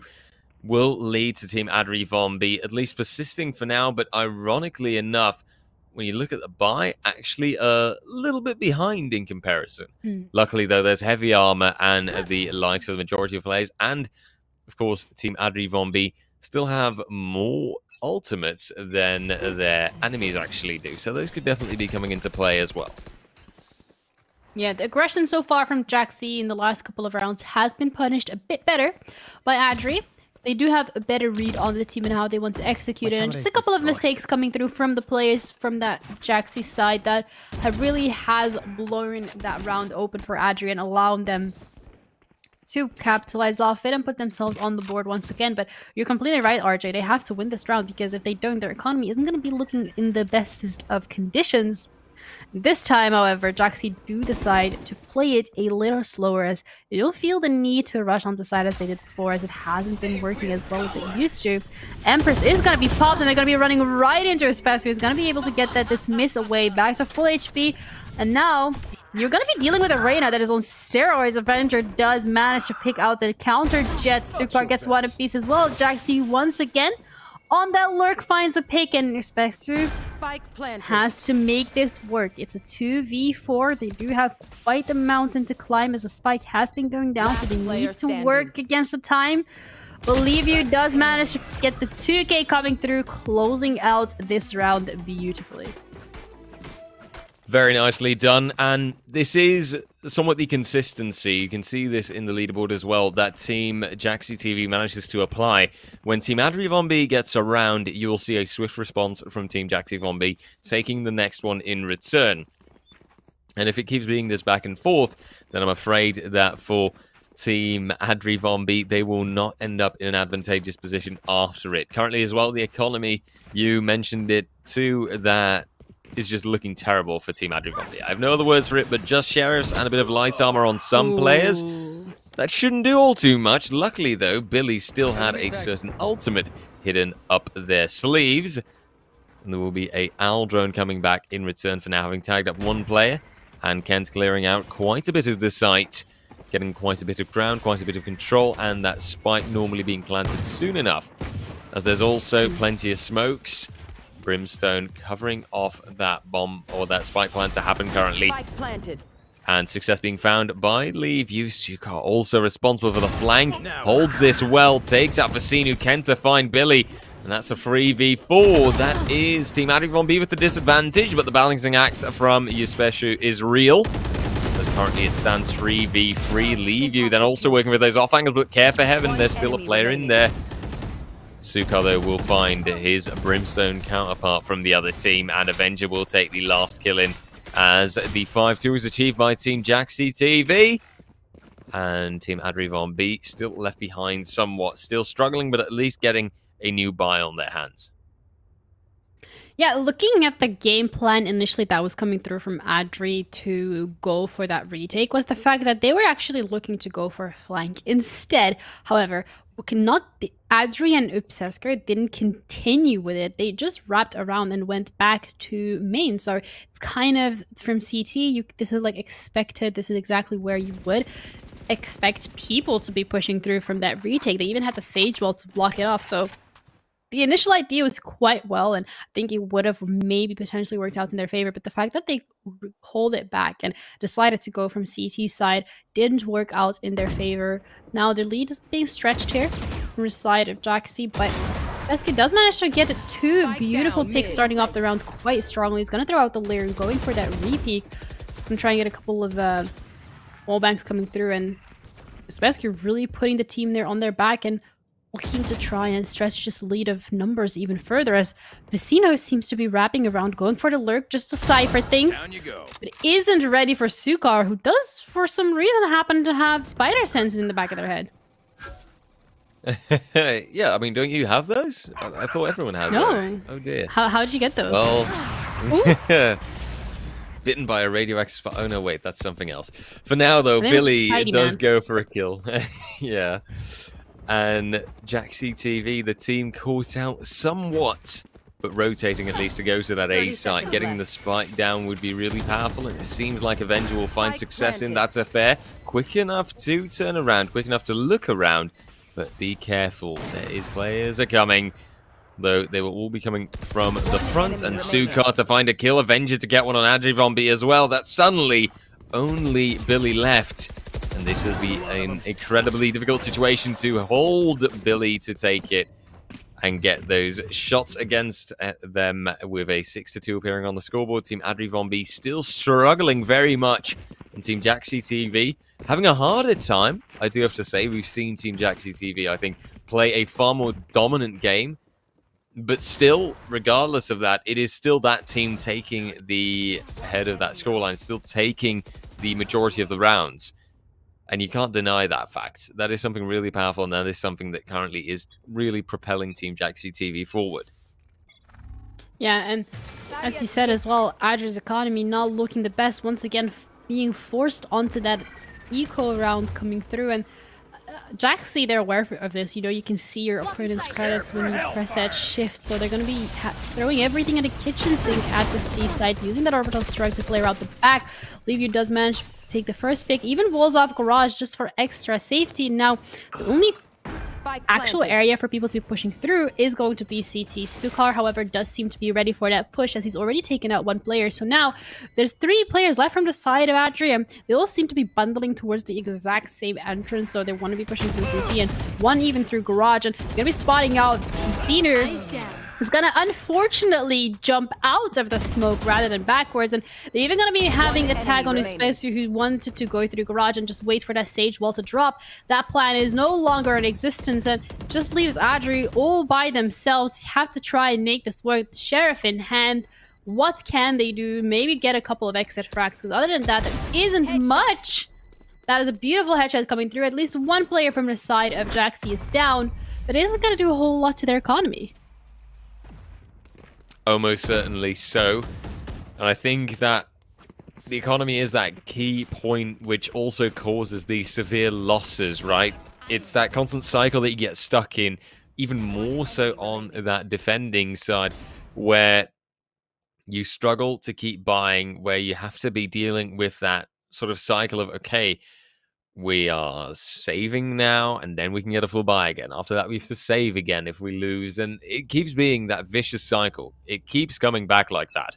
Will lead to Team Adri Von B at least persisting for now, but ironically enough, when you look at the buy, actually a little bit behind in comparison. Luckily, though, there's heavy armor and the likes of the majority of players, and of course, Team Adri Von B still have more ultimates than their enemies actually do. So those could definitely be coming into play as well. Yeah, the aggression so far from Jaxi in the last couple of rounds has been punished a bit better by Adri. They do have a better read on the team and how they want to execute it. And just a couple of mistakes coming through from the players from that Jaxi side that really has blown that round open for Adri and allowing them to capitalize off it and put themselves on the board once again. But you're completely right, RJ. They have to win this round, because if they don't, their economy isn't going to be looking in the bestest of conditions. This time, however, Jaxi do decide to play it a little slower, as they don't feel the need to rush onto side as they did before, as it hasn't been working as well as it used to. Empress is going to be popped, and they're going to be running right into Especio, who's going to be able to get that dismiss away back to full HP. And now you're going to be dealing with a Reyna that is on steroids. Avenger does manage to pick out the counter jet. Sukar gets one apiece as well. Jaxi once again on that lurk finds a pick, and Especio has to make this work. It's a 2v4. They do have quite the mountain to climb, as the spike has been going down, so they need to work against the time. Believe You does manage to get the 2k coming through, closing out this round beautifully. Very nicely done, and this is somewhat the consistency. You can see this in the leaderboard as well, that Team Jaxi TV manages to apply. When Team Adri Von B gets around, you will see a swift response from Team Jaxi Von B, taking the next one in return. And if it keeps being this back and forth, then I'm afraid that for Team Adri Von B, they will not end up in an advantageous position after it. Currently as well, the economy, you mentioned it too, that is just looking terrible for Team Adri Von B. I have no other words for it, but just sheriffs and a bit of light armor on some players. That shouldn't do all too much. Luckily, though, Billy still had a certain ultimate hidden up their sleeves. And there will be a owl drone coming back in return for now having tagged up one player. And Kent clearing out quite a bit of the site, getting quite a bit of ground, quite a bit of control, and that spike normally being planted soon enough, as there's also plenty of smokes. Brimstone covering off that bomb, or that spike plant to happen currently. Spike planted. And success being found by Leave. Sukar also responsible for the flank. Holds this well, takes out Vicinu. Kent to find Billy. And that's a 3v4. That is Team Adri Von B with the disadvantage, but the balancing act from Yespeshu is real. As currently it stands 3v3. Leave then also working with those off angles, but care for heaven, there's still a player in there. Sukar, though, will find his Brimstone counterpart from the other team, and Avenger will take the last kill in, as the 5-2 is achieved by Team Jaxi TV. And Team Adri Von B still left behind somewhat, still struggling, but at least getting a new buy on their hands. Yeah, looking at the game plan initially that was coming through from Adri to go for that retake was the fact that they were actually looking to go for a flank instead. However, Adri and Upsesker didn't continue with it. They just wrapped around and went back to main. So it's kind of from CT, this is like expected. This is exactly where you would expect people to be pushing through from that retake. They even had the Sage Wall to block it off. So the initial idea was quite well, and I think it would have maybe potentially worked out in their favor, but the fact that they hold it back and decided to go from CT side didn't work out in their favor. Now the lead is being stretched here from the side of Jaxi, but Fescue does manage to get two beautiful picks starting off the round quite strongly. He's going to throw out the Leer and going for that repeat and try and get a couple of wall banks coming through, and Fescue really putting the team there on their back and looking to try and stretch this lead of numbers even further, as Vicino seems to be wrapping around, going for the lurk just to cipher things, but isn't ready for Sukar, who does, for some reason, happen to have spider senses in the back of their head. Yeah, I mean, don't you have those? I thought everyone had those. Oh dear. How did you get those? Well, bitten by a radioactive spider. Oh no, wait, that's something else. For now, though, I think it's Billy Spidey does Man. go for a kill. Yeah. And JackCTV, the team caught out somewhat, but rotating at least to go to that A site. Getting the spike down would be really powerful, and it seems like Avenger will find success in that affair. Quick enough to turn around, quick enough to look around, but be careful. There is players are coming. Though they will all be coming from the front, and Sukar to find a kill, Avenger to get one on Adrivombi as well. That's suddenly only Billy left, and this will be an incredibly difficult situation to hold Billy to take it and get those shots against them, with a 6-2 appearing on the scoreboard. Team Adrivombi still struggling very much, and Team JackCTV having a harder time. I do have to say, we've seen Team JackCTV, I think, play a far more dominant game. But still, regardless of that, it is still that team taking the head of that scoreline, still taking the majority of the rounds. And you can't deny that fact. That is something really powerful, and that is something that currently is really propelling Team JackCTV forward. Yeah, and as you said as well, Adri's economy not looking the best, once again being forced onto that eco round coming through. And Jaxi, they're aware of this. You know, you can see your opponent's credits when you press that shift. So they're going to be throwing everything at the kitchen sink at the C-side, using that orbital strike to play around the back. Liviu does manage to take the first pick, even walls off Garage just for extra safety. Now, the only actual area for people to be pushing through is going to be CT. Sukar, however, does seem to be ready for that push, as he's already taken out one player. So now there's 3 players left from the side of Adria. They all seem to be bundling towards the exact same entrance, so they want to be pushing through CT, and one even through Garage. And they're going to be spotting out Senior. Is gonna unfortunately jump out of the smoke rather than backwards, and they're even gonna be having a tag on Uspesu, who wanted to go through Garage and just wait for that Sage wall to drop. That plan is no longer in existence, and just leaves Adri all by themselves. Have to try and make this work. Sheriff in hand. What can they do? Maybe get a couple of exit frags, because other than that, there isn't much. That is a beautiful headshot coming through. At least one player from the side of Jaxi is down, but it isn't gonna do a whole lot to their economy. Almost certainly so. And I think that the economy is that key point which also causes these severe losses, right? It's that constant cycle that you get stuck in, even more so on that defending side, where you struggle to keep buying, where you have to be dealing with that sort of cycle of, okay, we are saving now, and then we can get a full buy again. After that, we have to save again if we lose. And it keeps being that vicious cycle. It keeps coming back like that.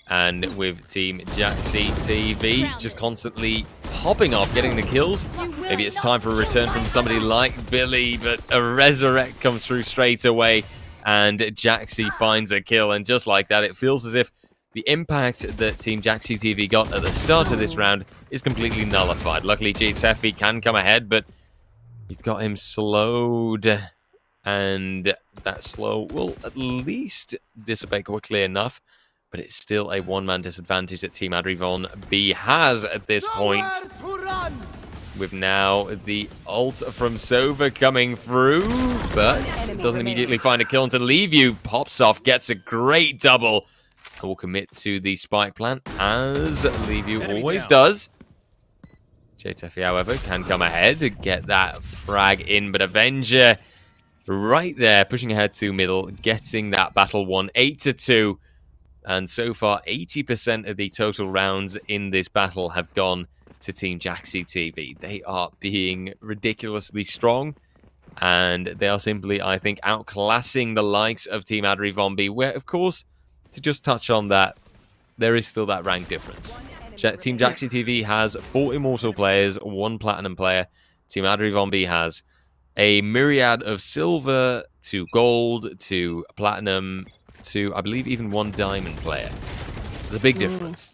And with Team JackCTV just constantly popping off, getting the kills. Maybe it's time for a return from somebody like Billy, but a resurrect comes through straight away. And Jaxi finds a kill. And just like that, it feels as if the impact that Team JackCTV got at the start of this round is completely nullified. Luckily, Tefi can come ahead, but you've got him slowed. And that slow will at least dissipate quickly enough. But it's still a one-man disadvantage that Team Adrivombi has at this point. With now the ult from Sova coming through, but it doesn't immediately find a kill until Liviu pops off, gets a great double. And will commit to the spike plant, as Liviu always does. Tefi, however, can come ahead to get that frag in, but Avenger right there, pushing ahead to middle, getting that battle won 8-2. And so far, 80% of the total rounds in this battle have gone to Team JackCTV. They are being ridiculously strong, and they are simply, I think, outclassing the likes of Team Adrivombi, where, of course, to just touch on that, there is still that rank difference. Team JackCTV has 4 Immortal players, 1 Platinum player. Team Adrivombi has a myriad of Silver, 2 Gold, 2 Platinum, 2, I believe, even 1 Diamond player. There's a big difference.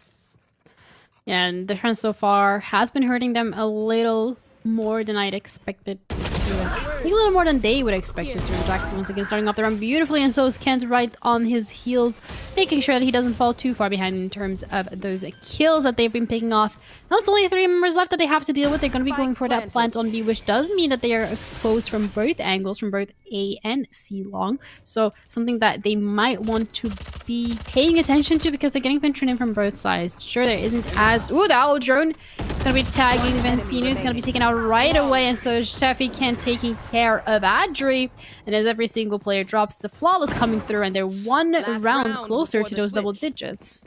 Yeah, and the difference so far has been hurting them a little more than I'd expected to to. I think a little more than they would expect to. Jackson once again starting off the run beautifully, and so is Kent right on his heels, making sure that he doesn't fall too far behind in terms of those kills that they've been picking off. Now it's only 3 members left that they have to deal with. They're going to be going for that plant on B, which does mean that they are exposed from both angles, from both A and C long. So something that they might want to be paying attention to, because they're getting penetrated in from both sides. Sure, there isn't as... Ooh, the owl drone is going to be tagging Vencino. It's going to be taken out right away, and so Steffi Kent taking care of Adri. And as every single player drops, the flawless coming through, and they're one round closer to those double digits.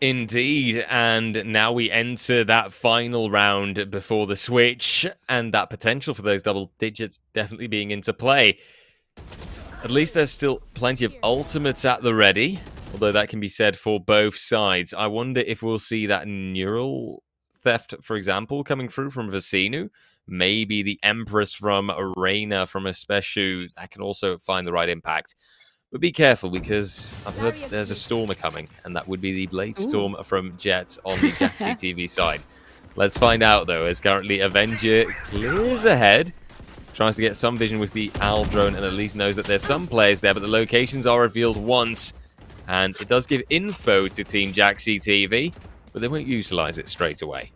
Indeed, and now we enter that final round before the switch, and that potential for those double digits definitely being into play. At least there's still plenty of ultimates at the ready, although that can be said for both sides. I wonder if we'll see that neural theft, for example, coming through from Vecinu. Maybe the Empress from Arena from Espeshu, that can also find the right impact. But be careful, because I've heard there's a Stormer coming, and that would be the Blade Storm from Jet on the Jaxi TV side. Let's find out, though, as currently Avenger clears ahead, tries to get some vision with the Owl drone, and at least knows that there's some players there, but the locations are revealed once, and it does give info to Team Jaxi TV, but they won't utilize it straight away.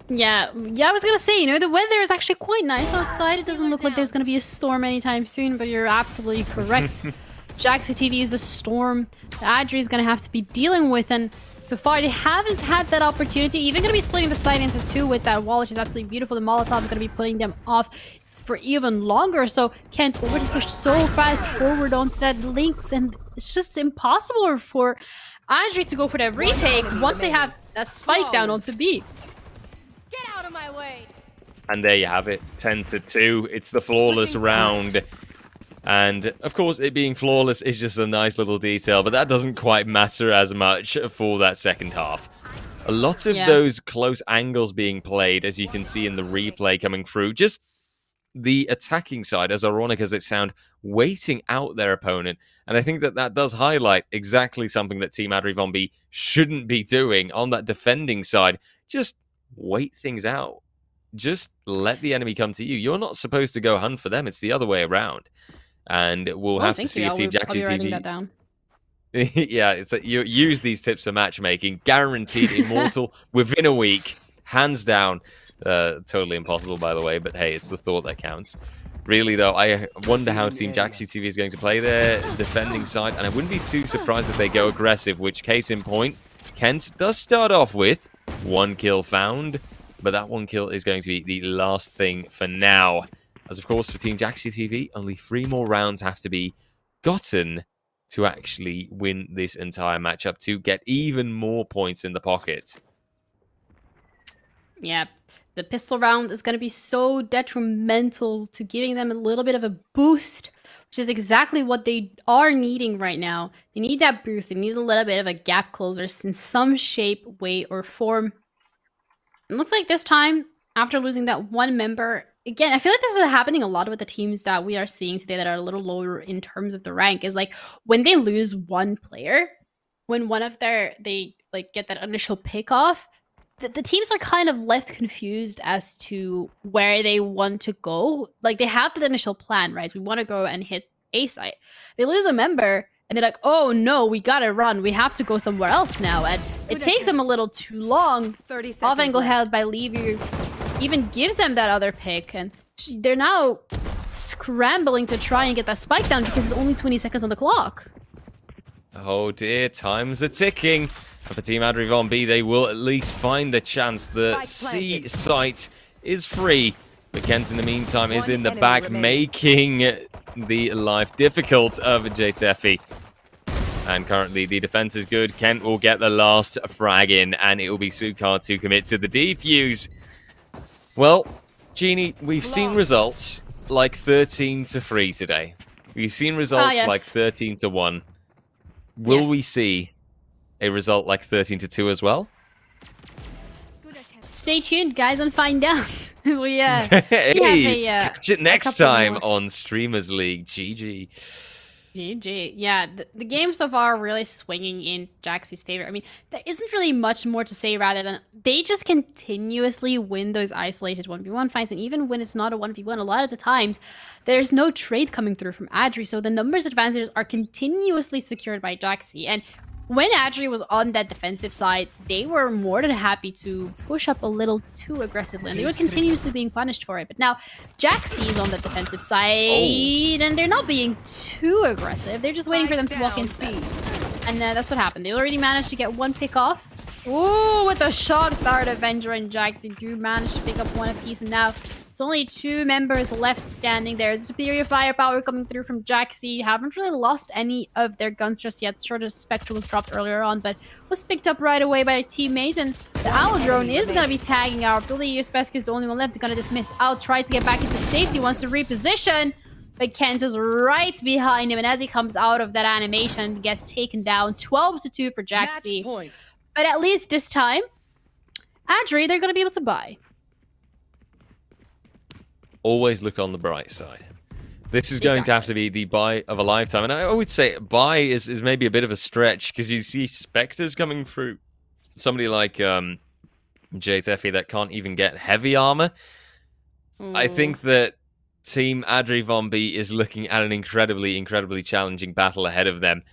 Yeah, I was gonna say, you know, the weather is actually quite nice outside. It doesn't look like there's gonna be a storm anytime soon, but you're absolutely correct. Jaxi TV is the storm that Adri is gonna have to be dealing with, and so far they haven't had that opportunity. Even gonna be splitting the side into 2 with that wall, which is absolutely beautiful. The Molotov is gonna be putting them off for even longer, so Kent already pushed so fast forward onto that links, and it's just impossible for Adri to go for that retake once they have that spike down onto B. Get out of my way. And there you have it, 10-2. It's the flawless round. And, of course, it being flawless is just a nice little detail, but that doesn't quite matter as much for that second half. A lot of those close angles being played, as you can see in the replay coming through. Just the attacking side, as ironic as it sounds, waiting out their opponent. And I think that that does highlight exactly something that Team Adri Von B shouldn't be doing on that defending side. Just wait things out. Just let the enemy come to you. You're not supposed to go hunt for them. It's the other way around. And we'll have to see if Team Jaxi TV... yeah, you use these tips for matchmaking. Guaranteed immortal within a week. Hands down. Totally impossible, by the way, but hey, it's the thought that counts. Really, though, I wonder how Team Jaxi TV is going to play their defending side, and I wouldn't be too surprised if they go aggressive, which, case in point, Kent does start off with 1 kill found, but that 1 kill is going to be the last thing for now. As, of course, for Team Jaxi TV, only 3 more rounds have to be gotten to actually win this entire matchup, to get even more points in the pocket. Yeah, the pistol round is going to be so detrimental to giving them a little bit of a boost, which is exactly what they are needing right now. They need that boost. They need a little bit of a gap closer in some shape, way, or form. It looks like this time, after losing that 1 member, again, I feel like this is happening a lot with the teams that we are seeing today that are a little lower in terms of the rank, is like when they lose 1 player, when one of they like get that initial pick off, the teams are kind of left confused as to where they want to go. Like, they have the initial plan, right? We want to go and hit A site. They lose a member, and they're like, oh no, we gotta run. We have to go somewhere else now. And it takes them a little too long. Off angle held by Levy even gives them that other pick, and they're now scrambling to try and get that spike down because it's only 20 seconds on the clock. Oh dear, times are ticking. And for Team Adri Von B, they will at least find the chance. The C site is free, but Kent in the meantime is in the back, making the life difficult of JTFE. And currently the defense is good. Kent will get the last frag in, and it will be Sukar to commit to the defuse. Well, Genie, we've seen results like 13-3 today. We've seen results like 13-1. Will we see a result like 13-2 as well? Stay tuned, guys, and find out. We hey, catch it next time on Streamers League. GG. GG. Yeah, the game so far really swinging in Jaxie's favor. I mean, there isn't really much more to say rather than they just continuously win those isolated 1v1 fights. And even when it's not a 1v1, a lot of the times there's no trade coming through from Adri. So the numbers advantages are continuously secured by Jaxie. And when Adri was on that defensive side, they were more than happy to push up a little too aggressively, and they were continuously being punished for it. But now Jaxie is on the defensive side, and they're not being too aggressive. They're just waiting for them to walk into them. And that's what happened. They already managed to get one pick off. Ooh, with a shock dart, Avenger and Jaxie do manage to pick up one apiece, and now it's only 2 members left standing. There's superior firepower coming through from Jaxie. Haven't really lost any of their guns just yet. Sure, the Spectre was dropped earlier on, but was picked up right away by a teammate. And the Owl Drone is going to be tagging out. Really, Spescu is the only one left. They're going to dismiss Owl. Try to get back into safety. Wants to reposition. But Kent is right behind him. And as he comes out of that animation, gets taken down. 12-2 for Jaxie. But at least this time, Adri, they're going to be able to buy. Always look on the bright side. This is going to have to be the buy of a lifetime. And I would say buy is maybe a bit of a stretch because you see Spectres coming through. Somebody like JTFE that can't even get heavy armor. I think that Team Adri Von B is looking at an incredibly challenging battle ahead of them.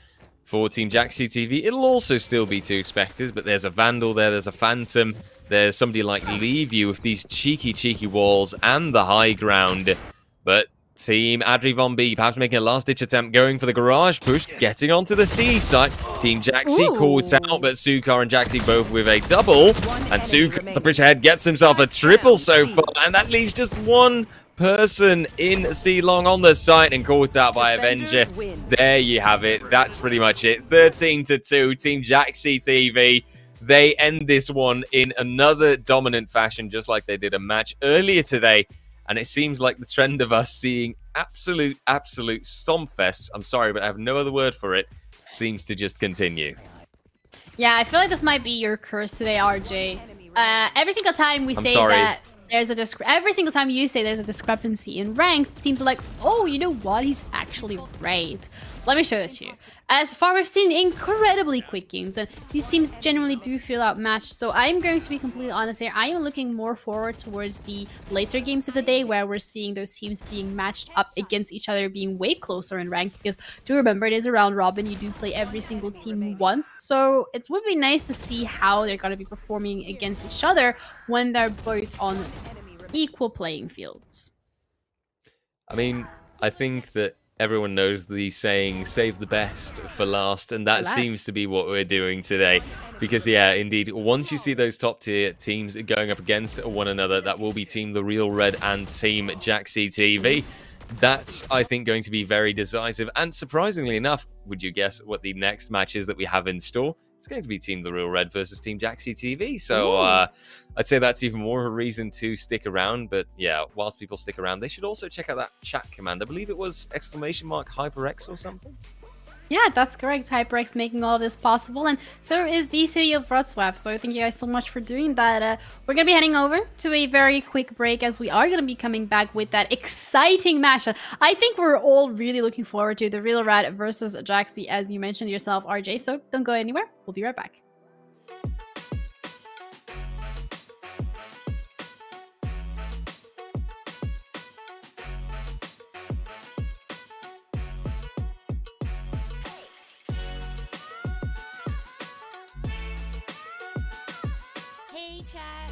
For Team Jaxie TV, it'll also still be 2 Spectres, but there's a Vandal there, there's a Phantom, there's somebody like Leave with these cheeky walls and the high ground. But Team Adri Von B perhaps making a last-ditch attempt, going for the garage push, getting onto the C side. Team Jaxie calls out, but Sukar and Jaxie both with a double. And Sukar, to push ahead, gets himself a triple so far, and that leaves just 1 person in C-Long on the site and caught out by Avenger. There you have it. That's pretty much it. 13-2, Team Jaxie TV. They end this one in another dominant fashion, just like they did a match earlier today. And it seems like the trend of us seeing absolute stompfests, I'm sorry, but I have no other word for it, seems to just continue. Yeah, I feel like this might be your curse today, RJ. Every single time we say sorry. that there's a every single time you say there's a discrepancy in rank, teams are like, oh, you know what? He's actually right. Let me show this to you. As far we've seen incredibly quick games, and these teams genuinely do feel outmatched. So I'm going to be completely honest here. I am looking more forward towards the later games of the day where we're seeing those teams being matched up against each other, being way closer in rank. Because do remember, it is a round robin. You do play every single team once. So it would be nice to see how they're going to be performing against each other when they're both on equal playing fields. I mean, I think that everyone knows the saying, save the best for last, and that seems to be what we're doing today. Because, yeah, indeed, once you see those top-tier teams going up against one another, that will be Team The Real Red and Team Jaxie TV. That's, I think, going to be very decisive. And surprisingly enough, would you guess what the next match is that we have in store? It's going to be Team The Real Red versus Team Jaxie TV. So I'd say that's even more of a reason to stick around. But yeah, whilst people stick around, they should also check out that chat command. I believe it was _HyperX or something. Yeah, that's correct. HyperX making all of this possible, and so is the city of Wrocław. So thank you guys so much for doing that. We're going to be heading over to a very quick break as we are going to be coming back with that exciting match. I think we're all really looking forward to the Real Red versus Jaxie, as you mentioned yourself, RJ. So don't go anywhere. We'll be right back. Hey, chat.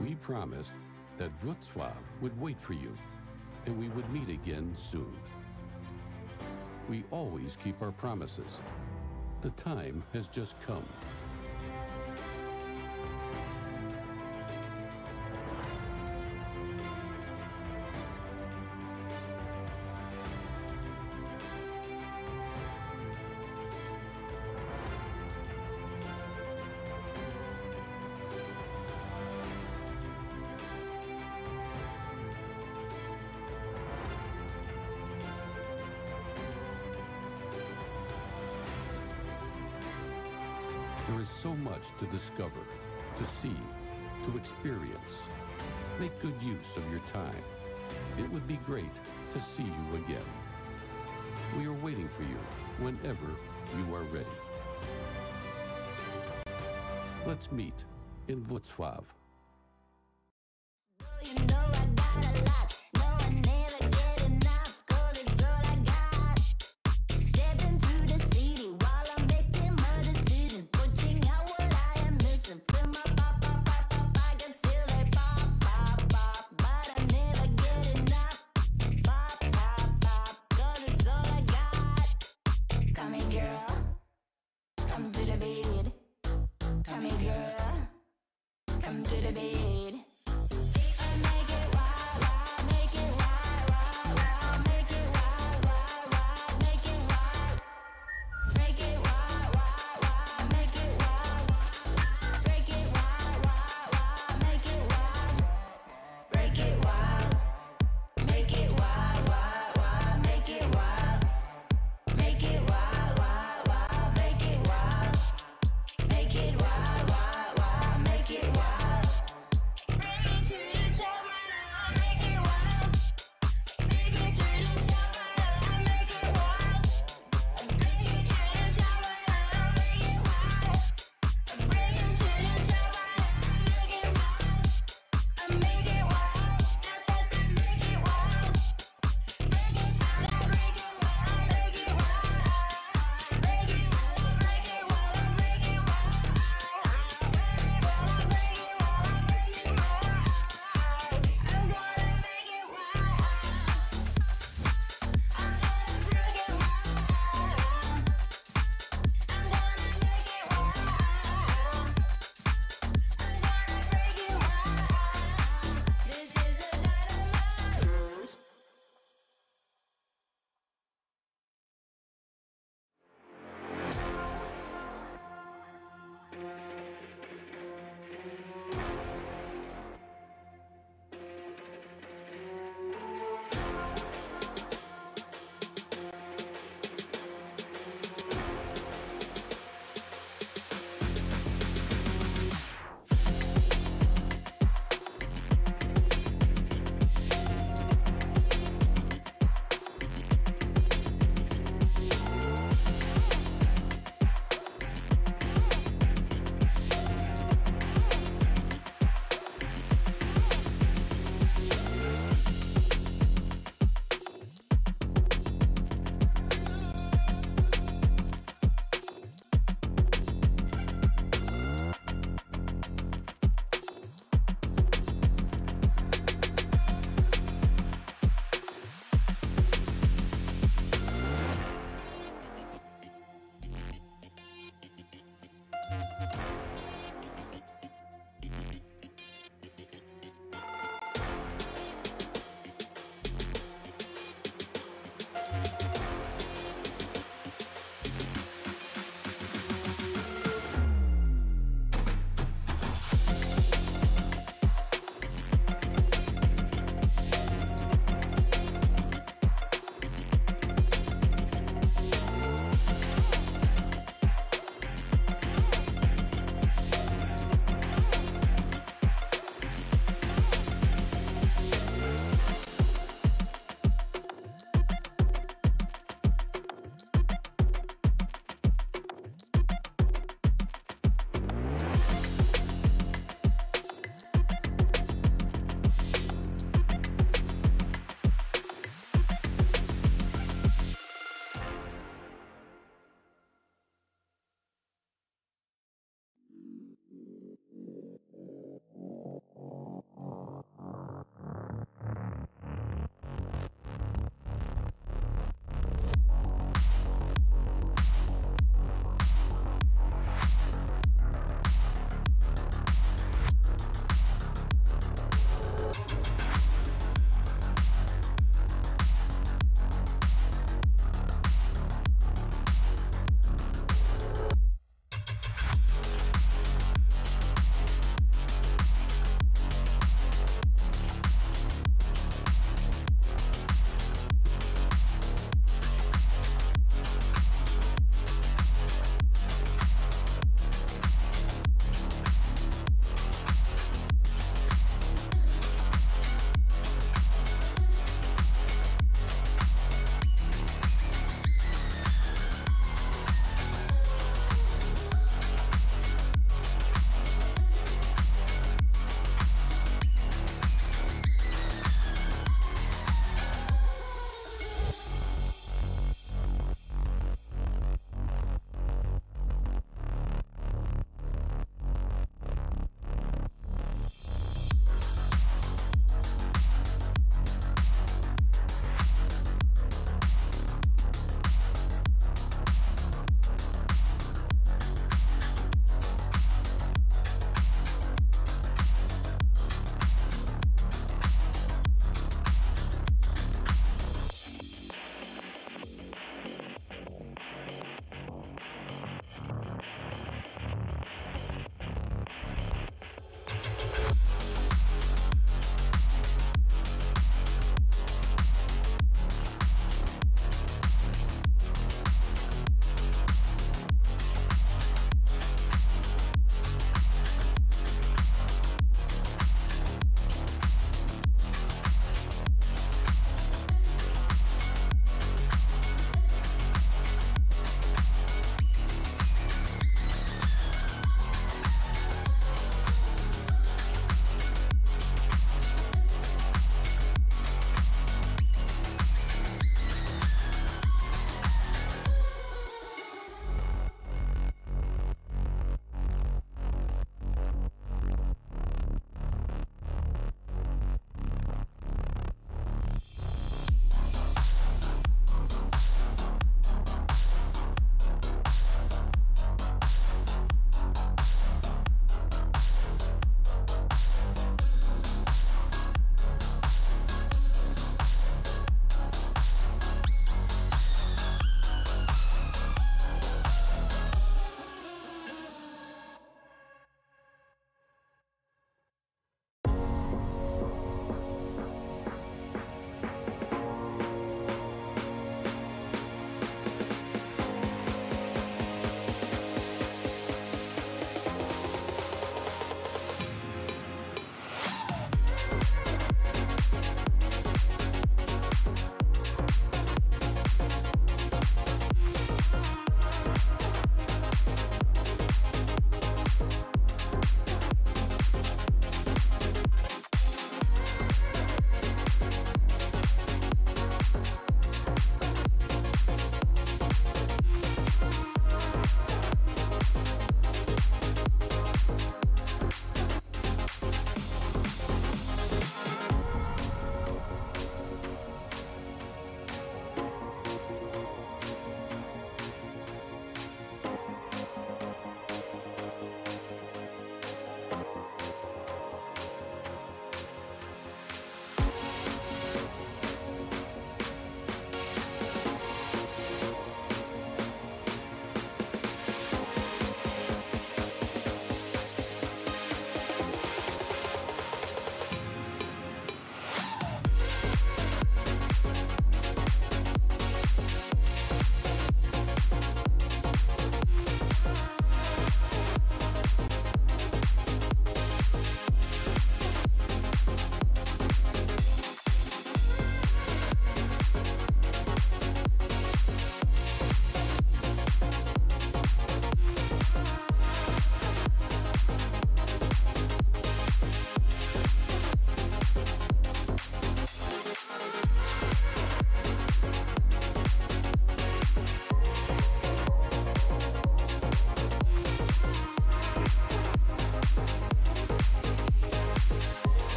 We promised that Wrocław would wait for you, and we would meet again soon. We always keep our promises. The time has just come. is so much to discover, to see, to experience. Make good use of your time. It would be great to see you again. We are waiting for you whenever you are ready. Let's meet in Wrocław. You know I got a lot. No, I never get enough, 'cause it's all I got. Stepping through the city while I'm making my decision, putting out what I am missing. Fill my pop, I can still they pop, but I never get enough. Pop, 'cause it's all I got. Come here, girl. Come to the bed. Come here, girl. Come to the bed. Make it wild, wild, make it wild, wild, wild, make it wild, wild, wild, make it wild. Make it wild, wild, wild, make it wild. Break it wild, wild, wild, make it wild. Break it wild. Make it wild, wild, wild, make it wild. Make it wild, wild, wild, make it wild. Make it wild, wild, wild, make it wild.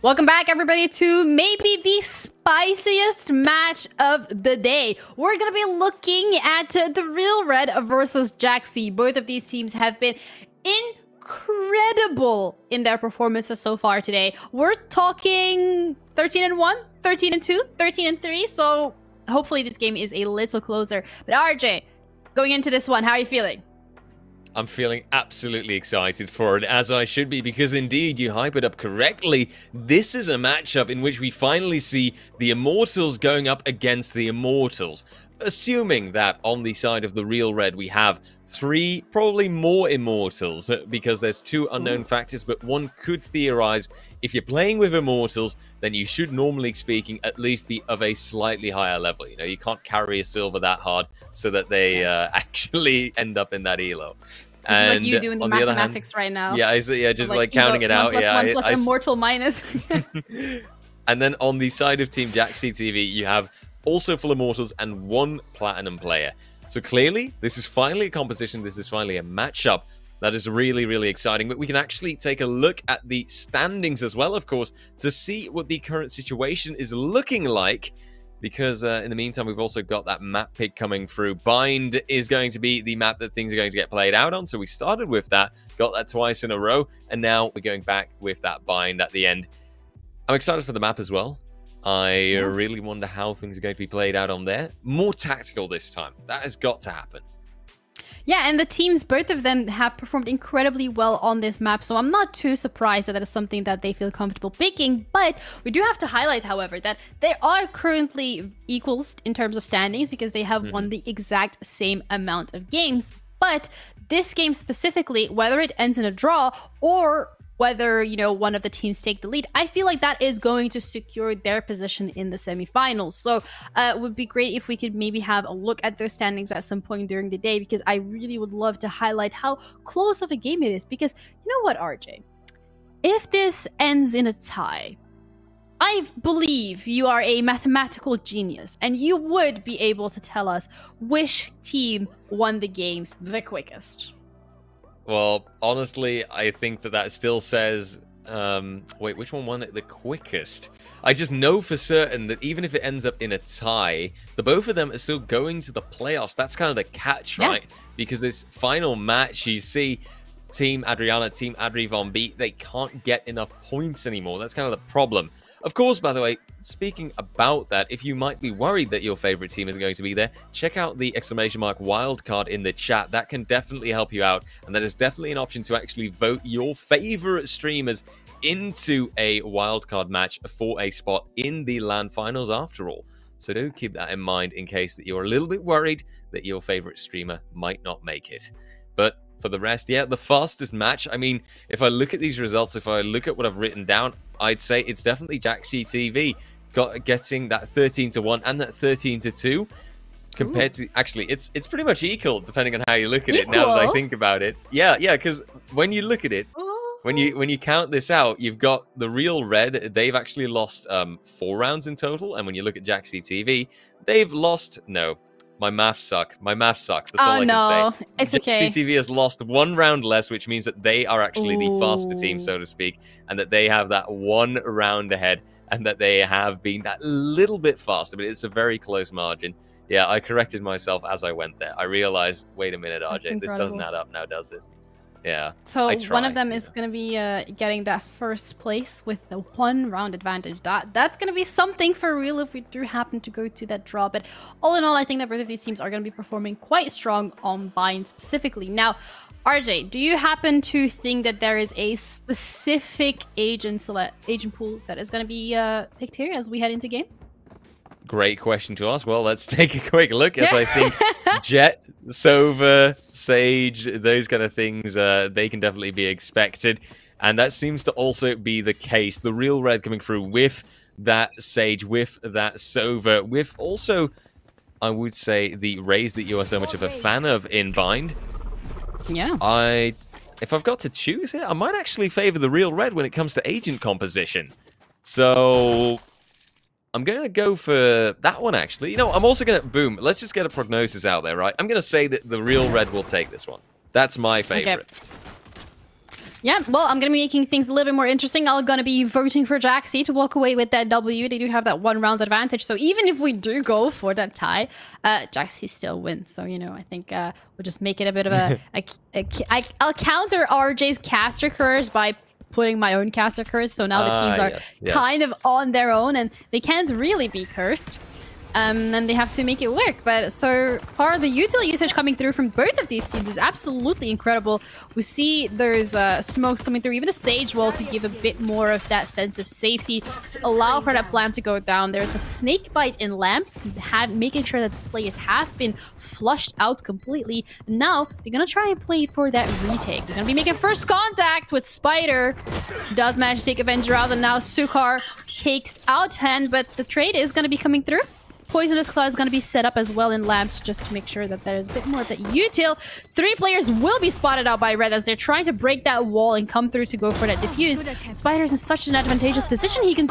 Welcome back, everybody, to maybe the spiciest match of the day. We're going to be looking at the Real Red versus Jaxi. Both of these teams have been incredible in their performances so far today. We're talking 13-1, 13-2, 13-3, so hopefully this game is a little closer. But RJ, going into this one, how are you feeling? I'm feeling absolutely excited for it, as I should be, because indeed, you hype it up correctly. This is a matchup in which we finally see the Immortals going up against the Immortals. Assuming that on the side of the Real Red we have 3, probably more Immortals, because there's 2 unknown factors, but one could theorize if you're playing with Immortals, then you should, normally speaking, at least be of a slightly higher level. You know, you can't carry a silver that hard so that they actually end up in that elo. This is like you doing the mathematics right now. Yeah, just like counting it out. 1 plus Immortal minus. And then on the side of Team Jaxi TV, you have also full Immortals and 1 Platinum player. So clearly, this is finally a composition. This is finally a matchup that is really, really exciting. But we can actually take a look at the standings as well, of course, to see what the current situation is looking like. Because in the meantime, we've also got that map pick coming through. Bind is going to be the map that things are going to get played out on. So we started with that, got that twice in a row, and now we're going back with that Bind at the end. I'm excited for the map as well. I really wonder how things are going to be played out on there. More tactical this time. That has got to happen. Yeah, and the teams, both of them, have performed incredibly well on this map, so I'm not too surprised that that is something that they feel comfortable picking. But we do have to highlight, however, that they are currently equals in terms of standings because they have won the exact same amount of games. But this game specifically, whether it ends in a draw or whether, you know, one of the teams take the lead, I feel like that is going to secure their position in the semifinals. So it would be great if we could maybe have a look at their standings at some point during the day, because I really would love to highlight how close of a game it is. Because you know what, RJ? If this ends in a tie, I believe you are a mathematical genius and you would be able to tell us which team won the games the quickest. Well, honestly, I think that still says... wait, which one won it the quickest? I just know for certain that even if it ends up in a tie, the both of them are still going to the playoffs. That's kind of the catch, right? Because this final match, you see Team Adriana, Team Adri Von Beat, they can't get enough points anymore. That's kind of the problem. Of course, by the way, speaking about that, if you might be worried that your favorite team isn't going to be there, check out the !wildcard in the chat. That can definitely help you out, and that is definitely an option to actually vote your favorite streamers into a wildcard match for a spot in the LAN finals after all. So do keep that in mind in case that you're a little bit worried that your favorite streamer might not make it. But for the rest, yeah, the fastest match. I mean, if I look at these results, if I look at what I've written down, I'd say it's definitely Jaxi TV getting that 13-1 and that 13-2 compared to... Actually, it's pretty much equal, depending on how you look at it, now that I think about it. Yeah, because when you look at it, when you count this out, you've got the Real Red. They've actually lost 4 rounds in total. And when you look at Jaxi TV, they've lost... No. My maths suck. That's all I can say. It's okay. CTV has lost 1 round less, which means that they are actually the faster team, so to speak, and that they have that 1 round ahead, and that they have been that little bit faster, but it's a very close margin. Yeah, I corrected myself as I went there. I realized, wait a minute, RJ, this doesn't add up now, does it? Yeah. So one of them is going to be getting that first place with the 1 round advantage. That's going to be something for real if we do happen to go to that draw. But all in all, I think that both of these teams are going to be performing quite strong on Bind specifically. Now, RJ, do you happen to think that there is a specific agent pool that is going to be picked here as we head into game? Great question to ask. Well, let's take a quick look, as I think Jet, Sova, Sage, those kind of things, they can definitely be expected. And that seems to also be the case. The Real Red coming through with that Sage, with that Sova, with also, I would say, the Raze that you are so much of a fan of in Bind. Yeah. If I've got to choose here, I might actually favor the Real Red when it comes to agent composition. So... I'm going to go for that one, actually. You know, I'm also going to... Boom. Let's just get a prognosis out there, right? I'm going to say that the Real Red will take this one. That's my favorite. Okay. Yeah, well, I'm going to be making things a little bit more interesting. I'm going to be voting for Jaxi to walk away with that W. They do have that 1 round advantage. So even if we do go for that tie, Jaxi still wins. So, you know, I think we'll just make it a bit of I'll counter RJ's caster curse by putting my own caster curse. So now the teams are kind of on their own and they can't really be cursed. And they have to make it work. But so far, the util usage coming through from both of these teams is absolutely incredible. We see there's smokes coming through, even a sage wall to give a bit more of that sense of safety, to allow for that plant to go down. There's a snake bite in lamps, making sure that the players have been flushed out completely. And now they're gonna try and play for that retake. They're gonna be making first contact with Spider. Does manage to take Avenger out, and now Sukar takes out Hand, but the trade is gonna be coming through. Poisonous Claw is going to be set up as well in lamps just to make sure that there is a bit more of that util. 3 players will be spotted out by Red as they're trying to break that wall and come through to go for that diffuse. Spider's in such an advantageous position. He can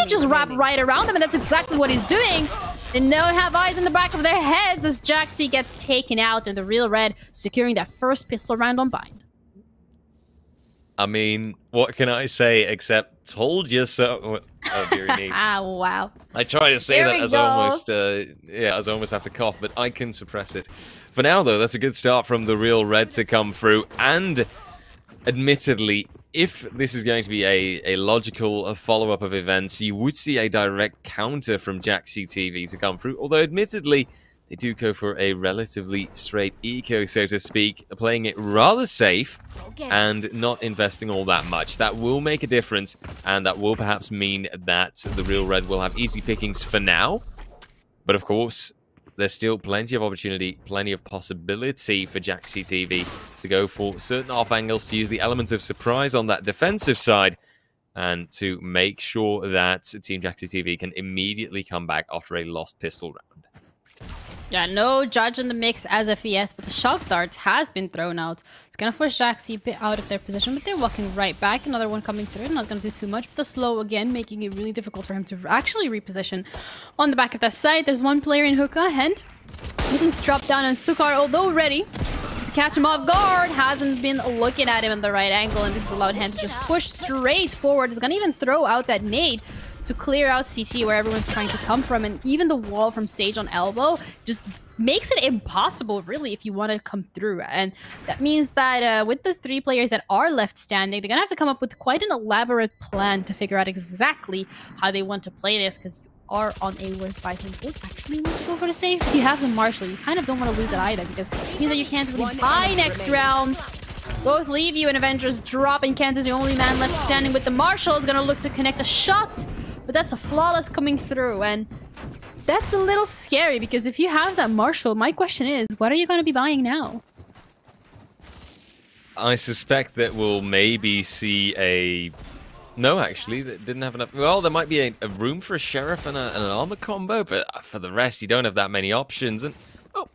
just wrap right around them, and that's exactly what he's doing. They now have eyes in the back of their heads as Jaxi gets taken out and the real Red securing that first pistol round on Bind. I mean, what can I say except told you so? Oh, dearie me. Wow. I try to say There that we as go. almost, as I almost have to cough, but I can suppress it. For now, though, that's a good start from the real Red to come through. And admittedly, if this is going to be a logical follow-up of events, you would see a direct counter from Jaxi TV to come through. Although, admittedly, they do go for a relatively straight eco, so to speak, playing it rather safe and not investing all that much. That will make a difference, and that will perhaps mean that the real Red will have easy pickings for now. But of course, there's still plenty of opportunity, plenty of possibility for Jaxi TV to go for certain off angles, to use the element of surprise on that defensive side, and to make sure that Team Jaxi TV can immediately come back after a lost pistol round. Yeah, no judge in the mix as of yet, but the shock dart has been thrown out. It's gonna push Jaxi a bit out of their position, but they're walking right back. Another one coming through, not gonna do too much, but the slow again, making it really difficult for him to actually reposition on the back of that side. There's one player in hookah, Hand looking to drop down on Sukar, although ready to catch him off guard, hasn't been looking at him in the right angle, and this has allowed Hand to just push straight forward. He's gonna even throw out that nade to clear out CT where everyone's trying to come from, and even the wall from Sage on elbow just makes it impossible really if you want to come through. And that means that with those 3 players that are left standing, they're gonna have to come up with quite an elaborate plan to figure out exactly how they want to play this, because you are on a worse buy, so you don't actually want to go for the save. If you have the Marshall, you kind of don't want to lose it either, because it means that you can't really buy next round. Both leave you, and Avengers dropping. Kent is the only man left standing with the Marshall. Is gonna look to connect a shot, but that's a flawless coming through, and that's a little scary, because if you have that Marshall, my question is, what are you going to be buying now? I suspect that we'll maybe see a... No, actually, that didn't have enough... Well, there might be a room for a Sheriff and an armor combo, but for the rest, you don't have that many options. And oh,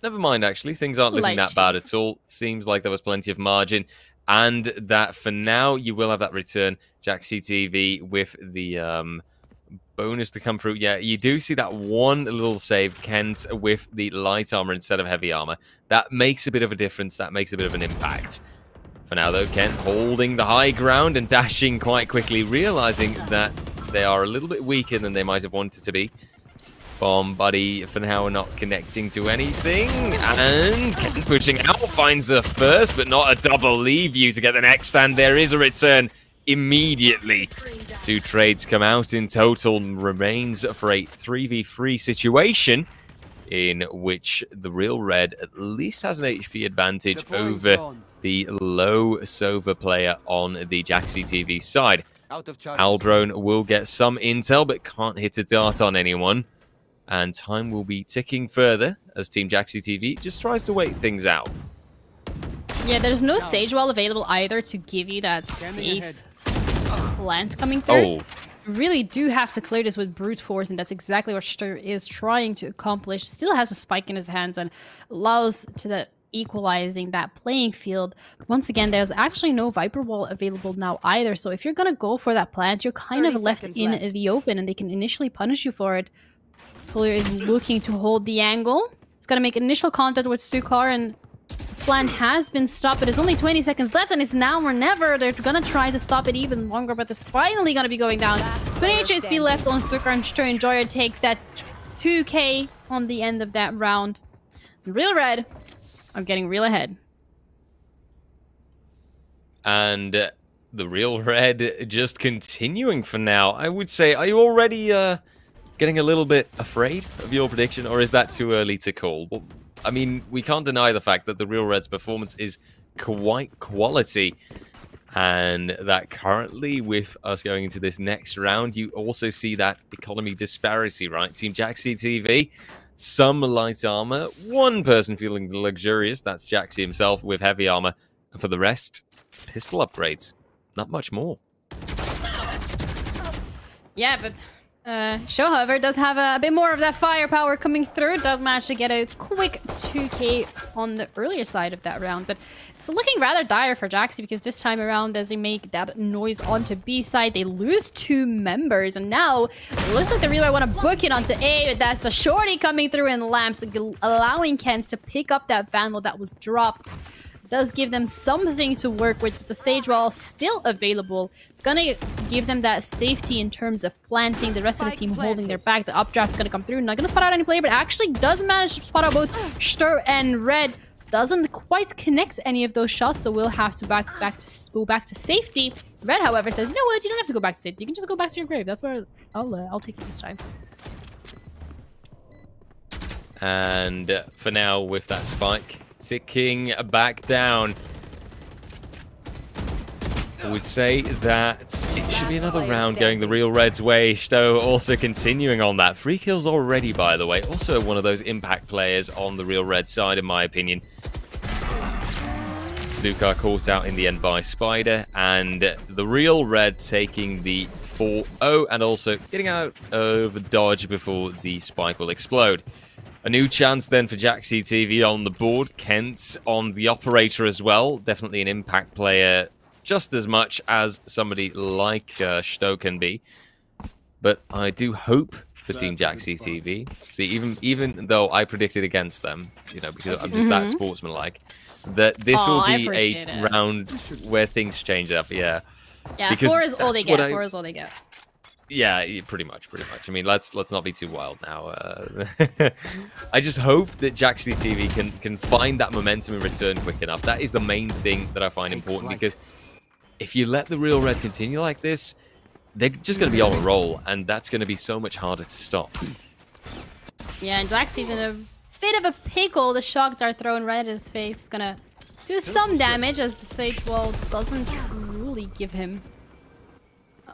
never mind, actually. Things aren't looking that bad at all. Seems like there was plenty of margin. And that for now, you will have that return, Jaxi TV, with the bonus to come through. Yeah, you do see that one little save, Kent, with the light armor instead of heavy armor. That makes a bit of a difference. That makes a bit of an impact. For now, though, Kent holding the high ground and dashing quite quickly, realizing that they are a little bit weaker than they might have wanted to be. Bomb Buddy, for now, not connecting to anything. And Kent pushing out, finds a first, but not a double leave you to get the next. And there is a return immediately. 2 trades come out in total, remains for a 3v3 situation in which the real Red at least has an HP advantage over the low Sova player on the Jaxi TV side. Aldrone will get some intel, but can't hit a dart on anyone. And time will be ticking further as Team Jaxi TV just tries to wait things out. Yeah, there's no Sage Wall available either to give you that safe plant coming through. Oh. You really do have to clear this with brute force, and that's exactly what Stur is trying to accomplish. Still has a spike in his hands and allows to that equalizing that playing field. Once again, there's actually no Viper Wall available now either, so if you're gonna go for that plant, you're kind of left in the open, and they can initially punish you for it. Fuller is looking to hold the angle. It's gonna make initial contact with Sukar, and plant has been stopped, but there's only 20 seconds left, and it's now or never. They're gonna try to stop it even longer, but it's finally gonna be going down. 28 HP left on Surfshark, and Enjoyer takes that 2k on the end of that round. Real Red are getting real ahead. And the Real Red just continuing for now. I would say, are you already getting a little bit afraid of your prediction, or is that too early to call? Well, I mean, we can't deny the fact that the Real Red's performance is quite quality, and that currently, with us going into this next round, you also see that economy disparity, right? Team Jaxi TV, some light armor, one person feeling luxurious, that's Jaxi himself with heavy armor, and for the rest, pistol upgrades. Not much more. Yeah, but Show, however, does have a bit more of that firepower coming through. Does manage to get a quick 2k on the earlier side of that round. But it's looking rather dire for Jaxi because this time around, as they make that noise onto B side, they lose 2 members. And now it looks like they really want to book it onto A. But that's a shorty coming through in lamps, allowing Kent to pick up that vandal that was dropped. Does give them something to work with the Sage Wall still available. It's gonna give them that safety in terms of planting. The rest of the team holding their back. The updraft's gonna come through. Not gonna spot out any player, but actually does manage to spot out both Stur and Red. Doesn't quite connect any of those shots, so we'll have to go back to safety. Red, however, says, you know what? You don't have to go back to safety. You can just go back to your grave. That's where I'll take you this time. And for now, with that spike ticking back down, I would say that it should be another round going the Real Red's way. Stowe also continuing on that. 3 kills already, by the way. Also one of those impact players on the Real Red side, in my opinion. Zukar caught out in the end by Spider, and the Real Red taking the 4-0 and also getting out of dodge before the spike will explode. A new chance then for Jaxi TV on the board. Kent on the operator as well. Definitely an impact player just as much as somebody like Stowe can be. But I do hope for Team Jaxi TV. See, even though I predicted against them, you know, because I'm just that sportsmanlike, that this will be a round where things change up. Yeah. Yeah, because 4 is all they get. 4 is all they get. Yeah, pretty much. I mean, let's not be too wild now. I just hope that Jaxi TV can find that momentum and return quick enough. That is the main thing that I find important, because if you let the Real Red continue like this, they're just going to be on a roll, and that's going to be so much harder to stop. Yeah, and Jaxi's in a bit of a pickle. The shock dart thrown right at his face is going to do some damage, as the Sage Wall doesn't really give him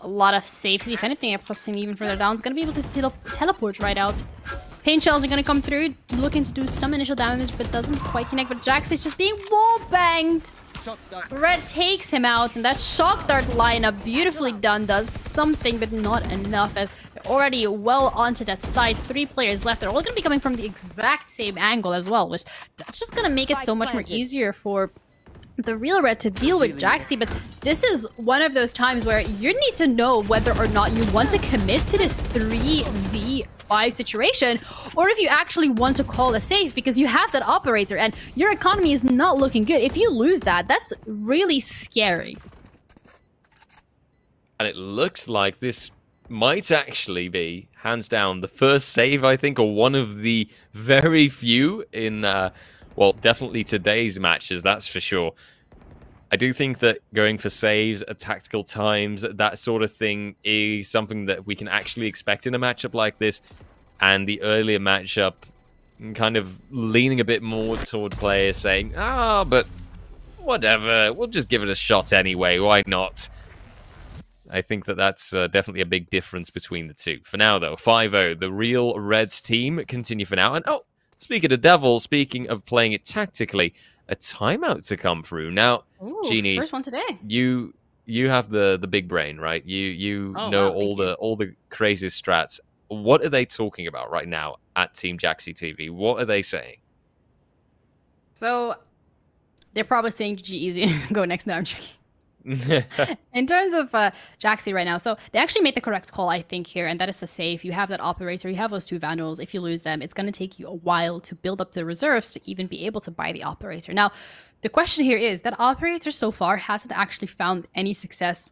a lot of safety. If anything, it puts him even further down. He's going to be able to teleport right out. Pain shells are going to come through, looking to do some initial damage, but doesn't quite connect. But Jax is just being wall banged. Red takes him out, and that shock dart lineup, beautifully done, does something, but not enough, as they're already well onto that side. 3 players left. They're all going to be coming from the exact same angle as well, which that's just going to make it so much more easier for the Real Red to deal with Jaxi. But this is one of those times where you need to know whether or not you want to commit to this 3v5 situation, or if you actually want to call a safe, because you have that operator and your economy is not looking good. If you lose that, that's really scary. And it looks like this might actually be, hands down, the first save, I think, or one of the very few in well, definitely today's matches, that's for sure. I do think that going for saves at tactical times, that sort of thing, is something that we can actually expect in a matchup like this. And the earlier matchup, kind of leaning a bit more toward players saying, but whatever, we'll just give it a shot anyway, why not? I think that that's definitely a big difference between the two. For now, though, 5-0, the Real Reds team continue for now. And speaking of Devil, speaking of playing it tactically, a timeout to come through. Now, Ooh, Genie, first one today. You have the big brain, right? You know all the craziest strats. What are they talking about right now at Team Jaxi TV? What are they saying? So they're probably saying GG easy and go next. No, I'm joking. In terms of Jaxi right now, so they actually made the correct call, I think, here, and that is to say, if you have that operator, you have those 2 vandals, if you lose them, it's going to take you a while to build up the reserves to even be able to buy the operator. Now, the question here is that operator so far hasn't actually found any success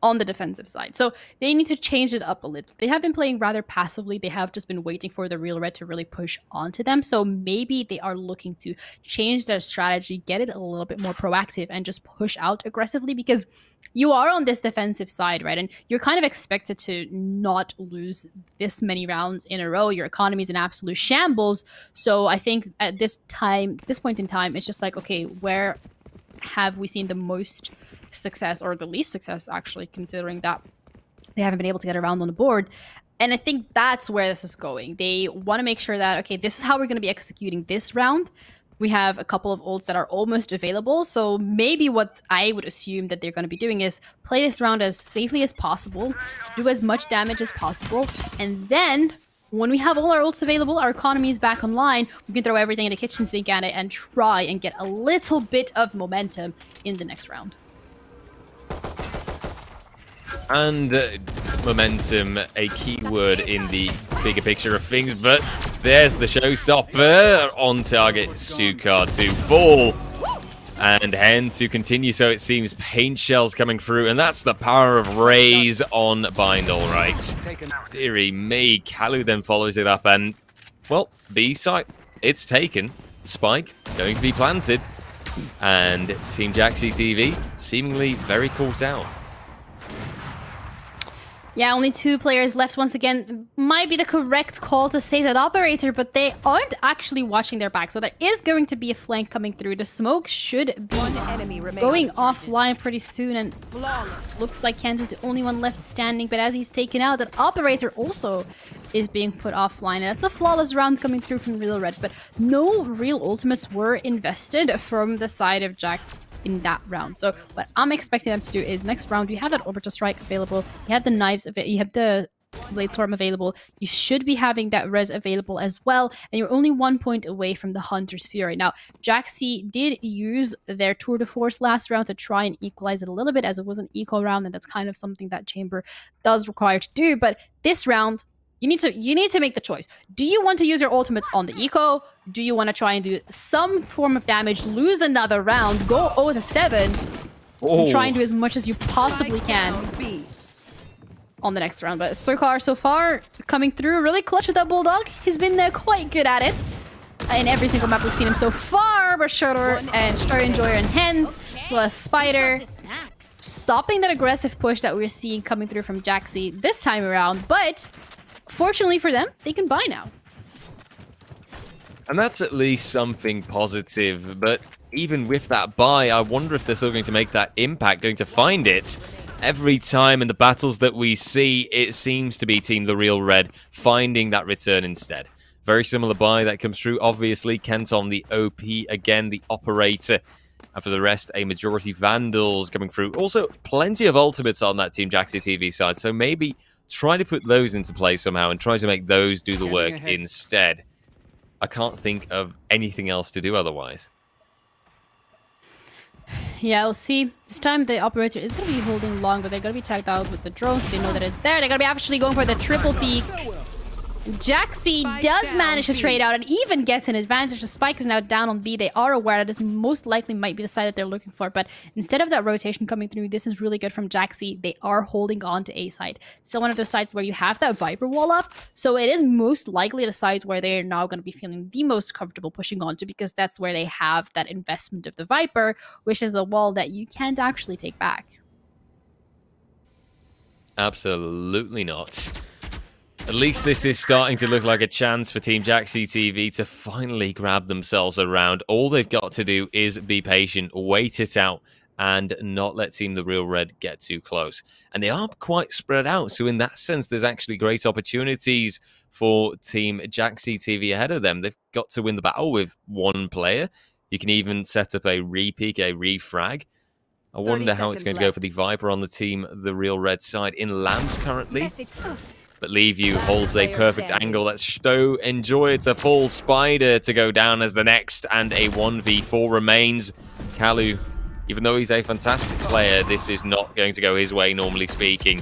on the defensive side. So they need to change it up a little. They have been playing rather passively. They have just been waiting for the real red to really push onto them. So maybe they are looking to change their strategy, get it a little bit more proactive, and just push out aggressively, because you are on this defensive side, right? And you're kind of expected to not lose this many rounds in a row. Your economy is in absolute shambles. So I think at this point in time, it's just like, okay, where have we seen the most success, or the least success, actually, considering that they haven't been able to get around on the board? And I think that's where this is going. They want to make sure that, okay, this is how we're going to be executing this round. We have a couple of ults that are almost available, so maybe what I would assume that they're going to be doing is play this round as safely as possible, do as much damage as possible, and then when we have all our ults available, our economy is back online, we can throw everything in the kitchen sink at it and try and get a little bit of momentum in the next round. And momentum, a key word in the bigger picture of things, but there's the showstopper. On target, Sukar to fall, and Hen to continue, so it seems paint shells coming through, and that's the power of Raze on Bind, all right. Deary me, Kalu then follows it up, and, well, B site, it's taken. Spike going to be planted, and Team Jaxi TV seemingly very caught out. Yeah, only 2 players left once again. Might be the correct call to save that operator, but they aren't actually watching their back. So there is going to be a flank coming through. The smoke should be going offline pretty soon. And looks like Kent is the only one left standing. But as he's taken out, that operator also is being put offline. And that's a flawless round coming through from Real Red. But no real ultimates were invested from the side of Jax in that round. So what I'm expecting them to do is next round, you have that Orbital Strike available, you have the knives, you have the Blade Storm available, you should be having that res available as well, and you're only 1 point away from the Hunter's Fury. Now, Jaxi did use their Tour de Force last round to try and equalize it a little bit, as it was an eco round, and that's kind of something that Chamber does require to do, but this round, you need to make the choice. Do you want to use your ultimates on the eco? Do you want to try and do some form of damage, lose another round, go 0-7, and try and do as much as you possibly can on the next round? But Sukar so far coming through really clutch with that Bulldog. He's been quite good at it in every single map we've seen him so far. But Shutter and Enjoyer and Hen, as well as Spider, stopping that aggressive push that we're seeing coming through from Jaxi this time around. But fortunately for them, they can buy now. And that's at least something positive, but even with that buy, I wonder if they're still going to make that impact, going to find it. Every time in the battles that we see, it seems to be Team The Real Red finding that return instead. Very similar buy that comes through, obviously. Kent on the OP, again, the operator. And for the rest, a majority Vandals coming through. Also, plenty of ultimates on that Team Jaxi TV side, so maybe try to put those into play somehow and try to make those do the work instead. I can't think of anything else to do otherwise. Yeah, we'll see. This time the operator is going to be holding long, but they're going to be tagged out with the drones. So they know that it's there. They're going to be actually going for the triple peek. Jaxi does manage to trade out and even gets an advantage. The Spike is now down on B. They are aware that this most likely might be the side that they're looking for, but instead of that rotation coming through, this is really good from Jaxi. They are holding on to A side. Still one of those sides where you have that Viper wall up, so it is most likely the side where they're now going to be feeling the most comfortable pushing onto, because that's where they have that investment of the Viper, which is a wall that you can't actually take back. Absolutely not. At least this is starting to look like a chance for Team Jaxi TV to finally grab themselves around. All they've got to do is be patient, wait it out, and not let Team The Real Red get too close. And they are quite spread out, so in that sense, there's actually great opportunities for Team Jaxi TV ahead of them. They've got to win the battle with one player. You can even set up a re-peek, a refrag. I wonder how it's going to go for the Viper on the Team The Real Red side in Lambs currently. But Leave You holds a perfect angle. Let's show Enjoy to full Spider to go down as the next, and a 1v4 remains. Kalu Even though he's a fantastic player, this is not going to go his way, normally speaking.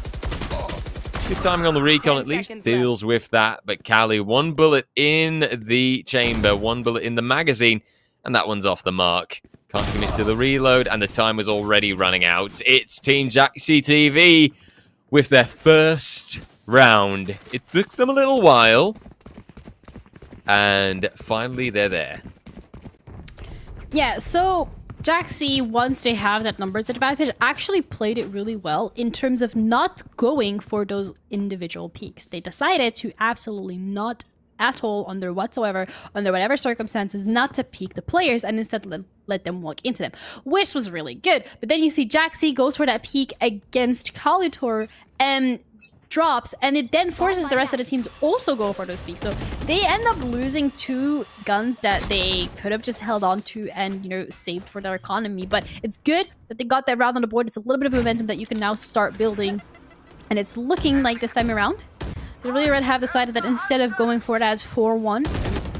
Good timing on the recon, at least. Deals with that. But Cali, 1 bullet in the chamber, 1 bullet in the magazine, and that one's off the mark. Can't commit to the reload, and the time was already running out. It's Team Jaxi TV with their first round. It took them a little while, and finally they're there. Yeah, so Jaxi, once they have that numbers advantage, actually played it really well in terms of not going for those individual peaks. They decided to absolutely not at all, under whatever circumstances, not to peek the players and instead let them walk into them, which was really good. But then you see Jaxi goes for that peek against Kalutor and drops, and it then forces the rest of the team to also go for those peaks. So they end up losing 2 guns that they could have just held on to and, you know, saved for their economy. But it's good that they got that round on the board. It's a little bit of momentum that you can now start building, and it's looking like this time around the Really Red have decided that instead of going for it as 4-1,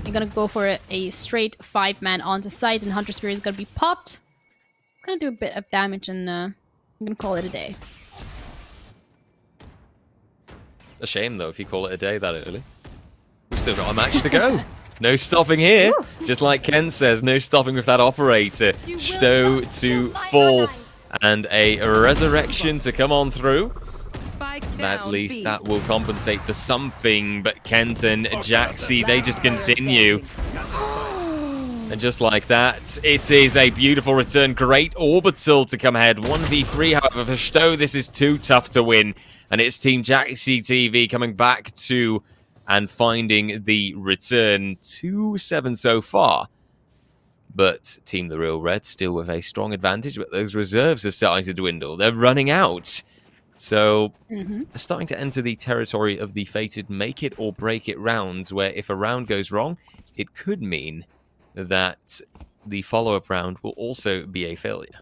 you're gonna go for a straight 5-man onto site, and Hunter's Fury is gonna be popped. It's gonna do a bit of damage, and I'm gonna call it a day. A shame, though, if you call it a day that early. We've still got a match to go. No stopping here. Just like Ken says, no stopping with that operator. Stow to fall. And a resurrection to come on through. At least that will compensate for something. But Kent and Jaxi, they just continue. And just like that, it is a beautiful return. Great orbital to come ahead. 1v3, however, for Stow, this is too tough to win. And it's Team Jaxi TV coming back to and finding the return. 2-7 so far. But Team The Real Red still with a strong advantage, but those reserves are starting to dwindle. They're running out. So they're starting to enter the territory of the fated make it or break it rounds, where if a round goes wrong, it could mean that the follow-up round will also be a failure.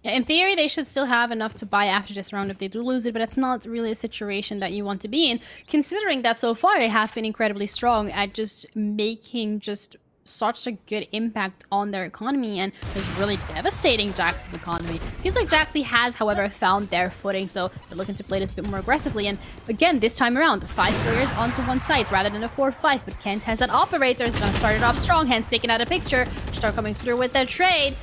Yeah, in theory, they should still have enough to buy after this round if they do lose it, but that's not really a situation that you want to be in, considering that so far they have been incredibly strong at just making just such a good impact on their economy, and is really devastating Jaxi's economy. Feels like Jaxi has, however, found their footing, so they're looking to play this a bit more aggressively. And again, this time around, the 5 players onto one side rather than a 4-5. But Kent has that operator, is going to start it off strong, hence taking out a picture, start coming through with their trade.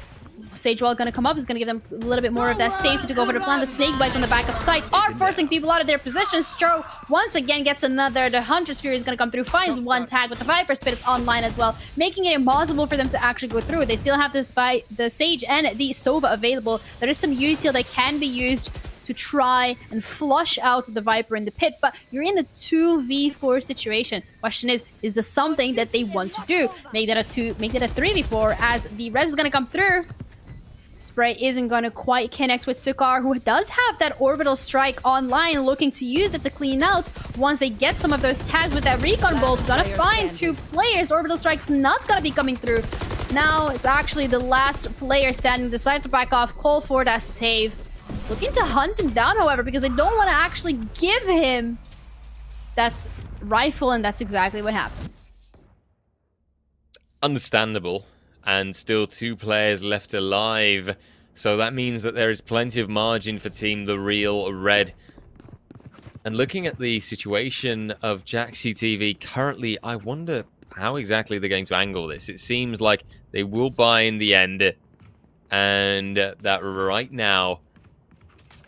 Sagewell going to come up, is going to give them a little bit more of that safety to go for the plan. The snake bites on the back of sight are forcing people out of their position. Stro once again gets another. The Hunter's Fury is going to come through, finds one tag, but the Viper Spit is online as well, making it impossible for them to actually go through. They still have this fight, the Sage and the Sova available. There is some util that can be used to try and flush out the Viper in the pit, but you're in a 2v4 situation. Question is this something that they want to do? Make that a 3v4, as the res is going to come through. Spray isn't going to quite connect with Sukar, who does have that orbital strike online, looking to use it to clean out. Once they get some of those tags with that recon bolt, gonna find 2 players. Orbital strike's not gonna be coming through. Now it's actually the last player standing, decide to back off, call for that save. Looking to hunt him down, however, because they don't want to actually give him that rifle, and that's exactly what happens. Understandable. And still 2 players left alive. So that means that there is plenty of margin for Team The Real Red. And looking at the situation of Jaxi TV currently, I wonder how exactly they're going to angle this. It seems like they will buy in the end. And that right now,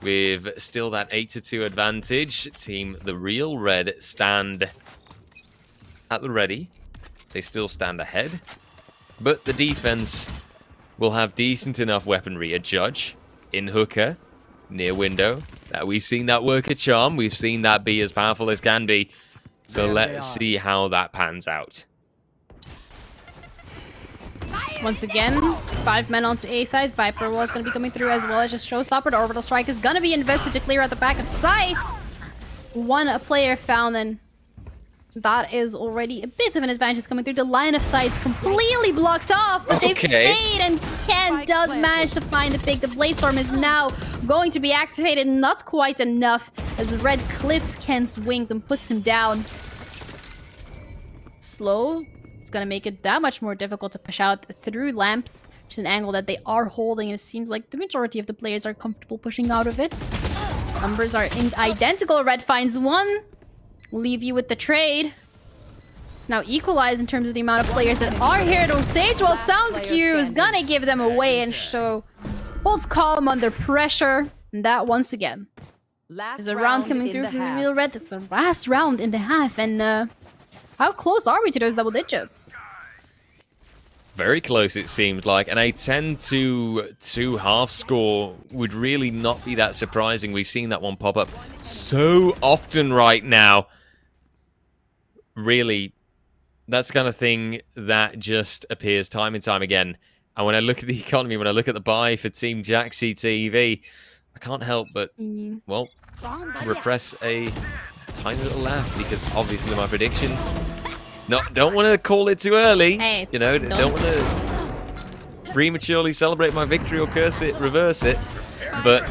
with still that 8-2 advantage, Team The Real Red stand at the ready. They still stand ahead. But the defense will have decent enough weaponry. A Judge in hooker, near window. We've seen that work a charm. We've seen that be as powerful as can be. So let's see how that pans out. Once again, 5 men onto A side. Viper Wall is going to be coming through as well as just Showstopper. The Orbital Strike is going to be invested to clear out the back of sight. 1 player found, and that is already a bit of an advantage coming through. The line of sight is completely blocked off, but they fade, and Ken does manage to find the pick. The Bladestorm is now going to be activated, not quite enough, as Red clips Ken's wings and puts him down. Slow. It's going to make it that much more difficult to push out through lamps. It's an angle that they are holding, and it seems like the majority of the players are comfortable pushing out of it. Numbers are identical. Red finds one. Leave you with the trade. It's now equalized in terms of the amount of players that are here. Though Sage, well, Sound Q is gonna give them away, and so holds calm under pressure. And that, once again, is a round coming through from the Real Red. It's the last round in the half, and how close are we to those double digits? Very close, it seems like, and a 10-2 half score would really not be that surprising. We've seen that one pop up so often right now. Really, that's the kind of thing that just appears time and time again. And when I look at the economy, when I look at the buy for Team Jaxi TV, I can't help but, well, repress a tiny little laugh, because obviously my prediction... don't want to call it too early. Hey, you know, don't want to prematurely celebrate my victory or curse it, reverse it. But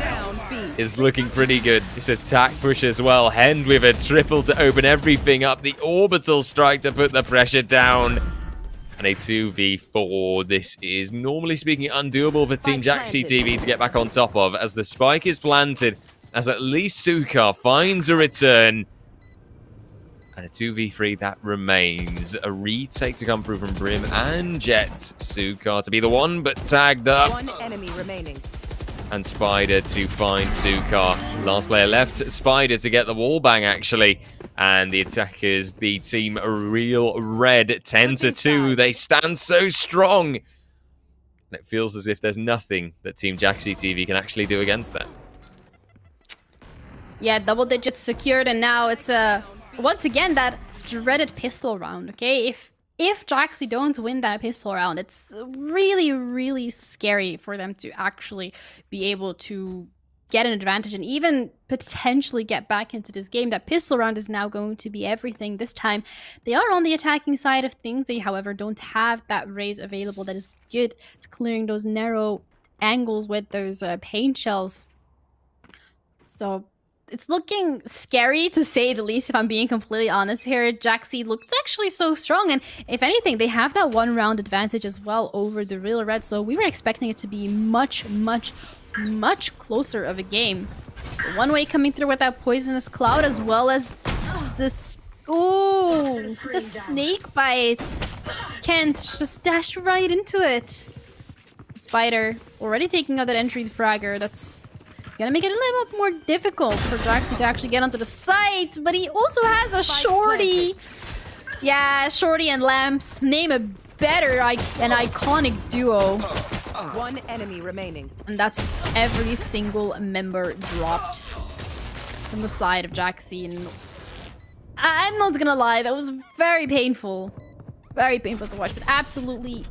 it's looking pretty good. This attack push as well. Hend with a triple to open everything up. The orbital strike to put the pressure down. And a 2v4. This is, normally speaking, undoable for Team Jaxi TV to get back on top of, as the spike is planted, as at least Sukar finds a return. And a 2v3 that remains. A retake to come through from Brim and Jet. Sukar to be the one, but tagged up. One enemy remaining. And Spider to find Sukar. Last player left, Spider to get the wall bang, actually. And the attackers, the Team Real Red, 10-2. They stand so strong. And it feels as if there's nothing that Team Jaxi TV can actually do against that. Yeah, double digits secured, and now it's once again that dreaded pistol round, okay? If Jaxi don't win that pistol round, it's really, really scary for them to actually be able to get an advantage and even potentially get back into this game. That pistol round is now going to be everything. This time, they are on the attacking side of things. They, however, don't have that raise available that is good at clearing those narrow angles with those paint shells. So it's looking scary, to say the least, if I'm being completely honest here. Jaxi looked actually so strong, and if anything, they have that one round advantage as well over the Real Red, so we were expecting it to be much, much, much closer of a game. One way coming through with that poisonous cloud, as well as this... Ooh, the snake bite. Kent just dashed right into it. Spider already taking out that entry fragger. That's gonna make it a little bit more difficult for Jaxi to actually get onto the site, but he also has a Shorty. Yeah, Shorty and Lamps. Name a better, an iconic duo. One enemy remaining. And that's every single member dropped from the side of Jaxi. And I'm not gonna lie, that was very painful. Very painful to watch, but absolutely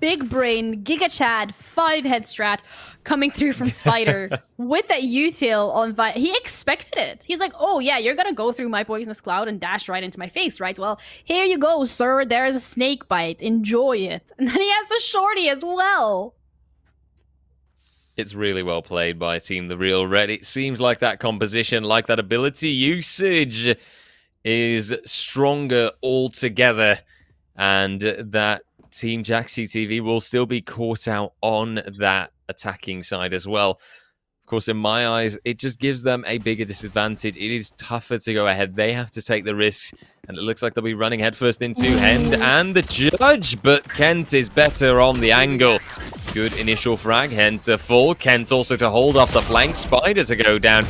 big brain, Giga Chad, 5-head strat coming through from Spider with that U-tail on Vi. He expected it. He's like, oh yeah, you're gonna go through my poisonous cloud and dash right into my face, right? Well, here you go, sir. There's a snake bite. Enjoy it. And then he has the Shorty as well. It's really well played by Team The Real Red. It seems like that composition, like that ability usage is stronger altogether, and that Team Jaxi TV will still be caught out on that attacking side as well. Of course, in my eyes, it just gives them a bigger disadvantage. It is tougher to go ahead. They have to take the risks, and it looks like they'll be running headfirst into Hend and the Judge, but Kent is better on the angle. Good initial frag. Hend to full. Kent also to hold off the flank. Spider to go down.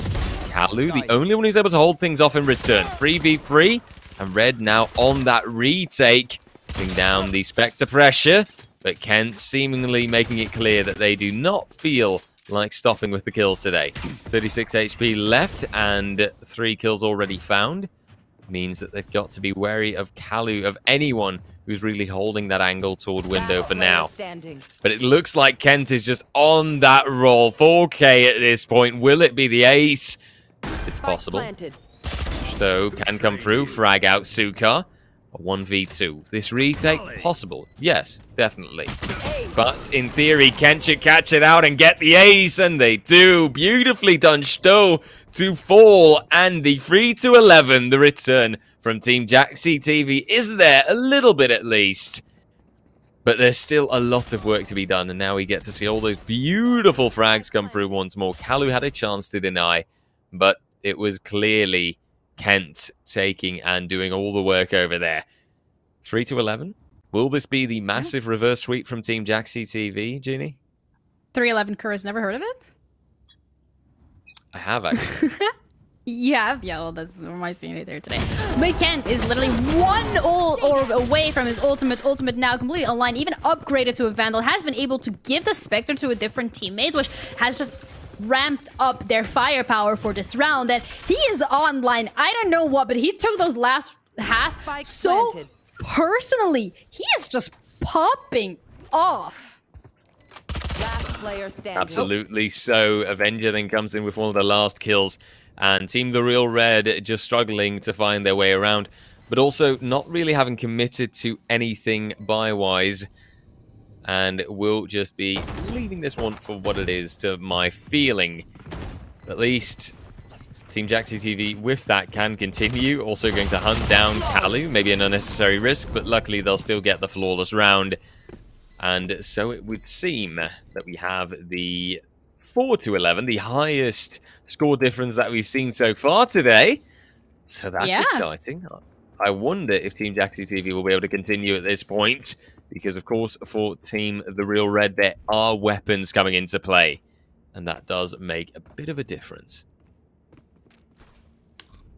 Kalu, the only one who's able to hold things off in return. 3v3, and Red now on that retake, putting down the Spectre pressure, but Kent seemingly making it clear that they do not feel like stopping with the kills today. 36 HP left and 3 kills already found. Means that they've got to be wary of Kalu, of anyone who's really holding that angle toward window for now. But it looks like Kent is just on that roll. 4K at this point. Will it be the ace? It's possible. Stowe can come through, frag out Sukar. A 1v2. This retake, possible. Yes, definitely. But in theory, Kent should catch it out and get the ace, and they do. Beautifully done, Stowe to fall, and the 3-11, the return from Team Jaxi TV is there, a little bit at least. But there's still a lot of work to be done, and now we get to see all those beautiful frags come through once more. Kalu had a chance to deny, but it was clearly Kent taking and doing all the work over there. 3-11. Will this be the massive reverse sweep from Team Jaxi TV, Jeannie? 3-11 Curse, never heard of it? I have, actually. Yeah, well, that's what am I seeing it there today. But Kent is literally one orb away from his ultimate now completely online, even upgraded to a Vandal, has been able to give the Spectre to a different teammate, which has just ramped up their firepower for this round. And he is online, I don't know what, but he took those last half so planted. personally. He is just popping off. Last player standing. Absolutely so. Avenger then comes in with one of the last kills. And Team The Real Red just struggling to find their way around, but also not really having committed to anything buy-wise. And will just be leaving this one for what it is, to my feeling. At least Team Jaxi TV with that can continue. Also going to hunt down Kalu, maybe an unnecessary risk, but luckily they'll still get the flawless round. And so it would seem that we have the 4-11, the highest score difference that we've seen so far today. So that's exciting. I wonder if Team Jaxi TV will be able to continue at this point, because of course for Team The Real Red there are weapons coming into play, and that does make a bit of a difference.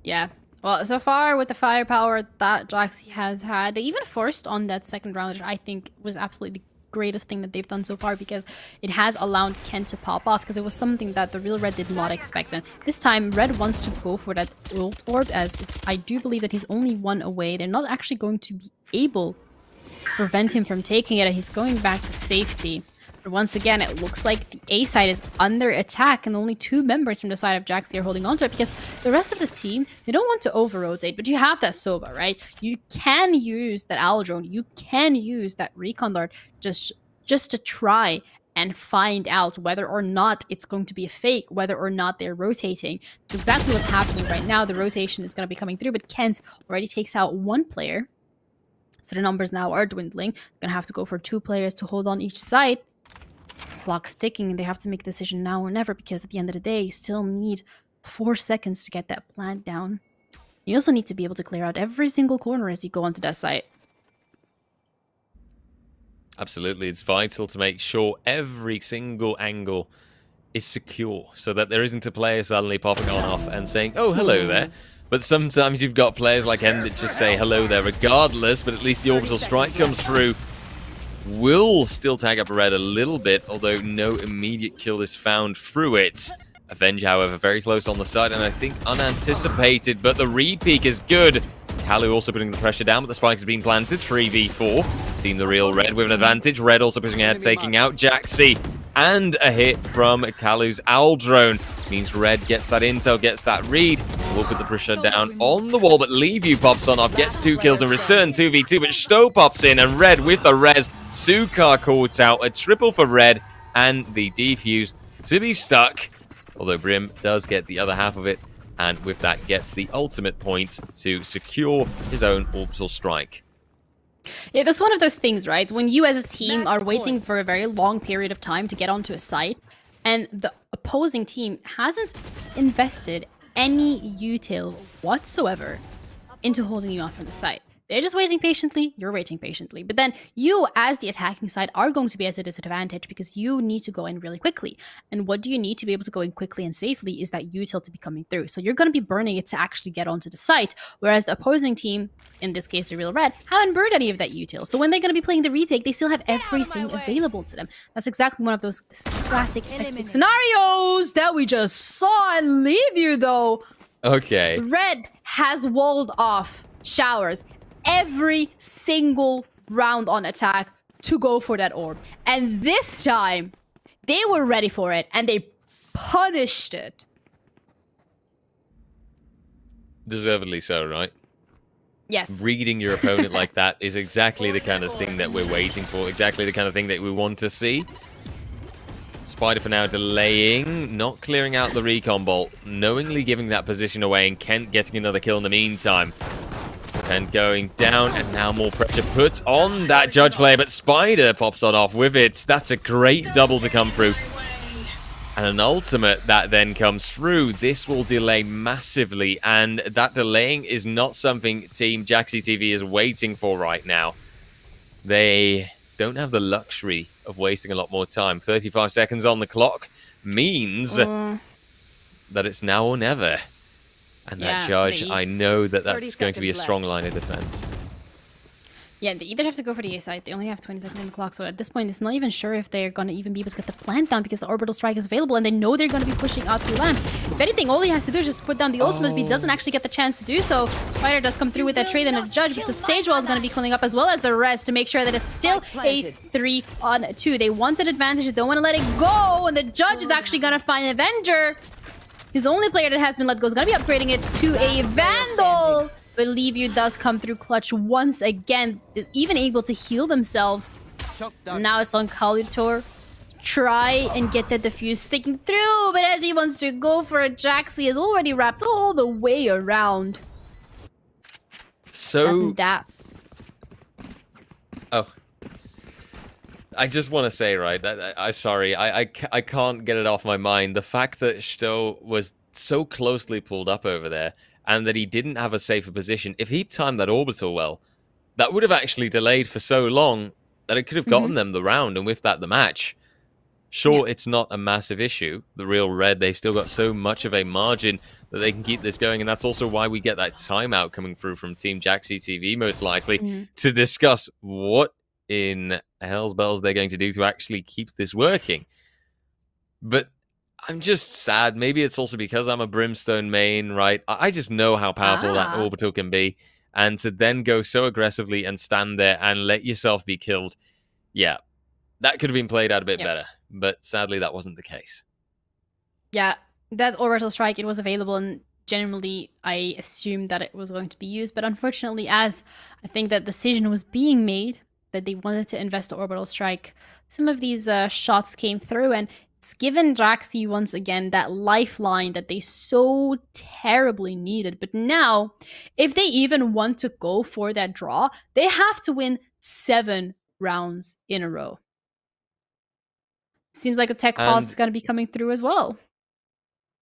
Yeah. Well, so far with the firepower that Jaxi has had, they even forced on that second round, which I think was absolutely greatest thing that they've done so far, because it has allowed Kent to pop off, because it was something that the Real Red did not expect. And this time Red wants to go for that ult orb, as I do believe that he's only one away. They're not actually going to be able to prevent him from taking it, and he's going back to safety. But once again, it looks like the A side is under attack, and only 2 members from the side of Jaxi are holding on to it, because the rest of the team, they don't want to over-rotate. But you have that Sova, right? You can use that Owl Drone. You can use that Recon Dart just to try and find out whether or not it's going to be a fake, whether or not they're rotating. That's exactly what's happening right now. The rotation is going to be coming through, but Kent already takes out 1 player. So the numbers now are dwindling. They're going to have to go for 2 players to hold on each side. Clock's ticking, and they have to make a decision now or never, because at the end of the day, you still need 4 seconds to get that plant down. You also need to be able to clear out every single corner as you go onto that site. Absolutely, it's vital to make sure every single angle is secure, so that there isn't a player suddenly popping on off and saying, oh, hello there. But sometimes you've got players like him that just say hello there regardless, but at least the orbital strike comes through. Will still tag up Red a little bit, although no immediate kill is found through it. Avenge, however, very close on the side, and I think unanticipated, but the re-peek is good. Kalu also putting the pressure down, but the spike has been planted. 3v4. Team The Real Red with an advantage. Red also pushing ahead, taking out Jaxi. And a hit from Kalu's Owl Drone. Means Red gets that intel, gets that read. Will put the pressure down on the wall, but Leave pops on off, gets 2 kills in return. 2v2, but Stowe pops in, and Red with the res. Sukar calls out a triple for Red, and the defuse to be stuck. Although Brim does get the other half of it, and with that gets the ultimate point to secure his own orbital strike. Yeah, that's one of those things, right? When you as a team are waiting for a very long period of time to get onto a site, and the opposing team hasn't invested any util whatsoever into holding you off from the site. They're just waiting patiently, you're waiting patiently. But then you, as the attacking side, are going to be at a disadvantage because you need to go in really quickly. And what do you need to be able to go in quickly and safely is that util to be coming through. So you're going to be burning it to actually get onto the site, whereas the opposing team, in this case the Real Red, haven't burned any of that util. So when they're going to be playing the retake, they still have everything available to them. That's exactly one of those classic textbook scenarios that we just saw and leave you, though. Okay. Red has walled off showers every single round on attack to go for that orb. And this time, they were ready for it, and they punished it. Deservedly so, right? Yes. Reading your opponent like that is exactly the kind of thing that we're waiting for, exactly the kind of thing that we want to see. Spider for now delaying, not clearing out the recon bolt, knowingly giving that position away, and Kent getting another kill in the meantime. Pen going down, and now more pressure put on that Judge player, but Spider pops on off with it. That's a great double to come through. And an ultimate that then comes through. This will delay massively, and that delaying is not something Team Jaxi TV is waiting for right now. They don't have the luxury of wasting a lot more time. 35 seconds on the clock means that it's now or never. And that Judge, I know that that's going to be a strong line of defense. Yeah, they either have to go for the A side. They only have 20 seconds on the clock, so at this point, it's not even sure if they're going to even be able to get the plant down because the orbital strike is available, and they know they're going to be pushing out through lamps. If anything, all he has to do is just put down the ultimate, but he doesn't actually get the chance to do so. Spider does come through with that trade and a Judge, but the Sage Wall is going to be cooling up as well as the rest to make sure that it's still a 3-on-2. They want an advantage, they don't want to let it go, and the Judge is actually going to find Avenger. His only player that has been let go is going to be upgrading it to a Vandal. Believe You does come through clutch once again, is even able to heal themselves. Now it's on Kalutor. Try and get that defuse sticking through, but as he wants to go for it, Jaxi is already wrapped all the way around. So... that. Oh. I just want to say, right, sorry, I can't get it off my mind. The fact that Stowe was so closely pulled up over there, and that he didn't have a safer position. If he'd timed that orbital well, that would have actually delayed for so long that it could have gotten them the round, and with that, the match. Sure, it's not a massive issue. The real red, they've still got so much of a margin that they can keep this going, and that's also why we get that timeout coming through from Team Jaxi TV, most likely, to discuss what in hell's bells they're going to do to actually keep this working. But I'm just sad. Maybe it's also because I'm a Brimstone main, right? I just know how powerful that orbital can be. And to then go so aggressively and stand there and let yourself be killed, yeah, that could have been played out a bit better. But sadly, that wasn't the case. Yeah, that orbital strike, it was available, and generally I assumed that it was going to be used. But unfortunately, as I think that decision was being made, that they wanted to invest the orbital strike, some of these shots came through, and it's given Jaxi once again that lifeline that they so terribly needed. But now, if they even want to go for that draw, they have to win 7 rounds in a row. Seems like a tech pause is going to be coming through as well.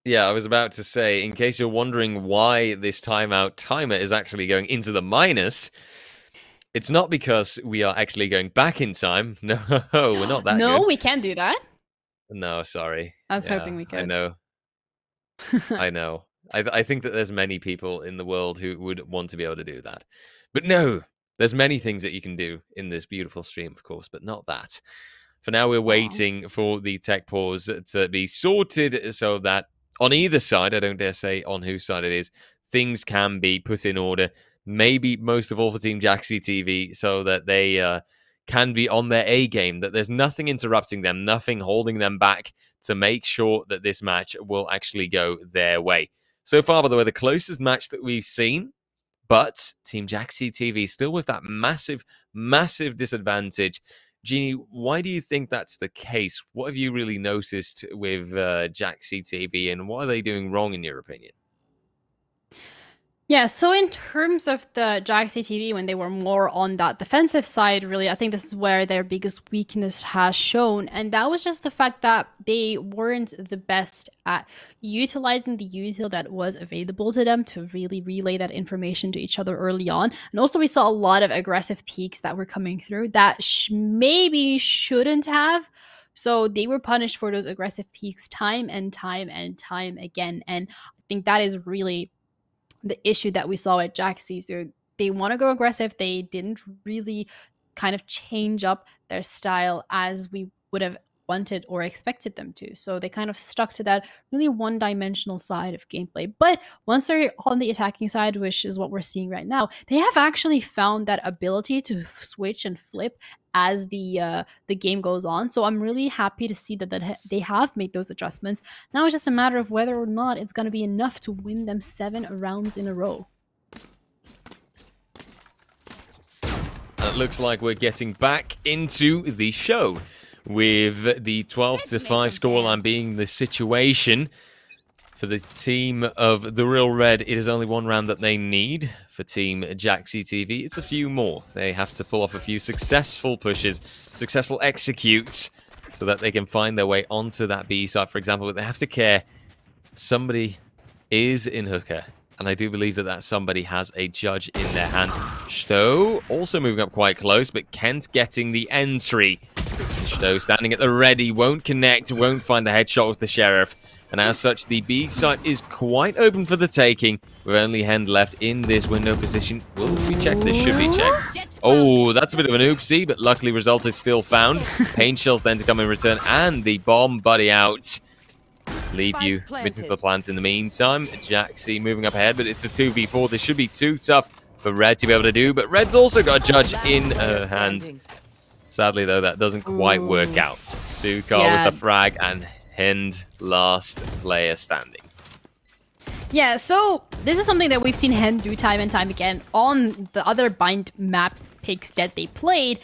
Yeah, I was about to say, in case you're wondering why this timeout timer is actually going into the minus, it's not because we are actually going back in time. No, we're not that No, good. we can't do that. No, sorry. I was hoping we could. I know. I know. I think that there's many people in the world who would want to be able to do that. But no, there's many things that you can do in this beautiful stream, of course, but not that. For now, we're waiting for the tech pause to be sorted so that on either side, I don't dare say on whose side it is, things can be put in order. Maybe most of all for Team Jaxi TV, so that they can be on their A game, that there's nothing interrupting them, nothing holding them back to make sure that this match will actually go their way. So far, by the way, the closest match that we've seen, but Team Jaxi TV still with that massive, massive disadvantage. Jeannie, why do you think that's the case? What have you really noticed with Jaxi TV, and what are they doing wrong in your opinion? Yeah, so in terms of the Jaxi TV, when they were more on that defensive side, really, I think this is where their biggest weakness has shown. And that was just the fact that they weren't the best at utilizing the util that was available to them to really relay that information to each other early on. And also, we saw a lot of aggressive peaks that were coming through that maybe shouldn't have. So they were punished for those aggressive peaks time and time and time again. And I think that is really the issue that we saw at Jaxi. So they want to go aggressive. They didn't really kind of change up their style as we would have wanted or expected them to. So they kind of stuck to that really one-dimensional side of gameplay. But once they're on the attacking side, which is what we're seeing right now, they have actually found that ability to switch and flip as the game goes on. So I'm really happy to see that they have made those adjustments. Now it's just a matter of whether or not it's going to be enough to win them 7 rounds in a row. It looks like we're getting back into the show with the 12-5 scoreline being the situation. For the team of the Real Red, it is only one round that they need. For Team Jaxi TV, it's a few more. They have to pull off a few successful pushes, successful executes, so that they can find their way onto that B side, for example. But they have to care. Somebody is in Hooker, and I do believe that somebody has a judge in their hands. Stowe also moving up quite close, but Kent getting the entry. Stowe standing at the ready, won't connect, won't find the headshot with the Sheriff. And as such, the B site is quite open for the taking, with only Hend left in this window position. Will this be checked? This should be checked. Oh, that's a bit of an oopsie, but luckily result is still found. Pain shells then to come in return, and the bomb buddy out. Leave you with the plant in the meantime. Jaxi moving up ahead, but it's a 2v4. This should be too tough for Red to be able to do, but Red's also got a judge in her hand. Sadly, though, that doesn't quite work out. Sukar with the frag, and Hend last player standing. Yeah, so this is something that we've seen Hend do time and time again on the other bind map picks that they played.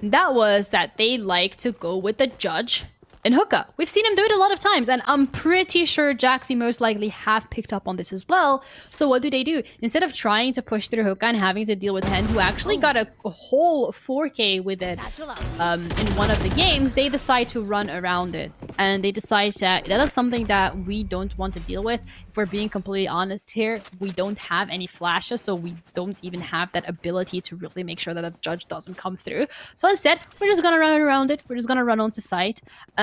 That was that they like to go with the judge in Hookah. We've seen him do it a lot of times, and I'm pretty sure Jaxi most likely have picked up on this as well. So what do? Instead of trying to push through Hookah and having to deal with Hend, who actually got a whole 4K with it in one of the games, they decide to run around it. And they decide that that is something that we don't want to deal with. If we're being completely honest here, we don't have any flashes, so we don't even have that ability to really make sure that the judge doesn't come through. So instead, we're just gonna run around it. We're just gonna run onto site.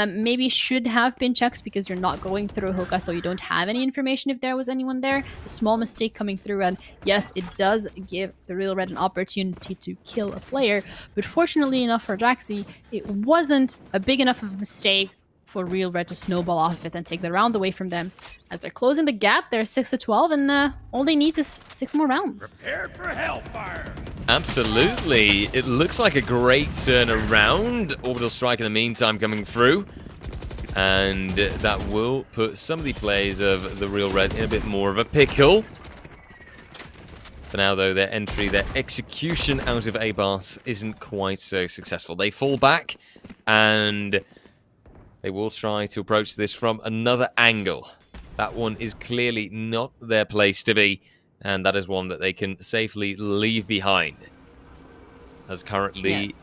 Maybe should have been checked because you're not going through Hookah, so you don't have any information if there was anyone there. A small mistake coming through, and yes, it does give the Real Red an opportunity to kill a player, but fortunately enough for Jaxi, it wasn't a big enough of a mistake for Real Red to snowball off of it and take the round away from them. As they're closing the gap, they're 6-12, and all they need is 6 more rounds. Prepared for hellfire. Absolutely. It looks like a great turnaround. Orbital strike in the meantime coming through. And that will put some of the players of the Real Red in a bit more of a pickle. For now, though, their entry, their execution out of A-Bars isn't quite so successful. They fall back, and they will try to approach this from another angle. That one is clearly not their place to be, and that is one that they can safely leave behind. As currently,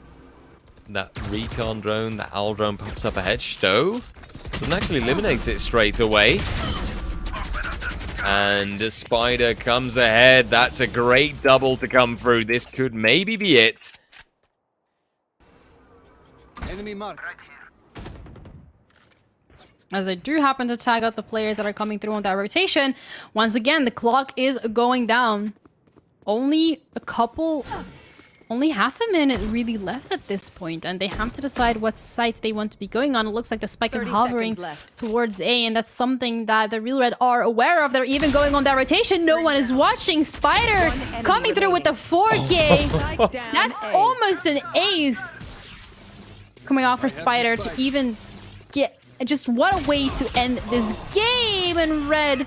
that recon drone, that owl drone pops up ahead. Stowe doesn't actually eliminate it straight away. And the Spider comes ahead. That's a great double to come through. This could maybe be it. Enemy mark. As I do happen to tag out the players that are coming through on that rotation, once again, the clock is going down. Only half a minute really left at this point, and they have to decide what site they want to be going on. It looks like the spike is hovering towards A, and that's something that the Real Red are aware of. They're even going on that rotation. No one is watching. Spider coming through with the 4K. That's almost an ace coming off for Spider to even get... Just what a way to end this game, and Red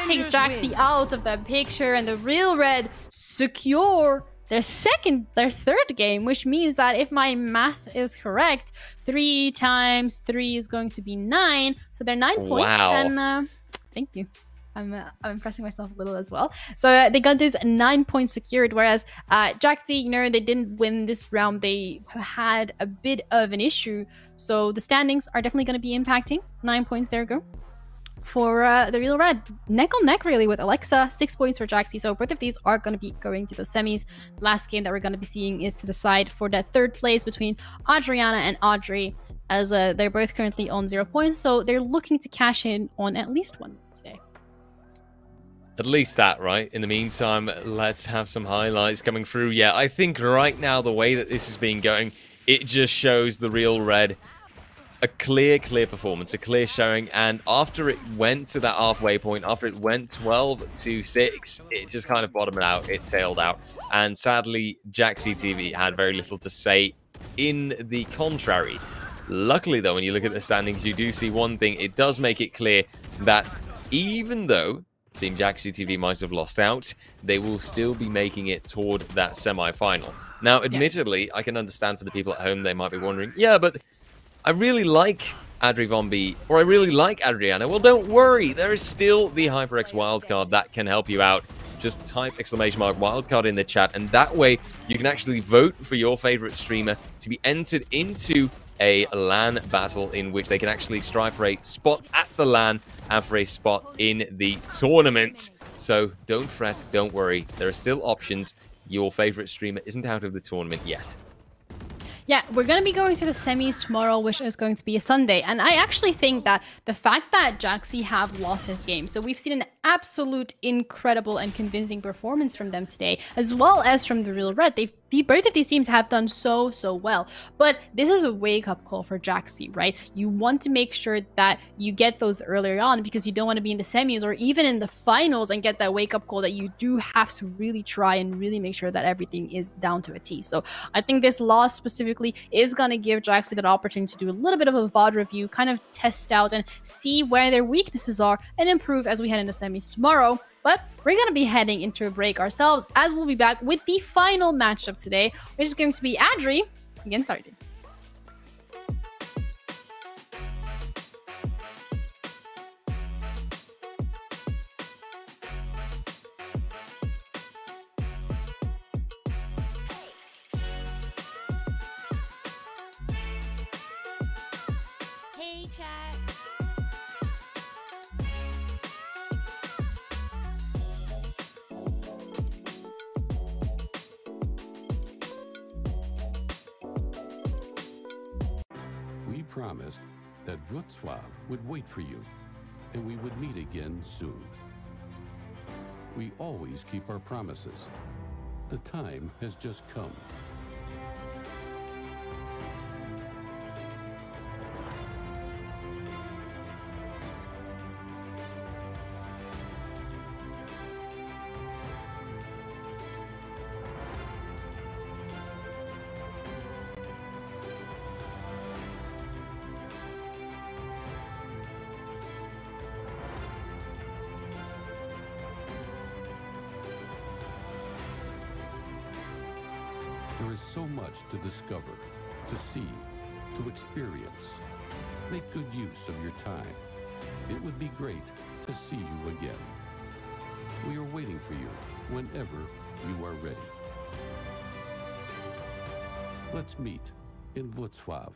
takes Jaxi out of the picture, and the Real Red secure their third game, which means that if my math is correct, 3 times 3 is going to be 9, so they're 9 points. Wow. And thank you. I'm impressing myself a little as well. So they got this 9 points secured, whereas Jaxi, you know, they didn't win this round. They had a bit of an issue. So the standings are definitely going to be impacting. 9 points, there we go. For the Real Red, neck on neck really with Alexa, 6 points for Jaxi. So both of these are going to be going to those semis. Last game that we're going to be seeing is to decide for that third place between Adriana and Audrey, as they're both currently on 0 points. So they're looking to cash in on at least one today. At least that, right? In the meantime, let's have some highlights coming through. Yeah, I think right now, the way that this has been going, it just shows the Real Red a clear performance, a clear showing. And after it went to that halfway point, after it went 12-6, it just kind of bottomed out, it tailed out. And sadly, Jaxi TV had very little to say in the contrary. Luckily, though, when you look at the standings, you do see one thing. It does make it clear that even though Team Jaxi TV might have lost out, they will still be making it toward that semi-final. Now, admittedly, I can understand for the people at home, they might be wondering, yeah, but I really like Adrivombi, or I really like Adriana, well, don't worry. There is still the HyperX wildcard that can help you out. Just type !wildcard in the chat, and that way you can actually vote for your favorite streamer to be entered into a LAN battle in which they can actually strive for a spot at the LAN and for a spot in the tournament. So don't fret, don't worry. There are still options. Your favorite streamer isn't out of the tournament yet. Yeah, we're going to be going to the semis tomorrow, which is going to be a Sunday. And I actually think that the fact that Jaxi have lost his game, so we've seen an absolute incredible and convincing performance from them today, as well as from the Real Red. Both of these teams have done so well. But this is a wake-up call for Jaxi, right? You want to make sure that you get those earlier on because you don't want to be in the semis or even in the finals and get that wake-up call that you do have to really try and really make sure that everything is down to a T. So I think this loss specifically is going to give Jaxi that opportunity to do a little bit of a VOD review, kind of test out and see where their weaknesses are and improve as we head into semis tomorrow. But we're going to be heading into a break ourselves as we'll be back with the final matchup today, which is going to be Adri against Sardi. Hey, chat. We promised that Wrocław would wait for you, and we would meet again soon. We always keep our promises. The time has just come. There is so much to discover, to see, to experience. Make good use of your time. It would be great to see you again. We are waiting for you whenever you are ready. Let's meet in Wrocław.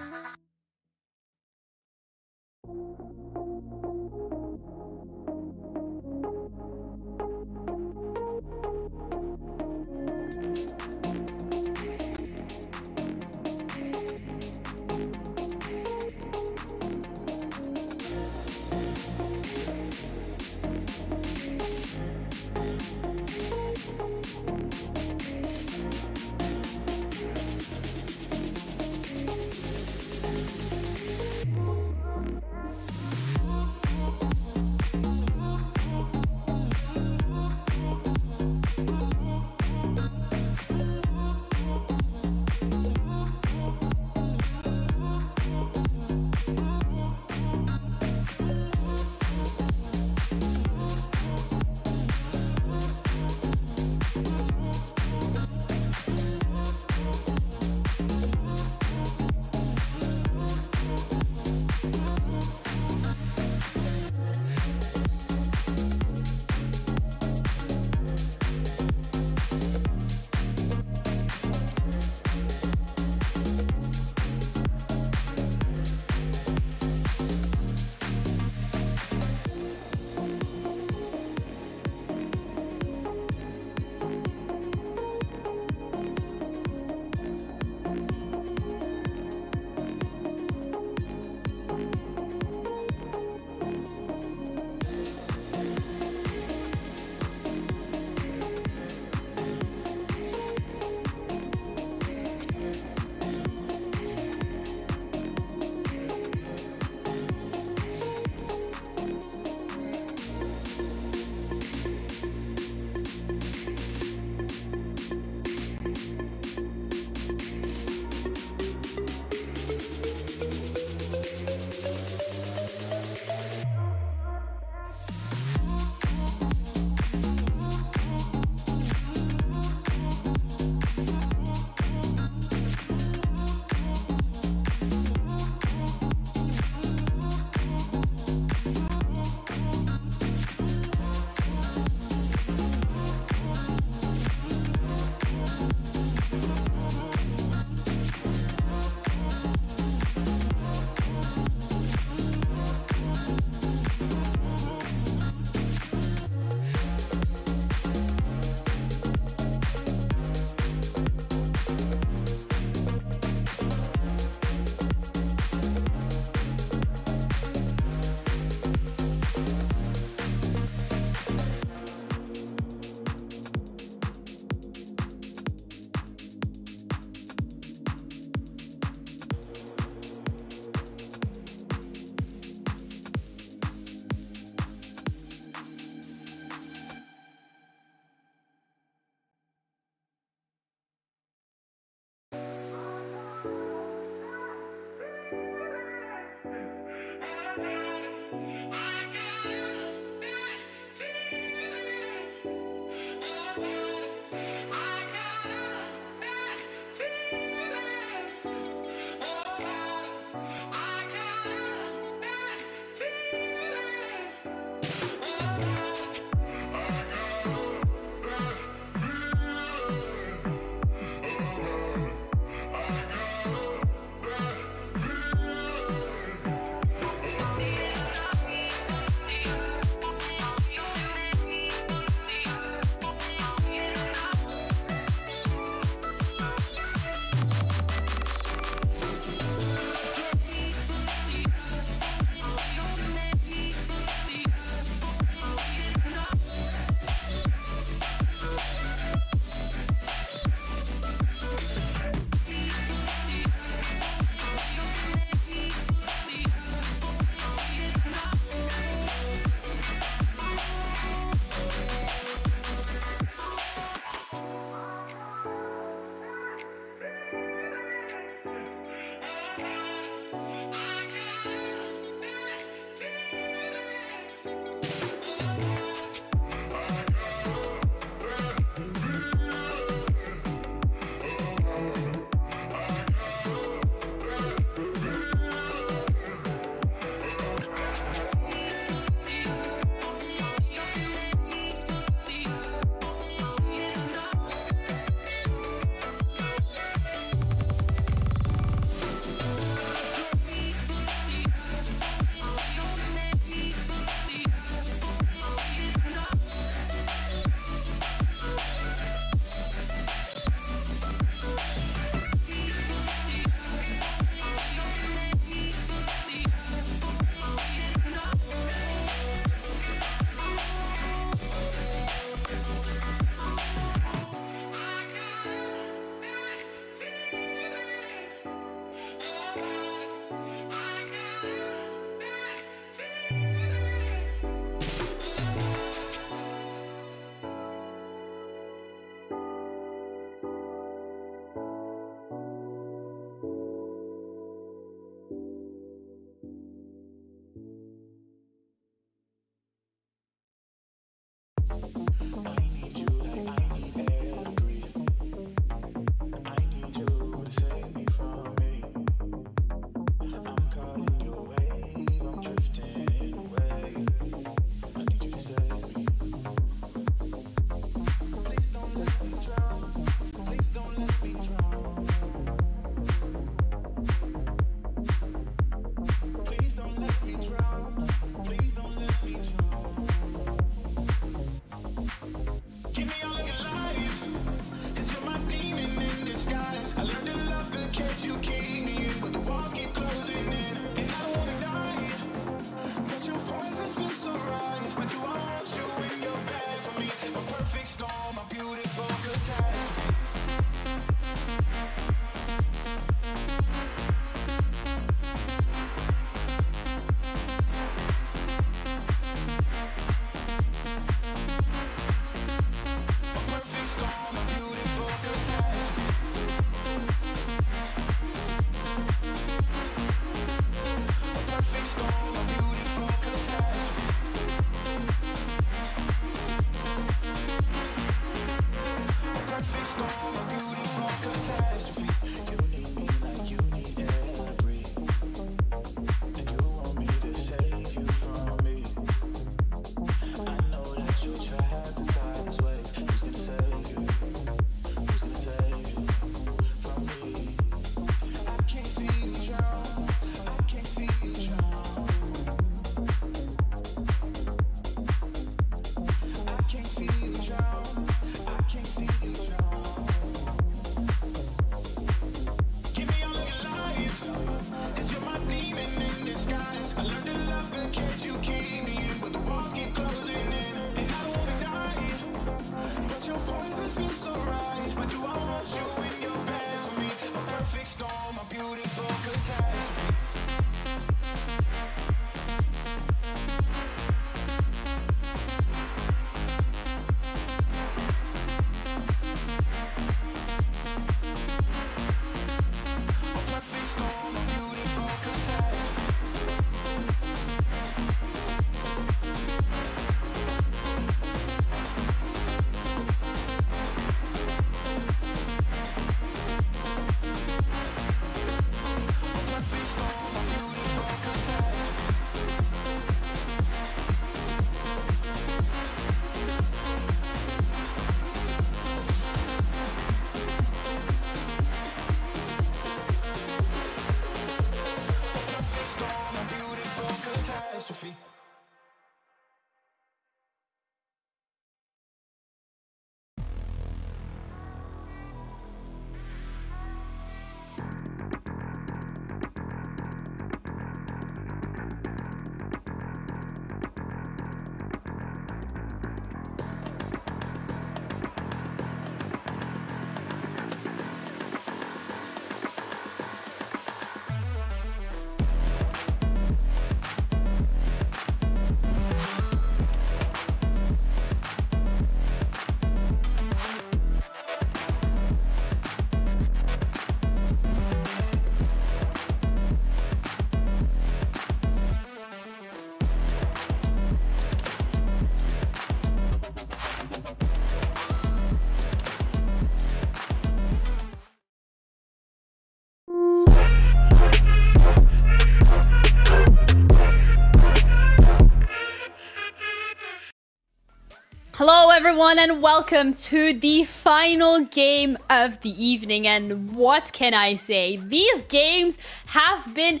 everyone, and welcome to the final game of the evening. And what can I say? These games have been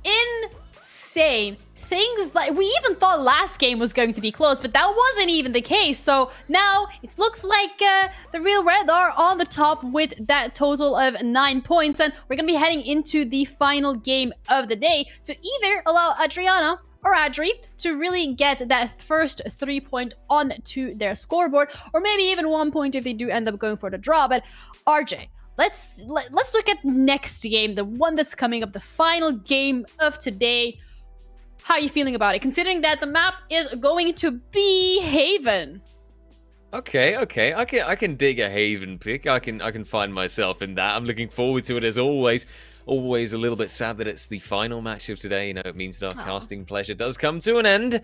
insane. Things like, we even thought last game was going to be close, but that wasn't even the case. So now it looks like the Real Red are on the top with that total of 9 points, and we're gonna be heading into the final game of the day to either allow Adriana or Adri to really get that first 3 point onto their scoreboard, or maybe even 1 point if they do end up going for the draw. But RJ, let's look at next game, the one that's coming up, the final game of today. How are you feeling about it, considering that the map is going to be Haven? Okay. I can dig a Haven pick. I can find myself in that. I'm looking forward to it as always. Always a little bit sad that it's the final match of today. You know, it means that our casting pleasure does come to an end.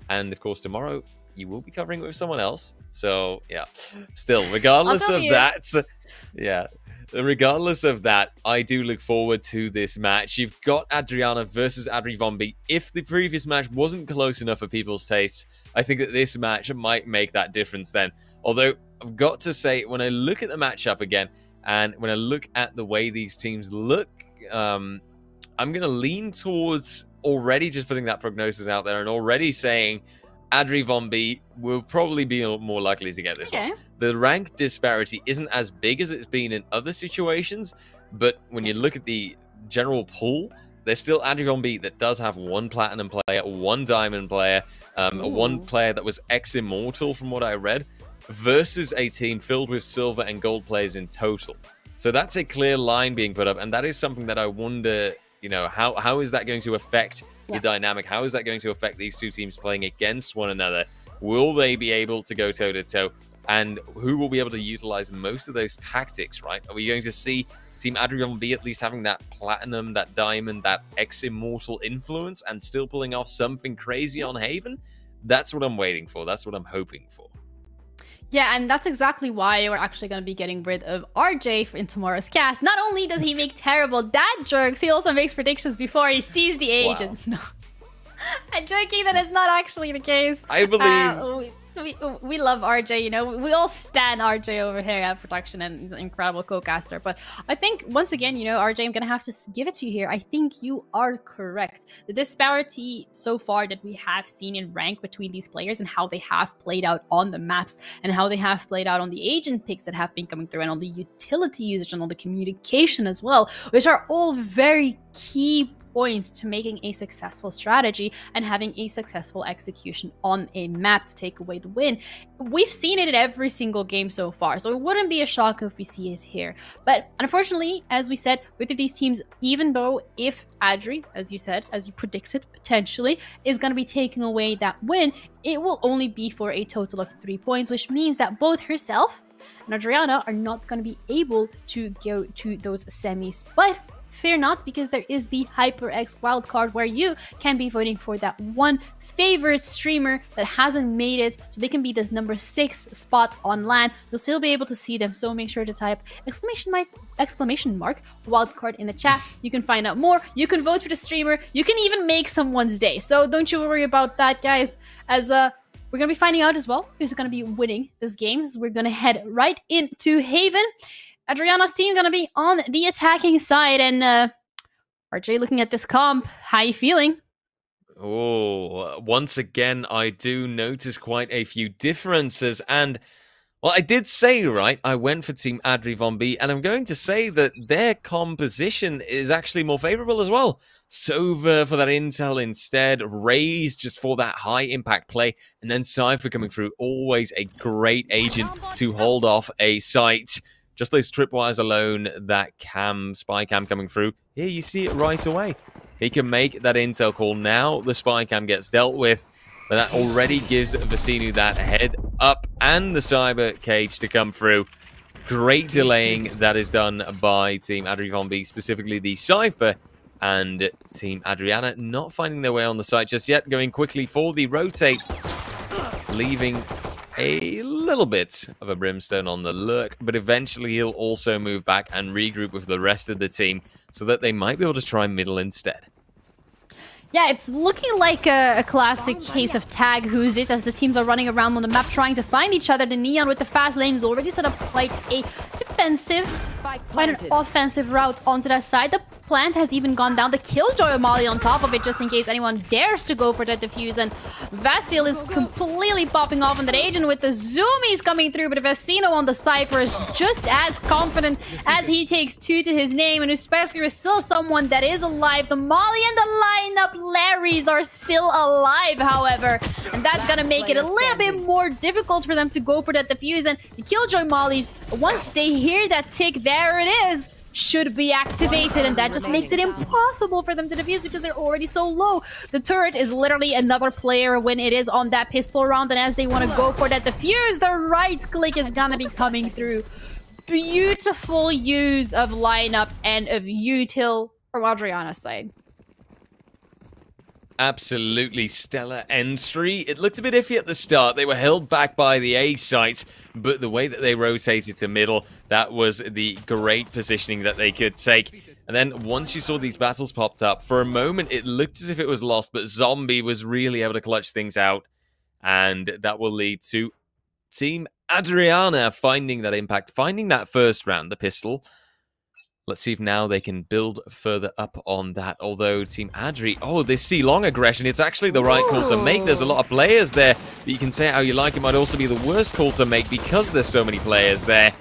And of course, tomorrow you will be covering it with someone else. So yeah, still, regardless of that, yeah. Regardless of that, I do look forward to this match. You've got Adriana versus Adri Von B. If the previous match wasn't close enough for people's tastes, I think that this match might make that difference then. Although, I've got to say, when I look at the matchup again, and when I look at the way these teams look, I'm going to lean towards already just putting that prognosis out there and already saying Adri Von B will probably be more likely to get this one. The rank disparity isn't as big as it's been in other situations, but when you look at the general pool, there's still Adri Von B that does have one platinum player, one diamond player, one player that was ex-immortal from what I read, versus a team filled with silver and gold players in total. So that's a clear line being put up, and that is something that I wonder, you know, how is that going to affect the dynamic? How is that going to affect these two teams playing against one another? Will they be able to go toe-to-toe? And who will be able to utilize most of those tactics, right? Are we going to see Team Adri Von B at least having that platinum, that diamond, that ex-immortal influence and still pulling off something crazy on Haven? That's what I'm waiting for. That's what I'm hoping for. Yeah, and that's exactly why we're actually going to be getting rid of RJ in tomorrow's cast. Not only does he make terrible dad jokes, he also makes predictions before he sees the agents. Wow. No, I'm joking. That is not actually the case. I believe... We love RJ, you know, we all stan RJ over here at production, and he's an incredible co-caster. But I think, once again, you know, RJ, I'm gonna have to give it to you here. I think you are correct. The disparity so far that we have seen in rank between these players and how they have played out on the maps and how they have played out on the agent picks that have been coming through and on the utility usage and on the communication as well, which are all very key points to making a successful strategy and having a successful execution on a map to take away the win. We've seen it in every single game so far, so it wouldn't be a shock if we see it here. But unfortunately, as we said, both of these teams, even though if Adri, as you said, as you predicted, potentially is going to be taking away that win, it will only be for a total of 3 points, which means that both herself and Adriana are not going to be able to go to those semis. But fear not, because there is the HyperX wildcard where you can be voting for that one favorite streamer that hasn't made it, so they can be the number 6 spot on LAN. You'll still be able to see them, so make sure to type exclamation mark wildcard in the chat. You can find out more, you can vote for the streamer, you can even make someone's day. So don't you worry about that, guys, as we're going to be finding out as well who's going to be winning this game. So we're going to head right into Haven. Adriana's team going to be on the attacking side. And RJ, looking at this comp, how you feeling? Oh, once again, I do notice quite a few differences. And, well, I did say, right, I went for Team Adri Von B, and I'm going to say that their composition is actually more favorable as well. Sova for that intel instead, Raze just for that high impact play, and then Cypher coming through. Always a great agent to hold off a site. Just those tripwires alone, that spy cam coming through. Here you see it right away. He can make that intel call. Now the spy cam gets dealt with, but that already gives Vasinu that head up and the cyber cage to come through. Great delaying that is done by Team Adri Von B, specifically the Cypher, and Team Adriana not finding their way on the site just yet, going quickly for the rotate, leaving a little bit of a brimstone on the lurk, but eventually he'll also move back and regroup with the rest of the team so that they might be able to try middle instead. Yeah, it's looking like a classic case of tag who's it as the teams are running around on the map trying to find each other. The Neon with the fast lane is already set up quite a defensive, quite an offensive route onto that side. The plant has even gone down. The Killjoy Molly on top of it just in case anyone dares to go for that defuse. And Vastil is completely popping off on that agent with the zoomies coming through. But Vecino on the Cypher is just as confident as he takes 2 to his name. And Uspescu is still someone that is alive. The Molly and the lineup Larrys are still alive, however. And that's going to make it a little bit more difficult for them to go for that defuse. And the Killjoy Mollies, once they hear that tick, there it is, should be activated, and that just makes it impossible for them to defuse because they're already so low. The turret is literally another player when it is on that pistol round, and as they want to go for that defuse, the right click is gonna be coming through. Beautiful use of lineup and of util from Adriana's side. Absolutely stellar entry. It looked a bit iffy at the start. They were held back by the A site, but the way that they rotated to middle, that was the great positioning that they could take. And then once you saw these battles popped up, for a moment it looked as if it was lost, but Zombie was really able to clutch things out, and that will lead to Team Adriana finding that impact, finding that first round, the pistol. Let's see if now they can build further up on that. Although Team Adri, oh, this C-long aggression, it's actually the right call to make. There's a lot of players there, but you can say how you like. It might also be the worst call to make because there's so many players there.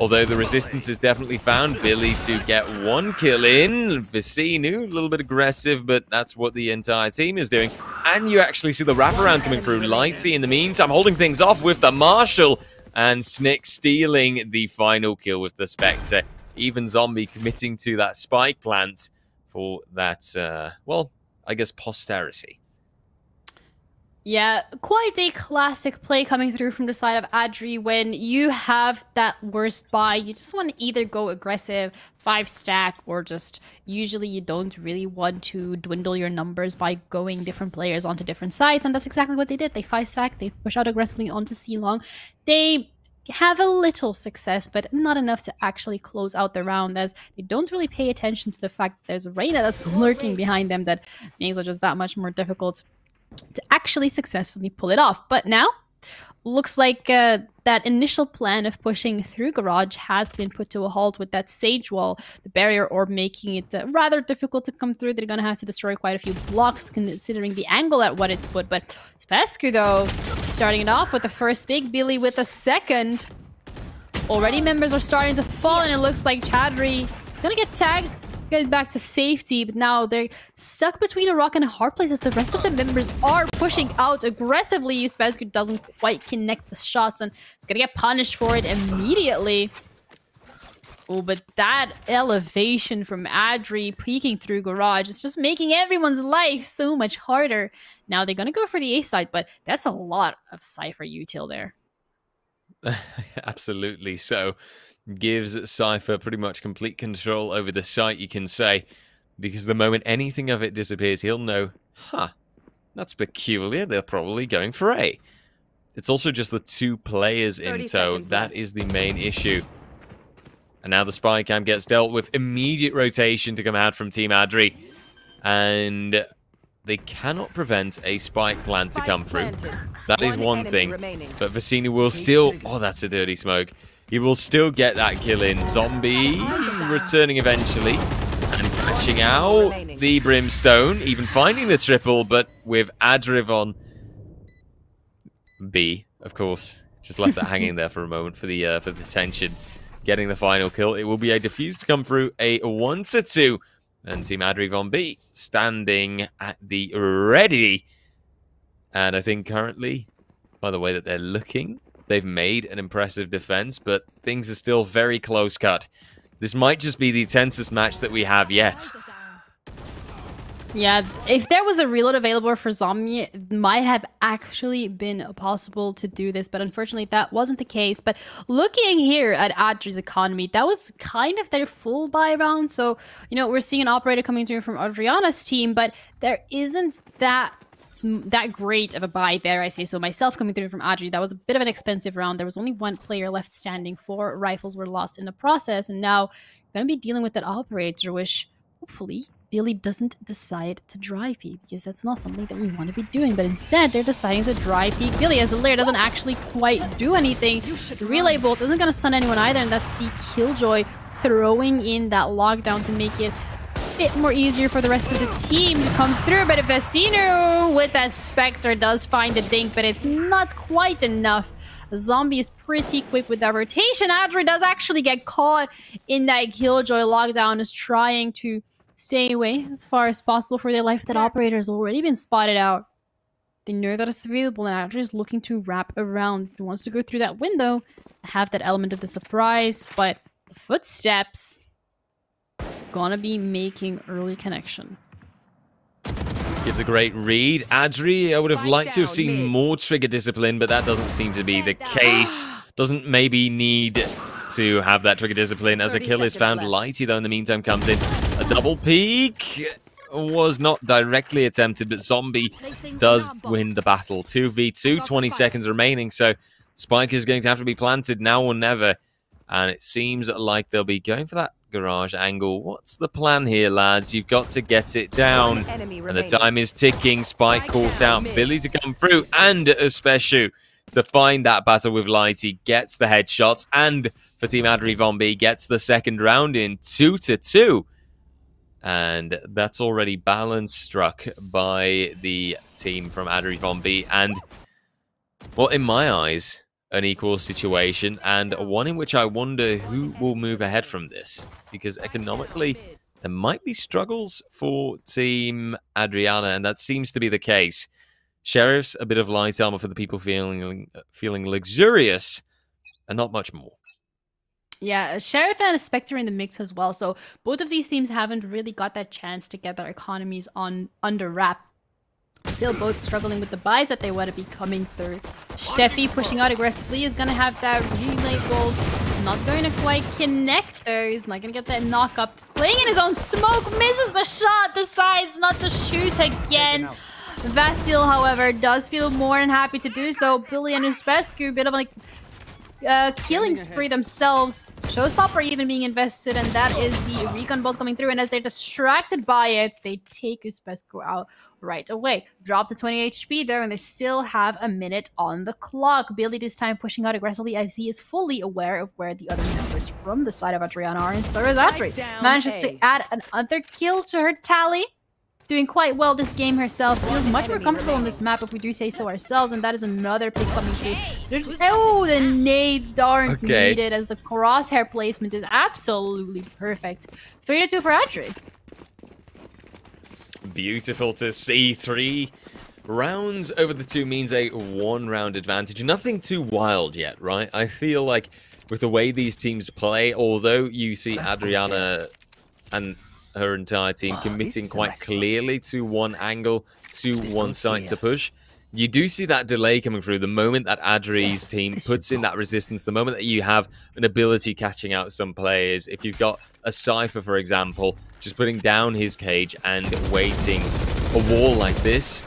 Although the resistance is definitely found. Billy to get 1 kill in. Vicinu, a little bit aggressive, but that's what the entire team is doing. And you actually see the wraparound coming through. Lightsy in the meantime holding things off with the Marshall. And Snick stealing the final kill with the Spectre. Even Zombie committing to that spike plant for that, well, I guess posterity. Yeah, quite a classic play coming through from the side of Adri. When you have that worst buy, you just want to either go aggressive, 5-stack, or just usually you don't really want to dwindle your numbers by going different players onto different sides. And that's exactly what they did. They 5-stack, they push out aggressively onto C-long. They have a little success, but not enough to actually close out the round, as they don't really pay attention to the fact that there's a Reyna that's lurking behind them that makes it just that much more difficult to actually successfully pull it off. But now, looks like that initial plan of pushing through Garage has been put to a halt with that Sage Wall, the barrier orb, making it rather difficult to come through. They're going to have to destroy quite a few blocks considering the angle at what it's put. But Spescu, though, starting it off with the first pick, Billy with the second. Already members are starting to fall, and it looks like Chadri going to get tagged, get back to safety, but now they're stuck between a rock and a hard place as the rest of the members are pushing out aggressively. Spescu doesn't quite connect the shots, and it's gonna get punished for it immediately. Oh, but that elevation from Adri peeking through Garage is just making everyone's life so much harder. Now they're gonna go for the A side, but that's a lot of Cypher util there. Absolutely. So gives Cypher pretty much complete control over the site, you can say, because the moment anything of it disappears, he'll know, huh, that's peculiar, they're probably going for A. It's also just the 2 players in tow, that is the main issue. And now the spy cam gets dealt with, immediate rotation to come out from Team Adri, and they cannot prevent a spike plant to come through. That is one thing, but Vicini will still, oh, that's a dirty smoke. He will still get that kill in. Zombie returning eventually and catching out the Brimstone, even finding the triple, but with Adriv on B, of course. Just left that hanging there for a moment for the tension. Getting the final kill. It will be a defuse to come through, a 1-2. And Team Adriv on B standing at the ready. And I think currently, by the way that they're looking, they've made an impressive defense, but things are still very close cut. This might just be the tensest match that we have yet. Yeah, if there was a reload available for Zombie, it might have actually been possible to do this, but unfortunately that wasn't the case. But looking here at Adri's economy, that was kind of their full buy round. So, you know, we're seeing an operator coming through from Adriana's team, but there isn't that great of a buy there, I say so myself, coming through from Adri. That was a bit of an expensive round. There was only 1 player left standing. 4 rifles were lost in the process, and now going to be dealing with that operator, which hopefully Billy doesn't decide to dry peek because that's not something that we want to be doing. But instead, they're deciding to dry peek Billy as the layer doesn't actually quite do anything. The relay bolt isn't going to stun anyone either, and that's the Killjoy throwing in that lockdown to make it a bit more easier for the rest of the team to come through. But Vecino with that Spectre does find the dink, but it's not quite enough. Zombie is pretty quick with that rotation. Adri does actually get caught in that Killjoy lockdown, is trying to stay away as far as possible for their life. That operator has already been spotted out. They know that it's available, and Adri is looking to wrap around. He wants to go through that window, have that element of the surprise, but the footsteps gonna be making early connection. Gives a great read. Adri, I would have liked to have seen more trigger discipline, but that doesn't seem to be the case. Doesn't maybe need to have that trigger discipline as a kill is found. Lighty, though, in the meantime, comes in. A double peek was not directly attempted, but Zombie does win the battle. 2v2, 20 seconds remaining, so Spike is going to have to be planted now or never. And it seems like they'll be going for that garage angle. What's the plan here, lads? You've got to get it down. And the time is ticking. Spike calls out Billy to come through, and Especiu to find that battle with Lighty. Gets the headshots, and for Team Adri Vombi gets the second round in 2-2. And that's already balance struck by the team from Adri Vombi. And, well, in my eyes, an equal situation, and one in which I wonder who will move ahead from this, because economically there might be struggles for Team Adriana, and that seems to be the case. Sheriff's a bit of light armor for the people feeling luxurious, and not much more. Yeah, Sheriff and a Spectre in the mix as well, so both of these teams haven't really got that chance to get their economies under wrap. Still both struggling with the buys that they want to be coming through. Steffi pushing out aggressively is going to have that relay bolt. Not going to quite connect there. He's not going to get that knock up. He's playing in his own smoke. Misses the shot. Decides not to shoot again. Vasil, however, does feel more than happy to do so. Billy and Uspescu, a bit of like killing spree themselves. Showstopper even being invested, and that is the recon bolt coming through. And as they're distracted by it, they take Uspescu out right away. Drop to 20 HP there, and they still have a minute on the clock. Billy this time pushing out aggressively as he is fully aware of where the other members from the side of Adriana are, and so is Adri. Manages to add another kill to her tally. Doing quite well this game herself. Feels much more comfortable on this map if we do say so ourselves, and that is another pick coming through. Oh, the nades aren't needed as the crosshair placement is absolutely perfect. 3-2 for Adri. Beautiful to see. 3 rounds over the 2 means a 1-round advantage. Nothing too wild yet, right? I feel like with the way these teams play, although you see Adriana and her entire team committing quite clearly to one angle, to one site to push, you do see that delay coming through the moment that Adri's team puts in that resistance, the moment that you have an ability catching out some players. If you've got a Cypher, for example, just putting down his cage and waiting a wall like this,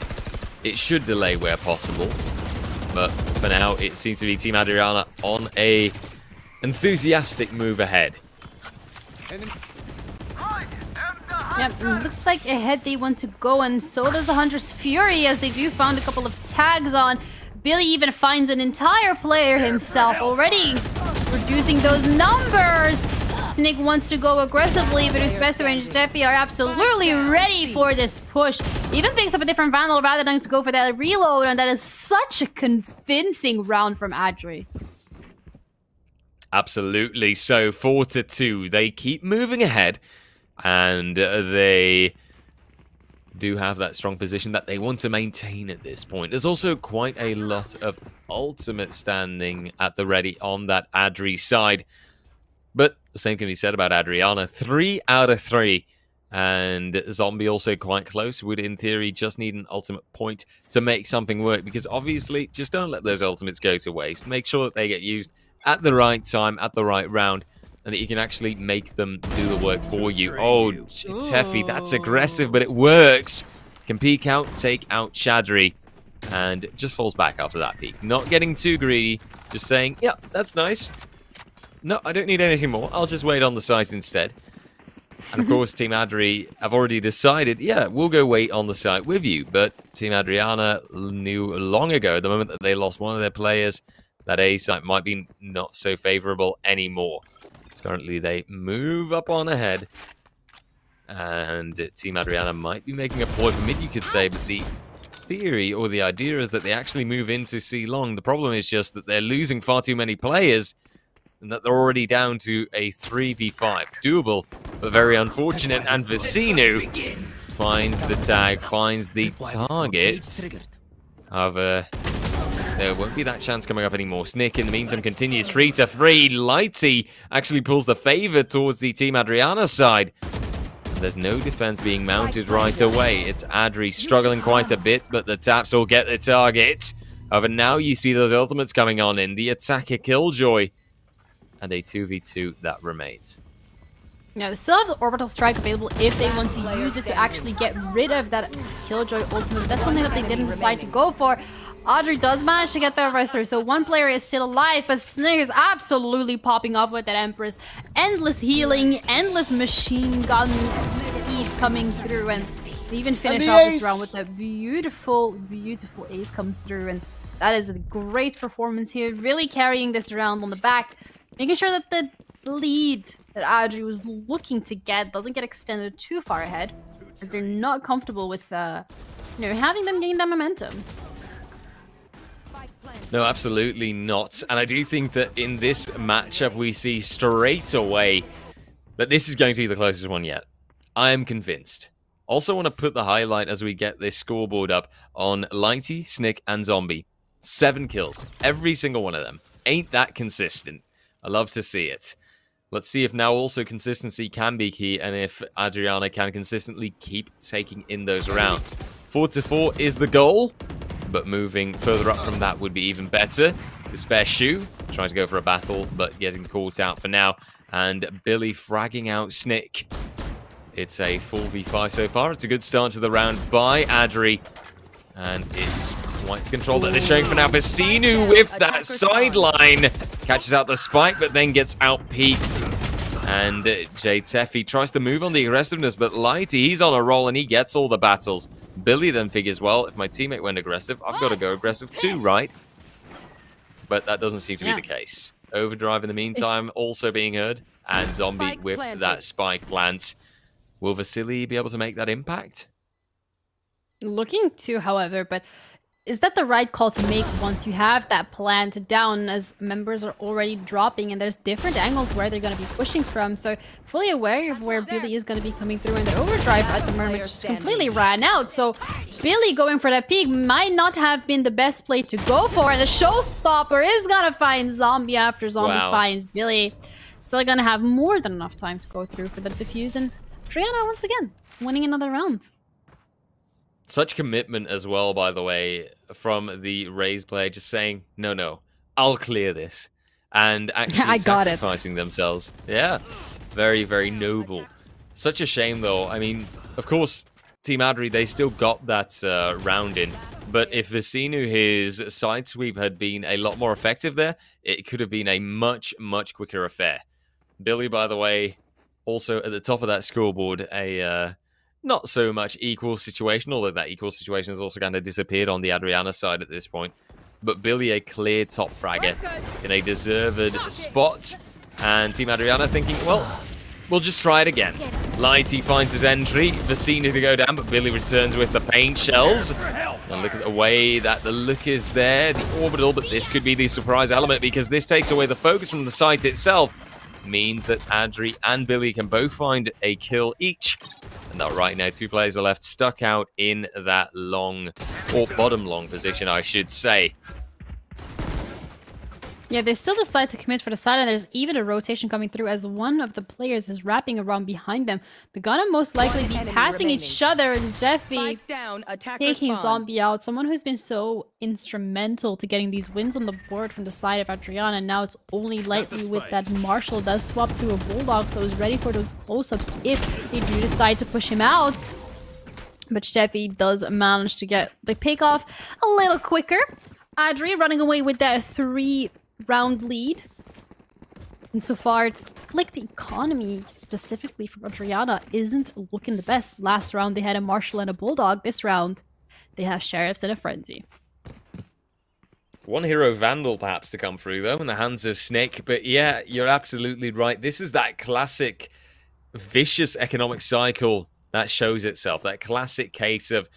it should delay where possible. But for now, it seems to be Team Adriana on a enthusiastic move ahead. Yep, looks like ahead they want to go, and so does the Hunter's Fury, as they do found a couple of tags on. Billy even finds an entire player himself, already reducing those numbers. Snake wants to go aggressively, but Uspescu and Steffi are absolutely ready for this push. Even picks up a different Vandal rather than to go for that reload, and that is such a convincing round from Adri. Absolutely. So 4-2, they keep moving ahead. And they do have that strong position that they want to maintain at this point. There's also quite a lot of ultimate standing at the ready on that Adri side. But the same can be said about Adriana. 3 out of 3. And Zombie also quite close. Would, in theory, just need an ultimate point to make something work. Because obviously, just don't let those ultimates go to waste. Make sure that they get used at the right time, at the right round, and that you can actually make them do the work for you. Oh, Teffy, that's aggressive, but it works. Can peek out, take out Shadri, and just falls back after that peek. Not getting too greedy, just saying, yeah, that's nice. No, I don't need anything more. I'll just wait on the site instead. And of course, Team Adri have already decided, yeah, we'll go wait on the site with you. But Team Adriana knew long ago, the moment that they lost one of their players, that A site might be not so favorable anymore. So currently, they move up on ahead. And Team Adriana might be making a ploy for mid, you could say, but the theory or the idea is that they actually move into C long. The problem is just that they're losing far too many players and that they're already down to a 3v5. Doable, but very unfortunate. And Vicino finds the tag, finds the target. However, there won't be that chance coming up anymore. Snick, in the meantime, continues 3-3. Lighty actually pulls the favor towards the Team Adriana side. There's no defense being mounted right away. It's Adri struggling quite a bit, but the taps will get the target. However, now you see those ultimates coming on in. The attacker Killjoy. And a 2v2 that remains. Now, they still have the orbital strike available if they want to use it to actually get rid of that Killjoy ultimate. That's something that they didn't decide to go for. Audrey does manage to get the rest through, so one player is still alive, but Snick is absolutely popping off with that Empress. Endless healing, endless machine gun speed coming through, and they even finish off this round with a beautiful, beautiful ace comes through, and that is a great performance here, really carrying this round on the back, making sure that the lead that Audrey was looking to get doesn't get extended too far ahead, as they're not comfortable with, having them gain that momentum. No, absolutely not. And I do think that in this matchup, we see straight away that this is going to be the closest one yet. I am convinced. Also want to put the highlight as we get this scoreboard up on Lighty, Snick, and Zombie. 7 kills. Every single one of them. Ain't that consistent. I love to see it. Let's see if now also consistency can be key and if Adriana can consistently keep taking in those rounds. 4-4 is the goal. But moving further up from that would be even better. The spare shoe, trying to go for a battle, but getting caught out for now. And Billy fragging out Snick. It's a 4v5 so far. It's a good start to the round by Adri. And it's quite the control that they're showing for now. Vicino with that sideline. Catches out the spike, but then gets out-peaked. And Jay Teffy tries to move on the aggressiveness, but Lighty, he's on a roll and he gets all the battles. Billy then figures, well, if my teammate went aggressive, I've got to go aggressive too, right? But that doesn't seem to be the case. Overdrive in the meantime also being heard. And Zombie with that spike plant. Will Vasily be able to make that impact? Looking to, however, but is that the right call to make once you have that plant down, as members are already dropping and there's different angles where they're going to be pushing from? So fully aware of where Billy is going to be coming through, and the overdrive at the moment just completely ran out. So Billy going for that peak might not have been the best play to go for, and the showstopper is going to find Zombie after Zombie finds Billy. Still going to have more than enough time to go through for the defuse, and Triana once again winning another round. Such commitment as well, by the way, from the Rays player, just saying, no, I'll clear this. And actually sacrificing themselves. Yeah, very, very noble. Such a shame, though. I mean, of course, Team Adri, they still got that round in. But if Vicino, his side sweep had been a lot more effective there, it could have been a much, much quicker affair. Billy, by the way, also at the top of that scoreboard, a... not so much equal situation, although that equal situation has also kind of disappeared on the Adriana side at this point. But Billy, a clear top fragger in a deserved spot. And Team Adriana thinking, well, we'll just try it again. Lighty finds his entry. Vicino to go down, but Billy returns with the paint shells. And look at the way that the look is there. The orbital, but this could be the surprise element because this takes away the focus from the site itself. Means that Adri and Billy can both find a kill each. And that right now, 2 players are left stuck out in that long, or bottom long position, I should say. Yeah, they still decide to commit for the side, and there's even a rotation coming through as one of the players is wrapping around behind them. They're gonna most likely be passing each other, and Jeffy taking Zombie out. Someone who's been so instrumental to getting these wins on the board from the side of Adriana. Now it's only Lightly with that Marshall does swap to a Bulldog, so he's ready for those close-ups if they do decide to push him out. But Steffi does manage to get the pick off a little quicker. Adri running away with that 3-round lead. And so far, it's like the economy, specifically from Adriana, isn't looking the best. Last round, they had a Marshal and a Bulldog. This round, they have Sheriffs and a Frenzy. One hero Vandal perhaps to come through, though, in the hands of Snake. But yeah, you're absolutely right. This is that classic vicious economic cycle that shows itself. That classic case of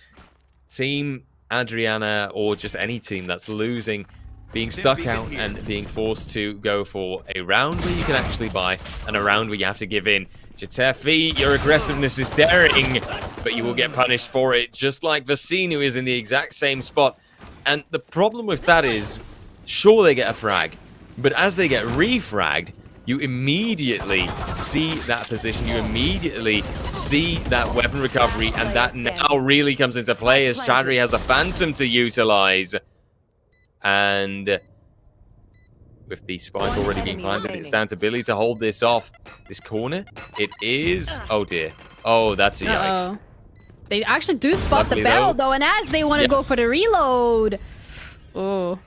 Team Adriana, or just any team that's losing, being stuck out and being forced to go for a round where you can actually buy and a round where you have to give in. Jatefi, your aggressiveness is daring, but you will get punished for it, just like Vasine, who is in the exact same spot. And the problem with that is, sure, they get a frag, but as they get refragged, you immediately see that position, you immediately see that weapon recovery, and that now really comes into play as Chadri has a Phantom to utilize. And with the spike already being planted, it's down to Billy to hold this off. This corner, it is... Oh dear. Oh, that's a yikes. They actually do spot Luckily, the barrel, though, though, and as they want to go for the reload. Oh.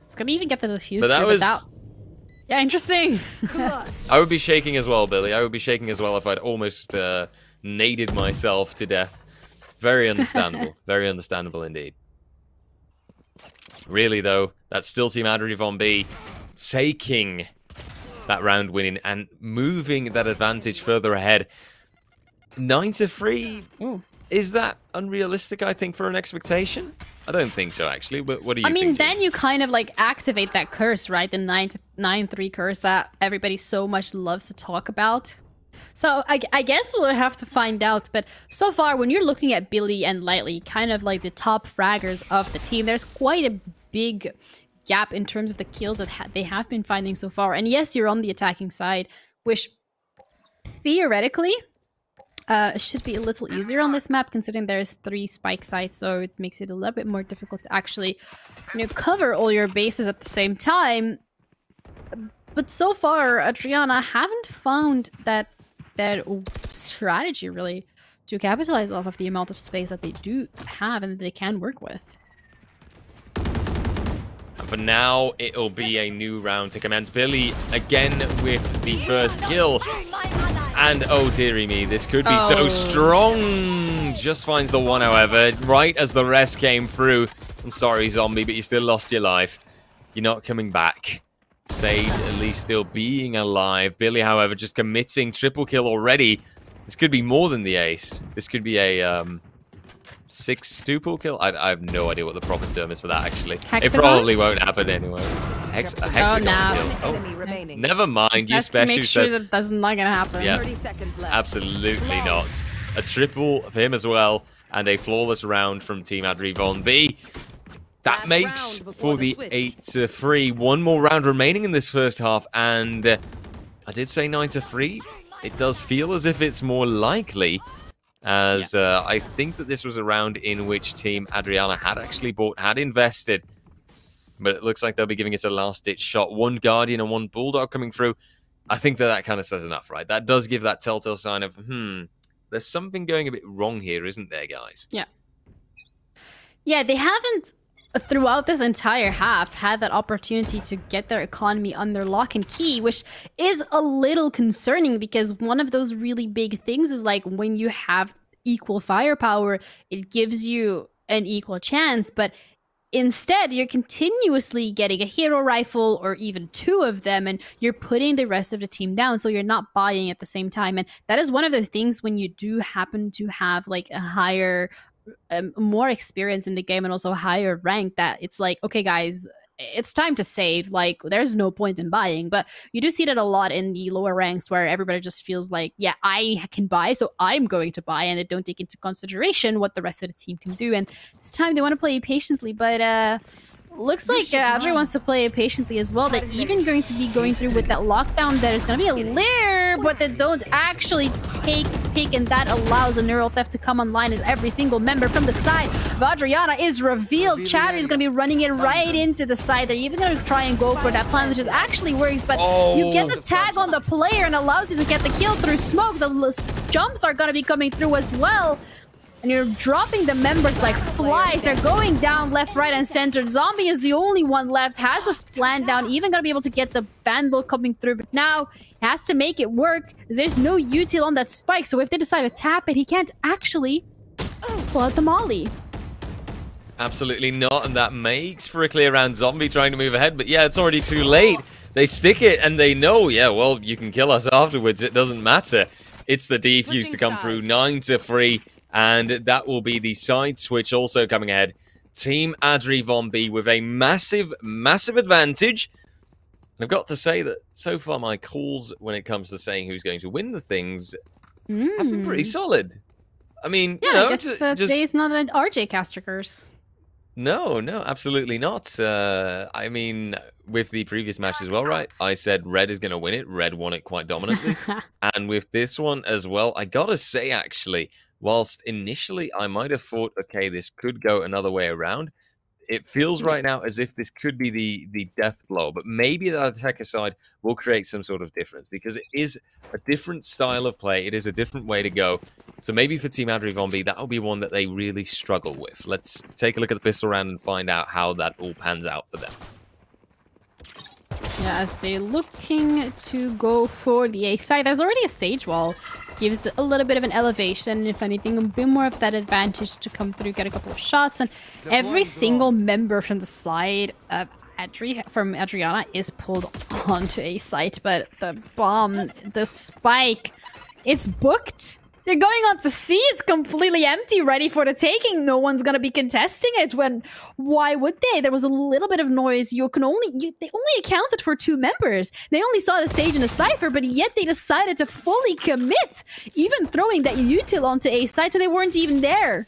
It's gonna even get the defuse. But that was... Yeah, interesting. I would be shaking as well, Billy. I would be shaking as well if I'd almost naded myself to death. Very understandable. Very understandable indeed. Really, though, that's still Team Adri Von B taking that round winning and moving that advantage further ahead. 9-3. Is that unrealistic, I think, for an expectation? I don't think so, actually. But what do you think? I mean, then you kind of like activate that curse, right? The 9-3 curse that everybody so much loves to talk about. So I guess we'll have to find out. But so far, when you're looking at Billy and Lightly, kind of like the top fraggers of the team, there's quite a big gap in terms of the kills that they have been finding so far. And yes, you're on the attacking side, which theoretically should be a little easier on this map, considering there's 3 spike sites, so it makes it a little bit more difficult to actually, cover all your bases at the same time. But so far, Adriana haven't found that strategy really to capitalize off of the amount of space that they do have and that they can work with. And for now, it'll be a new round to commence. Billy again with the first kill. And oh dearie me, this could be so strong. Just finds the one, however, right as the rest came through. I'm sorry, Zombie, but you still lost your life. You're not coming back. Sage at least still being alive. Billy, however, just committing triple kill already. This could be more than the ace. This could be a 6 duple kill. I have no idea what the proper term is for that, actually. Hexagon? It probably won't happen anyway. Hexagon kill. Remaining. Never mind. You Just to make special sure says... that that's not gonna happen. Yeah. 30 seconds left. Absolutely not. A triple for him as well, and a flawless round from Team Adri Von B. That Last makes round for before the the switch. 8-3. One more round remaining in this first half, and I did say 9-3. It does feel as if it's more likely, as I think that this was a round in which Team Adriana had actually had invested. But it looks like they'll be giving it a last-ditch shot. 1 Guardian and 1 Bulldog coming through. I think that kind of says enough, right? That does give that telltale sign of, there's something going a bit wrong here, isn't there, guys? Yeah. Yeah, they haven't, throughout this entire half, had that opportunity to get their economy under lock and key, which is a little concerning because one of those really big things is like when you have equal firepower, it gives you an equal chance, but instead, you're continuously getting a hero rifle or even 2 of them, and you're putting the rest of the team down, so you're not buying at the same time. And that is one of the things when you do happen to have like a higher, more experience in the game and also higher rank, that it's like, okay, guys, it's time to save. Like, there's no point in buying. But you do see that a lot in the lower ranks where everybody just feels like, yeah, I can buy, so I'm going to buy, and they don't take into consideration what the rest of the team can do. And this time they want to play patiently, but looks like Adri wants to play patiently as well. They're even going to be going through with that lockdown. There's going to be a lair, but they don't actually take pick, and that allows a neural theft to come online as every single member from the side of Adriana is revealed. Chadri is going to be running it right into the side. They're even going to try and go for that plan, which is actually works, but you get the tag on the player and allows you to get the kill through smoke. The jumps are going to be coming through as well. and you're dropping the members like flies. They're going down left, right, and center. Zombie is the only one left, has a plan down, even gonna be able to get the Vandal coming through, but now he has to make it work. There's no util on that spike, so if they decide to tap it, he can't actually pull out the molly. Absolutely not, and that makes for a clear round. Zombie trying to move ahead, but yeah, it's already too late. They stick it, and they know, yeah, well, you can kill us afterwards. It doesn't matter. It's the defuse to come through, 9-3, and that will be the side switch also coming ahead. Team Adri Von B with a massive, massive advantage. And I've got to say that so far my calls when it comes to saying who's going to win the things have been pretty solid. I mean, yeah, you know, I guess today's not an RJ caster curse. No, absolutely not. I mean, with the previous match as well, right? I said Red is going to win it. Red won it quite dominantly. And with this one as well, I got to say, actually, whilst initially I might have thought, okay, this could go another way around, it feels right now as if this could be the death blow. But maybe that attacker side will create some sort of difference because it is a different style of play. It is a different way to go. So maybe for Team Adri Von B, that'll be one that they really struggle with. Let's take a look at the pistol round and find out how that all pans out for them. Yeah, as they're looking to go for the A side, there's already a Sage Wall. Gives a little bit of an elevation, if anything, a bit more of that advantage to come through, get a couple of shots, and every single member from the side of from Adriana is pulled onto A site, but the bomb, the spike, it's booked. They're going on to C. It's completely empty, ready for the taking. No one's gonna be contesting it. Why would they? There was a little bit of noise. They only accounted for 2 members. They only saw the Sage and the Cypher, but yet they decided to fully commit, even throwing that util onto A site, so they weren't even there.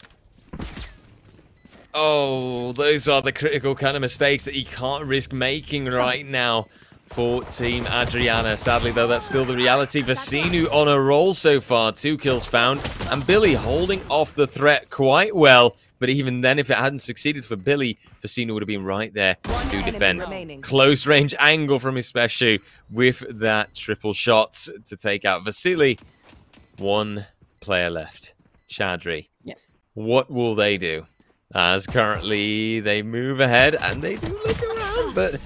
Oh, those are the critical kind of mistakes that you can't risk making right now for Team Adriana. Sadly, though, that's still the reality. Vasinu on a roll so far. 2 kills found. And Billy holding off the threat quite well. But even then, if it hadn't succeeded for Billy, Vasinu would have been right there to defend. Close range angle from his special with that triple shot to take out Vasily. 1 player left. Chadri. Yep. What will they do? As currently they move ahead and they do look around, but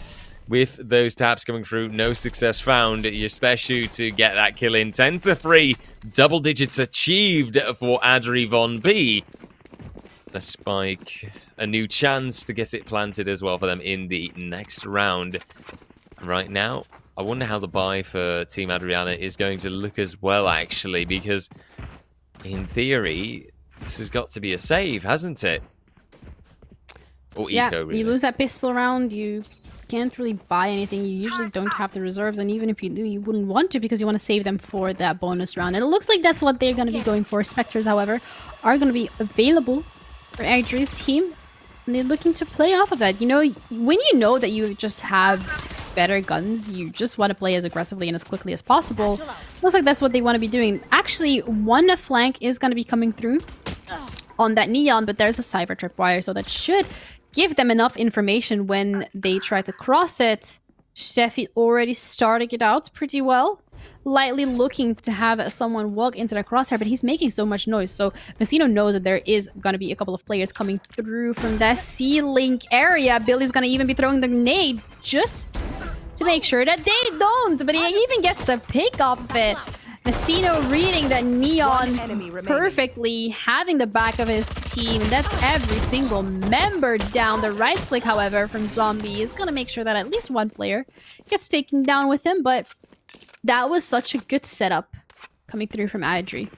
with those taps coming through, no success found. Your special to get that kill in. 10-3, double digits achieved for Adri Von B. A spike, a new chance to get it planted as well for them in the next round. Right now, I wonder how the buy for Team Adriana is going to look as well, actually, because in theory, this has got to be a save, hasn't it? Or yeah, eco, really. You lose that pistol round, you can't really buy anything. You usually don't have the reserves, and even if you do, you wouldn't want to because you want to save them for that bonus round. And it looks like that's what they're going to be going for. Spectres, however, are going to be available for Adri's team, and they're looking to play off of that. You know, when you know that you just have better guns, you just want to play as aggressively and as quickly as possible. Looks like that's what they want to be doing. Actually, one flank is going to be coming through on that neon, but there's a cypher tripwire, so that should give them enough information when they try to cross it. Steffi already started it out pretty well. Lightly looking to have someone walk into the crosshair, but he's making so much noise. So Vecino knows that there is going to be a couple of players coming through from that C-Link area. Billy's going to even be throwing the grenade just to make sure that they don't. But he even gets the pick off of it. Vecino reading that neon perfectly, having the back of his team. And that's every single member down. The right click, however, from Zombie is going to make sure that at least one player gets taken down with him. But that was such a good setup coming through from Adri.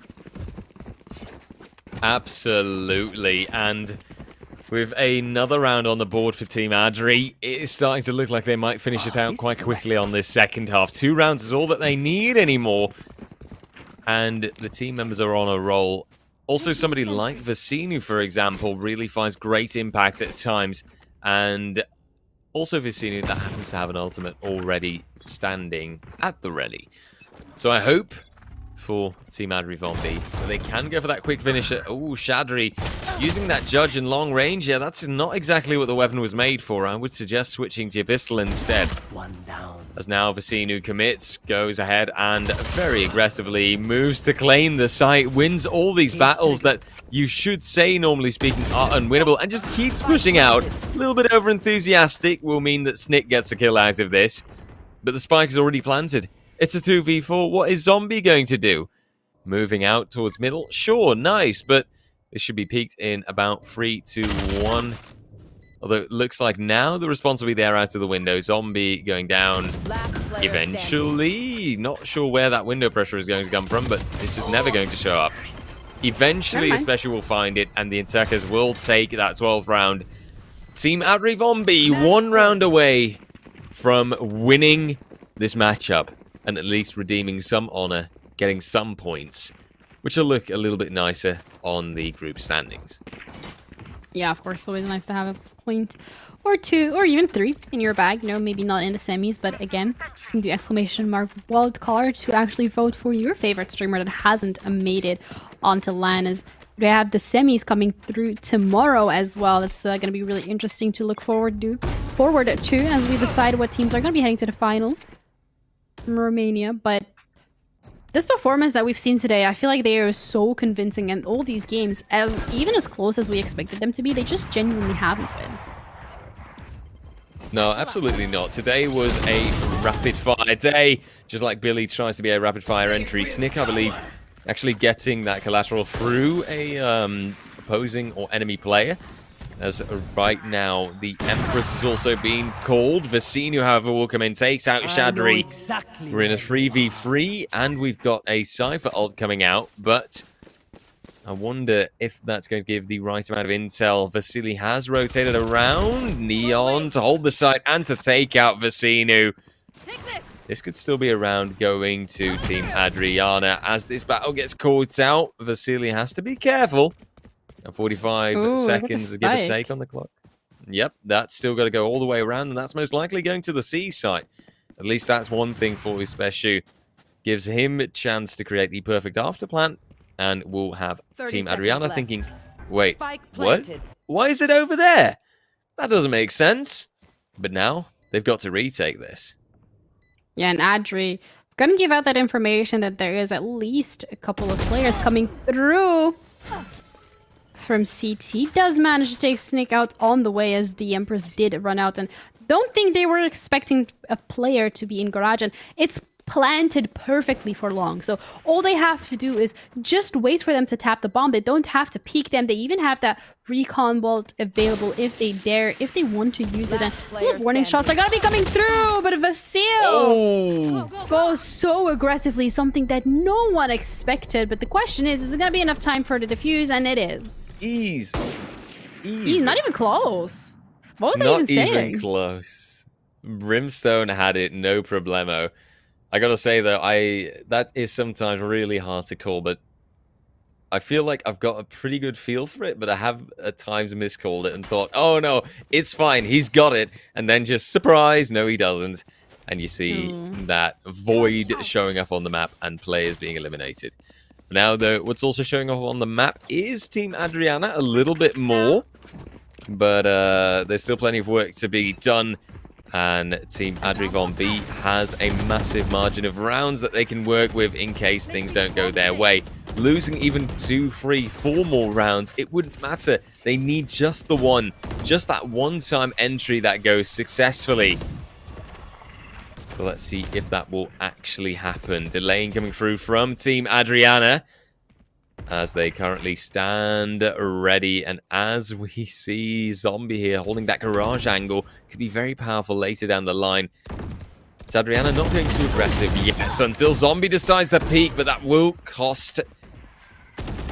Absolutely. And with another round on the board for Team Adri, it is starting to look like they might finish it out quite quickly on this second half. 2 rounds is all that they need anymore. And the team members are on a roll. Also, somebody like Vecino, for example, really finds great impact at times. And also Vecino that happens to have an ultimate already standing at the ready. So I hope for Team Adri Von B. But they can go for that quick finisher. Oh, Shadri using that judge in long range. Yeah, that's not exactly what the weapon was made for. I would suggest switching to your pistol instead. One down. As now Vecinu commits, goes ahead and very aggressively moves to claim the site, wins all these battles that you should say, normally speaking, are unwinnable, and just keeps pushing out. A little bit over-enthusiastic will mean that Snick gets a kill out of this. But the spike is already planted. It's a 2v4. What is Zombie going to do? Moving out towards middle? Sure, nice, but this should be peaked in about 3, 2, 1. Although it looks like now the response will be there out of the window. Zombie going down eventually. Not sure where that window pressure is going to come from, but it's just never going to show up. Eventually, the special will find it, and the attackers will take that 12th round. Team Adri Von B, 1 round away from winning this matchup, and at least redeeming some honor, getting some points, which will look a little bit nicer on the group standings. Yeah, of course, always nice to have a point or 2 or even 3 in your bag. No, maybe not in the semis, but again, you can do exclamation mark wildcard to actually vote for your favorite streamer that hasn't made it onto LAN, as they have the semis coming through tomorrow as well. That's going to be really interesting to look forward to as we decide what teams are going to be heading to the finals from Romania. But this performance that we've seen today, I feel like they are so convincing, and all these games, even as close as we expected them to be, they just genuinely haven't been. No, absolutely not. Today was a rapid-fire day, just like Billy tries to be a rapid-fire entry. Snick, I believe, actually getting that collateral through a opposing or enemy player. As right now, the Empress is also being called. Vecinu, however, will come in, takes out Shadri. We're in a 3v3, and we've got a Cypher ult coming out, but I wonder if that's going to give the right amount of intel. Vasily has rotated around Neon to hold the site and to take out Vecinu. This could still be a round going to Team Adriana. As this battle gets caught out, Vasily has to be careful. 45 seconds, give or take, on the clock. Yep, that's still got to go all the way around, and that's most likely going to the C site. At least that's one thing for his special. Gives him a chance to create the perfect afterplant, and we'll have Team Adriana thinking, wait, what? Why is it over there? That doesn't make sense. But now, they've got to retake this. Yeah, and Adri is going to give out that information that there is at least a couple of players coming through from CT. Does manage to take Snick out on the way, as the Empress did run out, and don't think they were expecting a player to be in garage, and it's planted perfectly for long. So all they have to do is just wait for them to tap the bomb. They don't have to peek them. They even have that recon bolt available if they dare, if they want to use it. And warning shots are gonna be coming through, but Vasil goes so aggressively, something that no one expected. But the question is it gonna be enough time for the defuse? And it is. Ease. Not even close. What was I even saying? Not even close. Brimstone had it, no problemo. I gotta say though, that is sometimes really hard to call, but I feel like I've got a pretty good feel for it, but I have at times miscalled it and thought, oh no, it's fine, he's got it, and then just surprise, no he doesn't, and you see that void showing up on the map and players being eliminated. Now though, what's also showing up on the map is Team Adriana a little bit more, but there's still plenty of work to be done. And Team Adri Von B has a massive margin of rounds that they can work with in case things don't go their way. Losing even 2, 3, 4 more rounds, it wouldn't matter. They need just the one. Just that one-time entry that goes successfully. So let's see if that will actually happen. Delaying coming through from Team Adriana, as they currently stand ready, and as we see Zombie here holding that garage angle, could be very powerful later down the line. It's Adriana not going too aggressive yet until Zombie decides to peek, but that will cost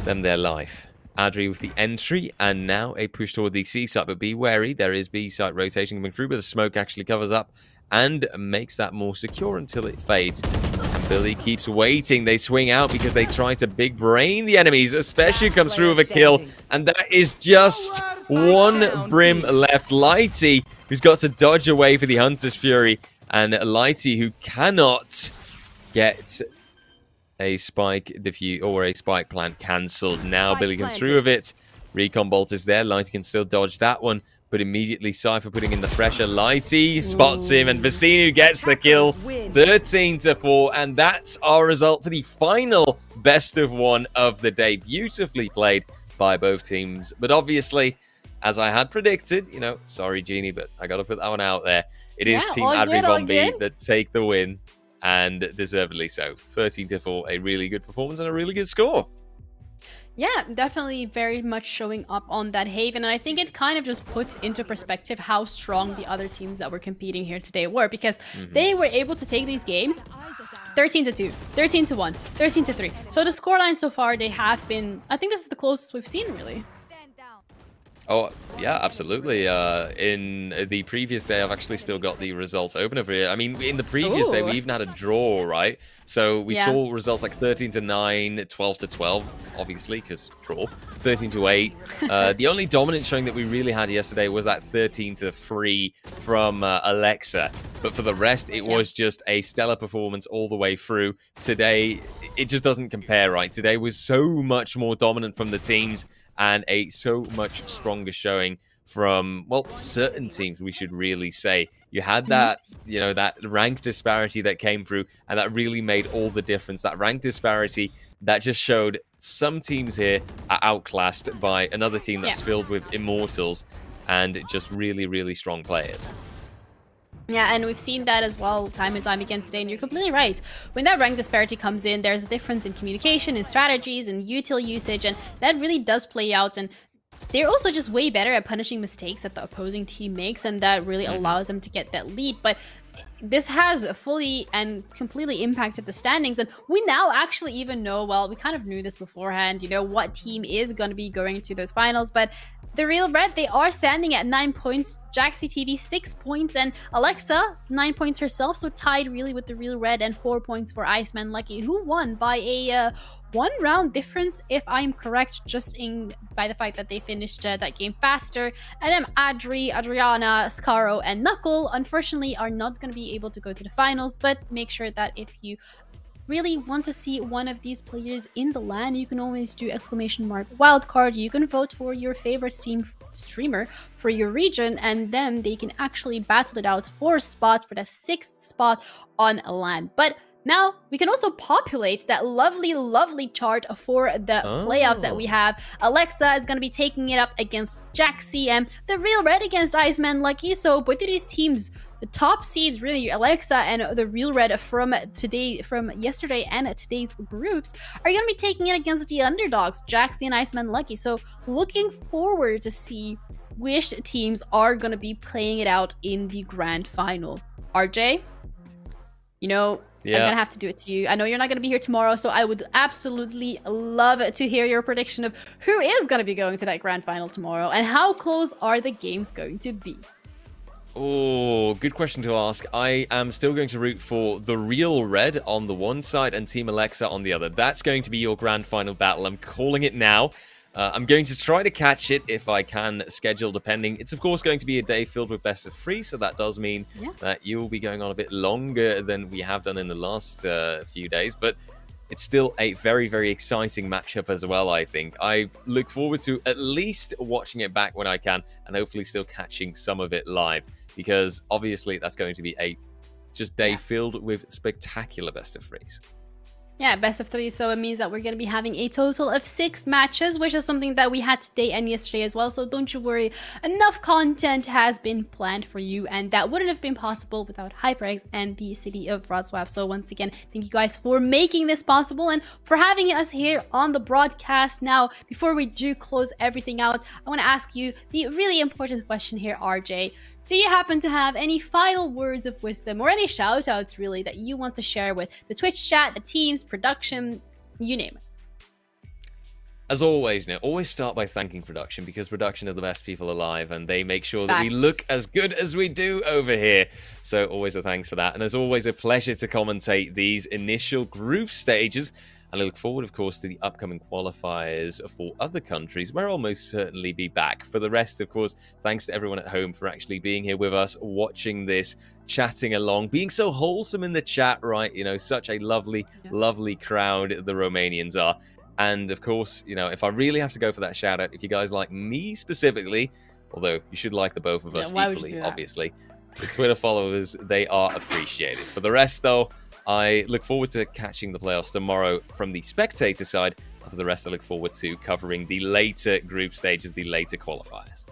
them their life. Adri with the entry, and now a push toward the C site, but be wary, there is B site rotation coming through, but the smoke actually covers up and makes that more secure until it fades. And Billy keeps waiting. They swing out because they try to big brain the enemies, especially comes through with a kill. And that is just one Brim left. Lighty, who's got to dodge away for the Hunter's Fury. And Lighty, who cannot get a spike defuse or a spike plant cancelled. Now Spike Billy comes planted. through with it. Recon bolt is there. Lighty can still dodge that one, but immediately Cypher putting in the pressure. Lighty spots him, and Vicinu gets the kill. 13-4, and that's our result for the final best of one of the day. Beautifully played by both teams, but obviously, as I had predicted, you know, sorry Genie, but I got to put that one out there. It is Team all good, all Adri good. that take the win, and deservedly so. 13-4, a really good performance and a really good score. Yeah, definitely very much showing up on that Haven. And I think it kind of just puts into perspective how strong the other teams that were competing here today were, because they were able to take these games 13-2, 13-1, 13-3. So the scoreline so far, they have been, I think this is the closest we've seen, really. Oh, yeah, absolutely. In the previous day, I've actually still got the results open over here. I mean, in the previous day, we even had a draw, right? So we saw results like 13-9, 12-12, obviously, because draw, 13-8. The only dominant showing that we really had yesterday was that 13-3 from Alexa. But for the rest, it was just a stellar performance all the way through. Today, it just doesn't compare, right? Today was so much more dominant from the teams, and a so much stronger showing from, well, certain teams, we should really say. You had that, you know, that rank disparity that came through, and that really made all the difference. That rank disparity that just showed some teams here are outclassed by another team that's filled with immortals and just really, really strong players. Yeah, and we've seen that as well time and time again today, and you're completely right. When that rank disparity comes in, there's a difference in communication, in strategies, and util usage, and that really does play out. And they're also just way better at punishing mistakes that the opposing team makes, and that really allows them to get that lead. But this has fully and completely impacted the standings, and we now actually even know, well, we kind of knew this beforehand, you know, what team is going to be going to those finals, but the Real Red, they are standing at 9 points, Jaxi TV 6 points, and Alexa 9 points herself, so tied really with the Real Red, and 4 points for Iceman Lucky, who won by a 1 round difference, if I'm correct, just by the fact that they finished that game faster. And then Adri, Adriana, Scaro, and Knuckle, unfortunately, are not going to be able to go to the finals, but make sure that if you really want to see one of these players in the LAN, you can always do !wildcard. You can vote for your favorite streamer for your region, and then they can actually battle it out for a spot, for the 6th spot on LAN. But now we can also populate that lovely, lovely chart for the playoffs that we have. Alexa is going to be taking it up against Jaxi, and the Real Red against Iceman Lucky. So both of these teams, the top seeds, really, Alexa and the Real Red from yesterday and today's groups, are going to be taking it against the underdogs, Jaxi and Iceman Lucky. So looking forward to see which teams are going to be playing it out in the grand final. RJ, you know, I'm going to have to do it to you. I know you're not going to be here tomorrow, so I would absolutely love to hear your prediction of who is going to be going to that grand final tomorrow, and how close are the games going to be? Oh, good question to ask. I am still going to root for the Real Red on the one side and Team Alexa on the other. That's going to be your grand final battle. I'm calling it now. I'm going to try to catch it if I can, schedule depending. It's, of course, going to be a day filled with best of 3, so that does mean that you will be going on a bit longer than we have done in the last few days, but it's still a very, very exciting matchup as well, I think. I look forward to at least watching it back when I can, and hopefully still catching some of it live, because obviously that's going to be a just day filled with spectacular best of 3s. Yeah, best of 3, so it means that we're going to be having a total of 6 matches, which is something that we had today and yesterday as well, so don't you worry, enough content has been planned for you, and that wouldn't have been possible without HyperX and the city of Wrocław. So once again, thank you guys for making this possible and for having us here on the broadcast. Now, before we do close everything out, I want to ask you the really important question here, RJ. Do you happen to have any final words of wisdom or any shout outs really that you want to share with the Twitch chat, the teams, production, you name it? As always, you know, always start by thanking production, because production are the best people alive and they make sure that we look as good as we do over here. So always a thanks for that. And as always, a pleasure to commentate these initial group stages. And I look forward, of course, to the upcoming qualifiers for other countries, where I'll most certainly be back. For the rest, of course, thanks to everyone at home for actually being here with us, watching this, chatting along, being so wholesome in the chat, right? You know, such a lovely, lovely crowd the Romanians are. And of course, you know, if I really have to go for that shout out, if you guys like me specifically, although you should like the both of us equally, obviously, the Twitter followers, they are appreciated. For the rest, though, I look forward to catching the playoffs tomorrow from the spectator side. For the rest, I look forward to covering the later group stages, the later qualifiers.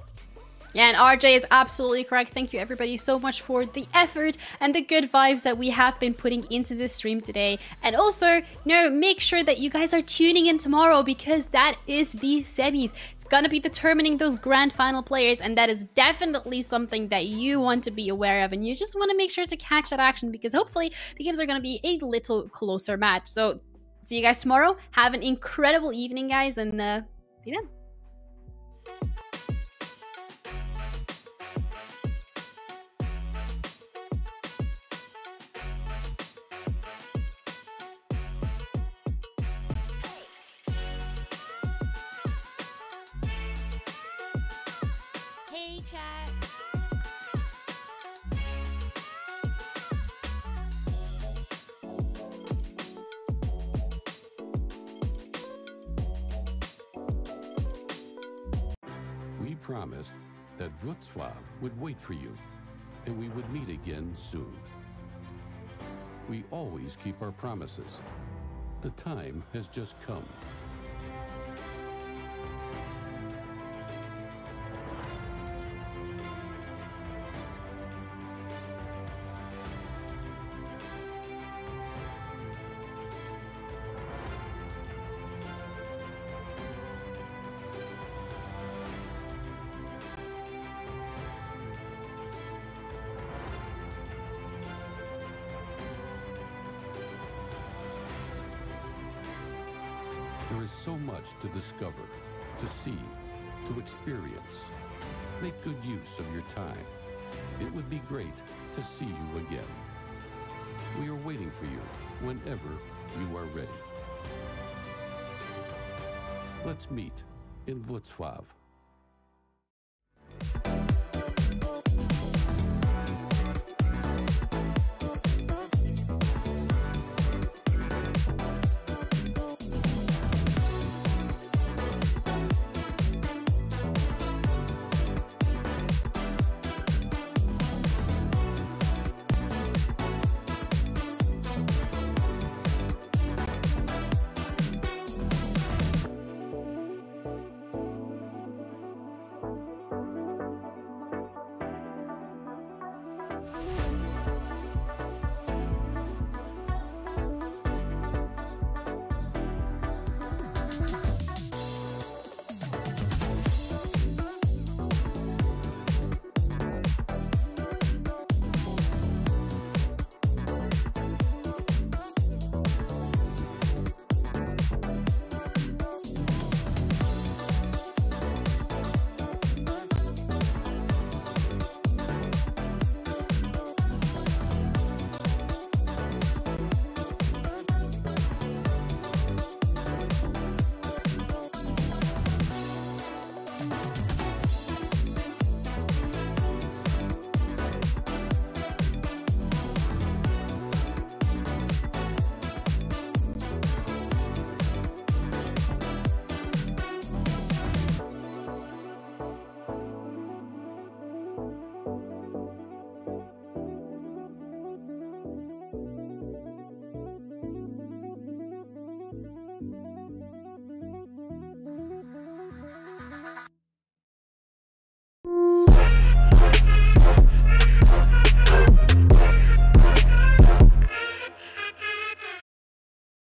Yeah, and RJ is absolutely correct. Thank you everybody so much for the effort and the good vibes that we have been putting into this stream today. And also, you know, make sure that you guys are tuning in tomorrow, because that is the semis. It's gonna be determining those grand final players, and that is definitely something that you want to be aware of, and you just want to make sure to catch that action, because hopefully the games are gonna be a little closer match. So see you guys tomorrow. Have an incredible evening, guys, and see you then. Hey, chat. We promised that Wrocław would wait for you, and we would meet again soon. We always keep our promises. The time has just come. There is so much to discover, to see, to experience. Make good use of your time. It would be great to see you again. We are waiting for you whenever you are ready. Let's meet in Wrocław.